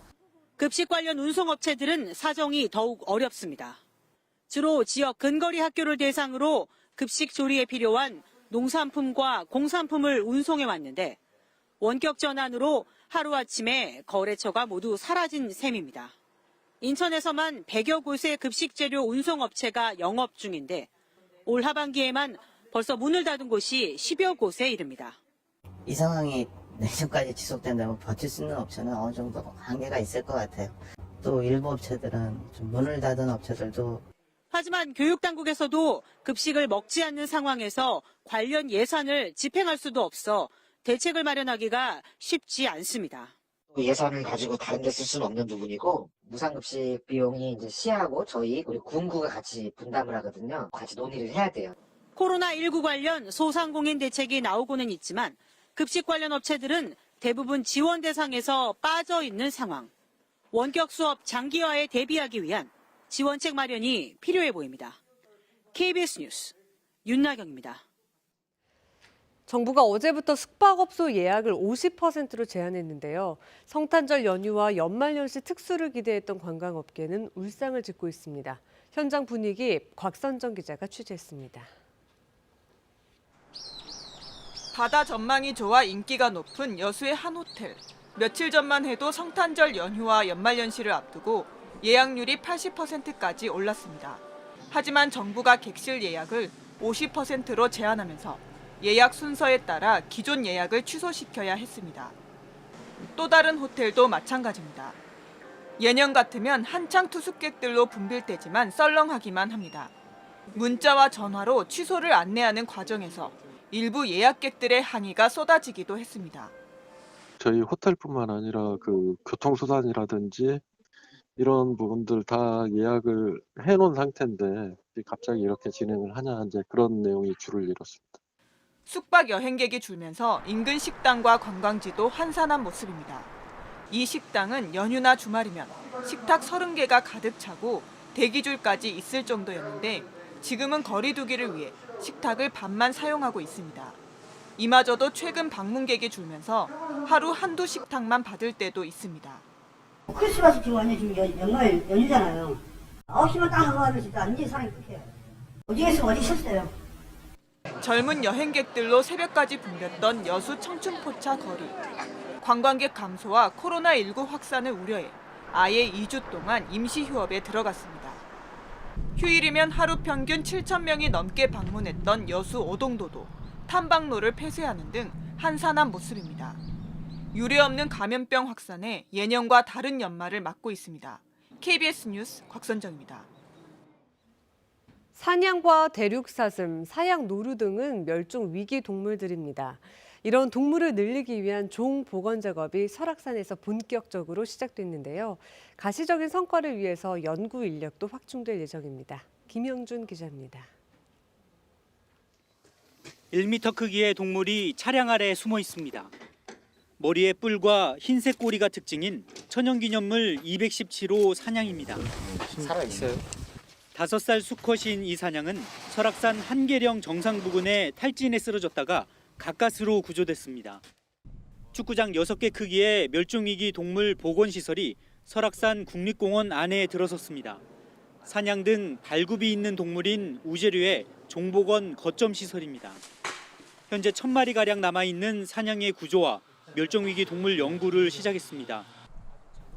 급식 관련 운송업체들은 사정이 더욱 어렵습니다. 주로 지역 근거리 학교를 대상으로 급식 조리에 필요한 농산품과 공산품을 운송해 왔는데 원격 전환으로 하루아침에 거래처가 모두 사라진 셈입니다. 인천에서만 100여 곳의 급식 재료 운송업체가 영업 중인데 올 하반기에만 벌써 문을 닫은 곳이 10여 곳에 이릅니다. 이 상황이 내년까지 지속된다면 버틸 수 있는 업체는 어느 정도 한계가 있을 것 같아요. 또 일부 업체들은 좀 문을 닫은 업체들도 하지만 교육당국에서도 급식을 먹지 않는 상황에서 관련 예산을 집행할 수도 없어 대책을 마련하기가 쉽지 않습니다. 예산을 가지고 다른 데 쓸 수는 없는 부분이고 무상급식 비용이 이제 시하고 저희 그리고 군구가 같이 분담을 하거든요. 같이 논의를 해야 돼요. 코로나19 관련 소상공인 대책이 나오고는 있지만 급식 관련 업체들은 대부분 지원 대상에서 빠져 있는 상황. 원격 수업 장기화에 대비하기 위한 지원책 마련이 필요해 보입니다. KBS 뉴스 윤나경입니다. 정부가 어제부터 숙박업소 예약을 50%로 제한했는데요. 성탄절 연휴와 연말연시 특수를 기대했던 관광업계는 울상을 짓고 있습니다. 현장 분위기 곽선정 기자가 취재했습니다. 바다 전망이 좋아 인기가 높은 여수의 한 호텔. 며칠 전만 해도 성탄절 연휴와 연말연시를 앞두고 예약률이 80%까지 올랐습니다. 하지만 정부가 객실 예약을 50%로 제한하면서 예약 순서에 따라 기존 예약을 취소시켜야 했습니다. 또 다른 호텔도 마찬가지입니다. 예년 같으면 한창 투숙객들로 붐빌 때지만 썰렁하기만 합니다. 문자와 전화로 취소를 안내하는 과정에서 일부 예약객들의 항의가 쏟아지기도 했습니다. 저희 호텔뿐만 아니라 그 교통수단이라든지 이런 부분들 다 예약을 해놓은 상태인데 갑자기 이렇게 진행을 하냐 이제 그런 내용이 줄을 이뤘습니다. 숙박 여행객이 줄면서 인근 식당과 관광지도 한산한 모습입니다. 이 식당은 연휴나 주말이면 식탁 30개가 가득 차고 대기줄까지 있을 정도였는데 지금은 거리 두기를 위해 식탁을 반만 사용하고 있습니다. 이마저도 최근 방문객이 줄면서 하루 한두 식탁만 받을 때도 있습니다. 크리스마스 지금 완전 지금 연말 연휴잖아요. 9시만 딱 하고 하면 진짜 완전히 사람이 끝이에요. 어디 있으면 어디 있었어요. 젊은 여행객들로 새벽까지 붐볐던 여수 청춘포차 거리. 관광객 감소와 코로나19 확산을 우려해 아예 2주 동안 임시 휴업에 들어갔습니다. 휴일이면 하루 평균 7,000명이 넘게 방문했던 여수 오동도도 탐방로를 폐쇄하는 등 한산한 모습입니다. 유례없는 감염병 확산에 예년과 다른 연말을 맞고 있습니다. KBS 뉴스 곽선정입니다. 사냥과 대륙사슴, 사약노루 등은 멸종 위기 동물들입니다. 이런 동물을 늘리기 위한 종 복원 작업이 설악산에서 본격적으로 시작됐는데요. 가시적인 성과를 위해서 연구 인력도 확충될 예정입니다. 김영준 기자입니다. 1m 크기의 동물이 차량 아래 숨어 있습니다. 머리에 뿔과 흰색 꼬리가 특징인 천연기념물 217호 사냥입니다. 살아있어요. 5살 수컷인 이 사냥은 설악산 한계령 정상 부근에 탈진에 쓰러졌다가 가까스로 구조됐습니다. 축구장 6개 크기의 멸종위기 동물 보건시설이 설악산 국립공원 안에 들어섰습니다. 사냥 등 발굽이 있는 동물인 우제류의 종보건 거점 시설입니다. 현재 1000마리가량 남아있는 사냥의 구조와 멸종위기 동물 연구를 시작했습니다.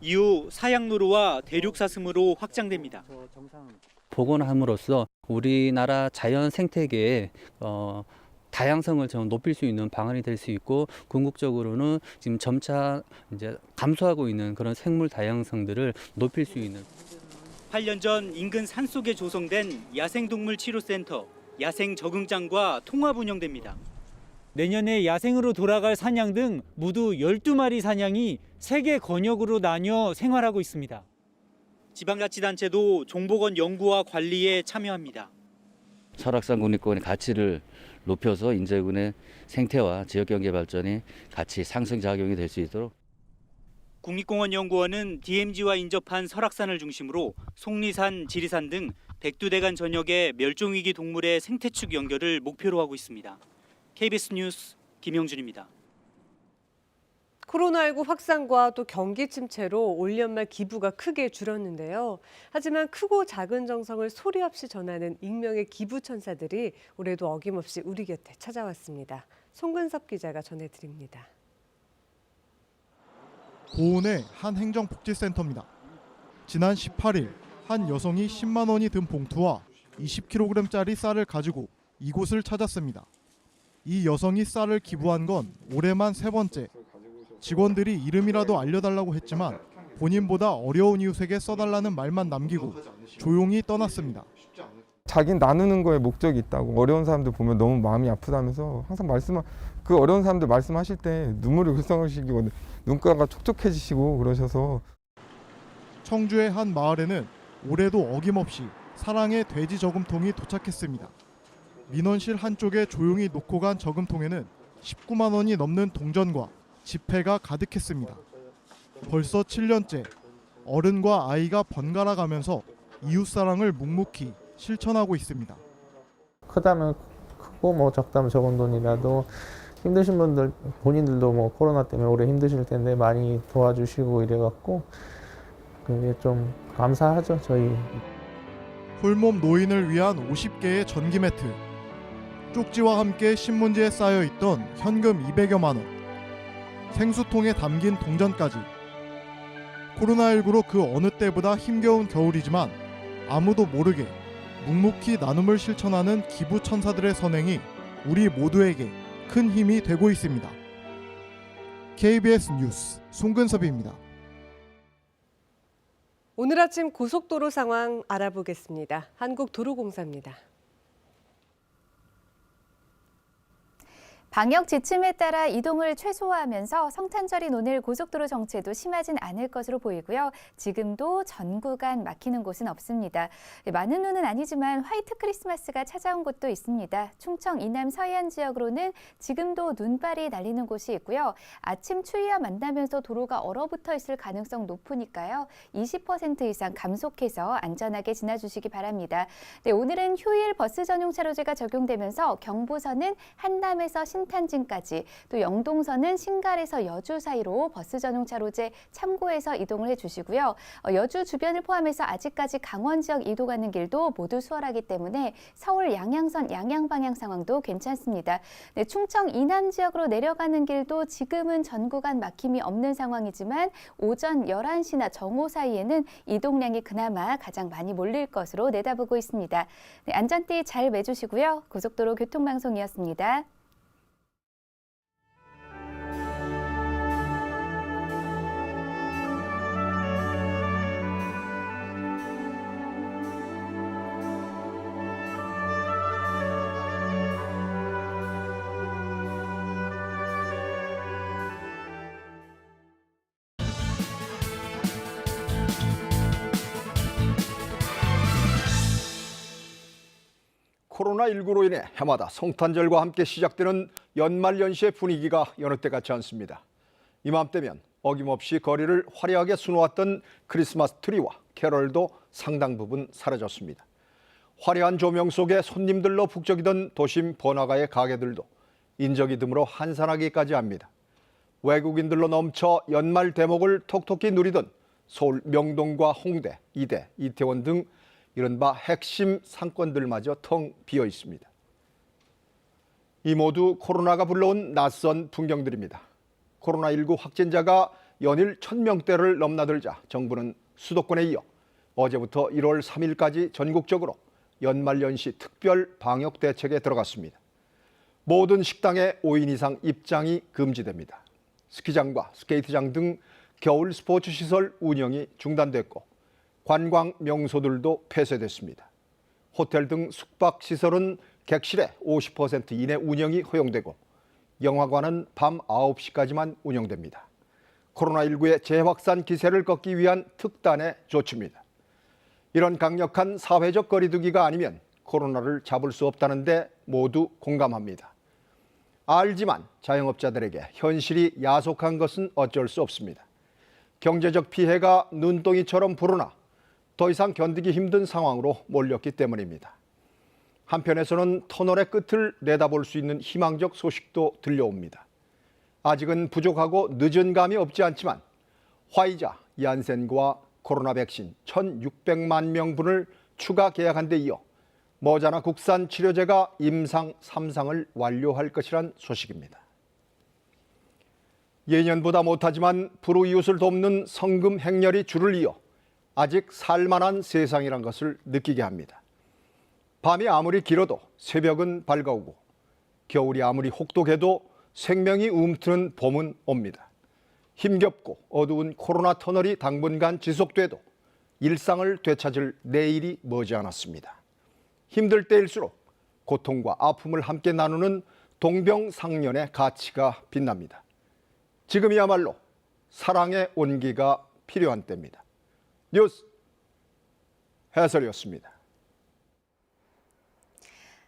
이후 사양로루와 대륙사슴으로 확장됩니다. 복원함으로써 우리나라 자연 생태계의 다양성을 좀 높일 수 있는 방안이 될 수 있고, 궁극적으로는 지금 점차 이제 감소하고 있는 그런 생물 다양성들을 높일 수 있는. 8년 전 인근 산속에 조성된 야생동물 치료센터 야생적응장과 통합 운영됩니다. 내년에 야생으로 돌아갈 사냥 등 모두 12마리 사냥이 3개 권역으로 나뉘어 생활하고 있습니다. 지방자치단체도 종보건 연구와 관리에 참여합니다. 설악산 국립공원의 가치를 높여서 인제군의 생태와 지역경제 발전이 같이 상승작용이 될 수 있도록. 국립공원연구원은 DMZ와 인접한 설악산을 중심으로 속리산, 지리산 등 백두대간 전역의 멸종위기 동물의 생태축 연결을 목표로 하고 있습니다. KBS 뉴스 김영준입니다. 코로나19 확산과 또 경기 침체로 올 연말 기부가 크게 줄었는데요. 하지만 크고 작은 정성을 소리 없이 전하는 익명의 기부 천사들이 올해도 어김없이 우리 곁에 찾아왔습니다. 송근섭 기자가 전해드립니다. 고온의 한 행정복지센터입니다. 지난 18일 한 여성이 10만 원이 든 봉투와 20kg짜리 쌀을 가지고 이곳을 찾았습니다. 이 여성이 쌀을 기부한 건 올해만 3번째. 직원들이 이름이라도 알려달라고 했지만 본인보다 어려운 이웃에게 써달라는 말만 남기고 조용히 떠났습니다. 자기는 나누는 거에 목적이 있다고, 어려운 사람들 보면 너무 마음이 아프다면서 항상 그 어려운 사람들 말씀하실 때 눈물이 글썽이시고 눈가가 촉촉해지시고 그러셔서. 청주의 한 마을에는 올해도 어김없이 사랑의 돼지 저금통이 도착했습니다. 민원실 한쪽에 조용히 놓고 간 저금통에는 19만 원이 넘는 동전과 지폐가 가득했습니다. 벌써 7년째 어른과 아이가 번갈아 가면서 이웃사랑을 묵묵히 실천하고 있습니다. 크다면 크고 뭐 적다면 적은 돈이라도 힘드신 분들, 본인들도 뭐 코로나 때문에 오래 힘드실 텐데 많이 도와주시고 이래갖고 그게 좀 감사하죠, 저희. 홀몸 노인을 위한 50개의 전기 매트, 쪽지와 함께 신문지에 쌓여있던 현금 200여만 원, 생수통에 담긴 동전까지. 코로나19로 그 어느 때보다 힘겨운 겨울이지만 아무도 모르게 묵묵히 나눔을 실천하는 기부 천사들의 선행이 우리 모두에게 큰 힘이 되고 있습니다. KBS 뉴스 송근섭입니다. 오늘 아침 고속도로 상황 알아보겠습니다. 한국도로공사입니다. 방역 지침에 따라 이동을 최소화하면서 성탄절인 오늘 고속도로 정체도 심하진 않을 것으로 보이고요. 지금도 전 구간 막히는 곳은 없습니다. 많은 눈은 아니지만 화이트 크리스마스가 찾아온 곳도 있습니다. 충청 이남 서해안 지역으로는 지금도 눈발이 날리는 곳이 있고요. 아침 추위와 만나면서 도로가 얼어붙어 있을 가능성 높으니까요. 20% 이상 감속해서 안전하게 지나주시기 바랍니다. 네, 오늘은 휴일 버스 전용 차로제가 적용되면서 경부선은 한남에서 신탄진까지, 또 영동선은 신갈에서 여주 사이로 버스 전용 차로제 참고해서 이동을 해주시고요. 여주 주변을 포함해서 아직까지 강원 지역 이동하는 길도 모두 수월하기 때문에 서울 양양선 양양 방향 상황도 괜찮습니다. 네, 충청 이남 지역으로 내려가는 길도 지금은 전 구간 막힘이 없는 상황이지만 오전 11시나 정오 사이에는 이동량이 그나마 가장 많이 몰릴 것으로 내다보고 있습니다. 네, 안전띠 잘 매주시고요. 고속도로 교통방송이었습니다. 코로나19로 인해 해마다 성탄절과 함께 시작되는 연말연시의 분위기가 여느 때 같지 않습니다. 이맘때면 어김없이 거리를 화려하게 수놓았던 크리스마스 트리와 캐럴도 상당 부분 사라졌습니다. 화려한 조명 속에 손님들로 북적이던 도심 번화가의 가게들도 인적이 드물어 한산하기까지 합니다. 외국인들로 넘쳐 연말 대목을 톡톡히 누리던 서울 명동과 홍대, 이대, 이태원 등 이른바 핵심 상권들마저 텅 비어 있습니다. 이 모두 코로나가 불러온 낯선 풍경들입니다. 코로나19 확진자가 연일 1000명대를 넘나들자 정부는 수도권에 이어 어제부터 1월 3일까지 전국적으로 연말연시 특별 방역 대책에 들어갔습니다. 모든 식당에 5인 이상 입장이 금지됩니다. 스키장과 스케이트장 등 겨울 스포츠 시설 운영이 중단됐고 관광 명소들도 폐쇄됐습니다. 호텔 등 숙박 시설은 객실의 50% 이내 운영이 허용되고 영화관은 밤 9시까지만 운영됩니다. 코로나19의 재확산 기세를 꺾기 위한 특단의 조치입니다. 이런 강력한 사회적 거리두기가 아니면 코로나를 잡을 수 없다는데 모두 공감합니다. 알지만 자영업자들에게 현실이 야속한 것은 어쩔 수 없습니다. 경제적 피해가 눈덩이처럼 불어나 더 이상 견디기 힘든 상황으로 몰렸기 때문입니다. 한편에서는 터널의 끝을 내다볼 수 있는 희망적 소식도 들려옵니다. 아직은 부족하고 늦은 감이 없지 않지만 화이자, 얀센과 코로나 백신 1,600만 명분을 추가 계약한 데 이어 머자나 국산 치료제가 임상 3상을 완료할 것이란 소식입니다. 예년보다 못하지만 불우이웃을 돕는 성금 행렬이 줄을 이어 아직 살만한 세상이란 것을 느끼게 합니다. 밤이 아무리 길어도 새벽은 밝아오고 겨울이 아무리 혹독해도 생명이 움트는 봄은 옵니다. 힘겹고 어두운 코로나 터널이 당분간 지속돼도 일상을 되찾을 내일이 머지않았습니다. 힘들 때일수록 고통과 아픔을 함께 나누는 동병상련의 가치가 빛납니다. 지금이야말로 사랑의 온기가 필요한 때입니다. 뉴스 해설이었습니다.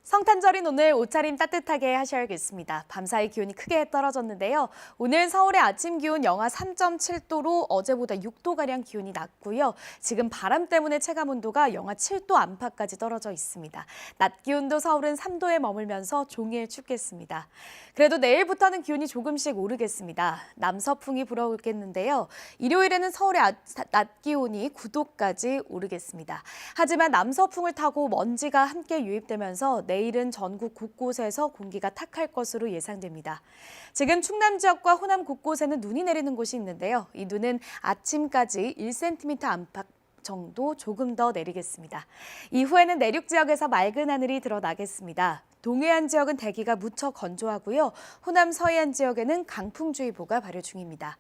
성탄절인 오늘 옷차림 따뜻하게 하셔야겠습니다. 밤사이 기온이 크게 떨어졌는데요. 오늘 서울의 아침 기온 영하 3.7도로 어제보다 6도가량 기온이 낮고요. 지금 바람 때문에 체감온도가 영하 7도 안팎까지 떨어져 있습니다. 낮 기온도 서울은 3도에 머물면서 종일 춥겠습니다. 그래도 내일부터는 기온이 조금씩 오르겠습니다. 남서풍이 불어오겠는데요. 일요일에는 서울의 낮 기온이 9도까지 오르겠습니다. 하지만 남서풍을 타고 먼지가 함께 유입되면서 내일은 전국 곳곳에서 공기가 탁할 것으로 예상됩니다. 지금 충남 지역과 호남 곳곳에는 눈이 내리는 곳이 있는데요. 이 눈은 아침까지 1cm 안팎 정도 조금 더 내리겠습니다. 이후에는 내륙 지역에서 맑은 하늘이 드러나겠습니다. 동해안 지역은 대기가 무척 건조하고요. 호남 서해안 지역에는 강풍주의보가 발효 중입니다.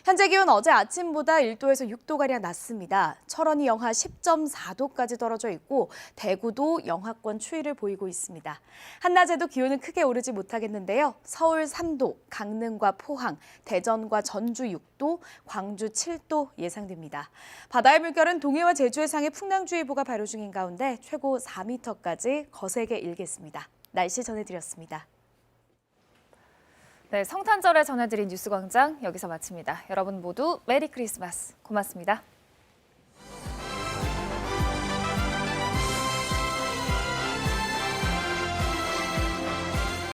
현재 기온 어제 아침보다 1도에서 6도가량 낮습니다. 철원이 영하 10.4도까지 떨어져 있고 대구도 영하권 추위를 보이고 있습니다. 한낮에도 기온은 크게 오르지 못하겠는데요. 서울 3도, 강릉과 포항, 대전과 전주 6도, 광주 7도 예상됩니다. 바다의 물결은 동해와 제주 해상에 풍랑주의보가 발효 중인 가운데 최고 4m까지 거세게 일겠습니다. 날씨 전해드렸습니다. 네, 성탄절에 전해드린 뉴스광장 여기서 마칩니다. 여러분 모두 메리 크리스마스. 고맙습니다.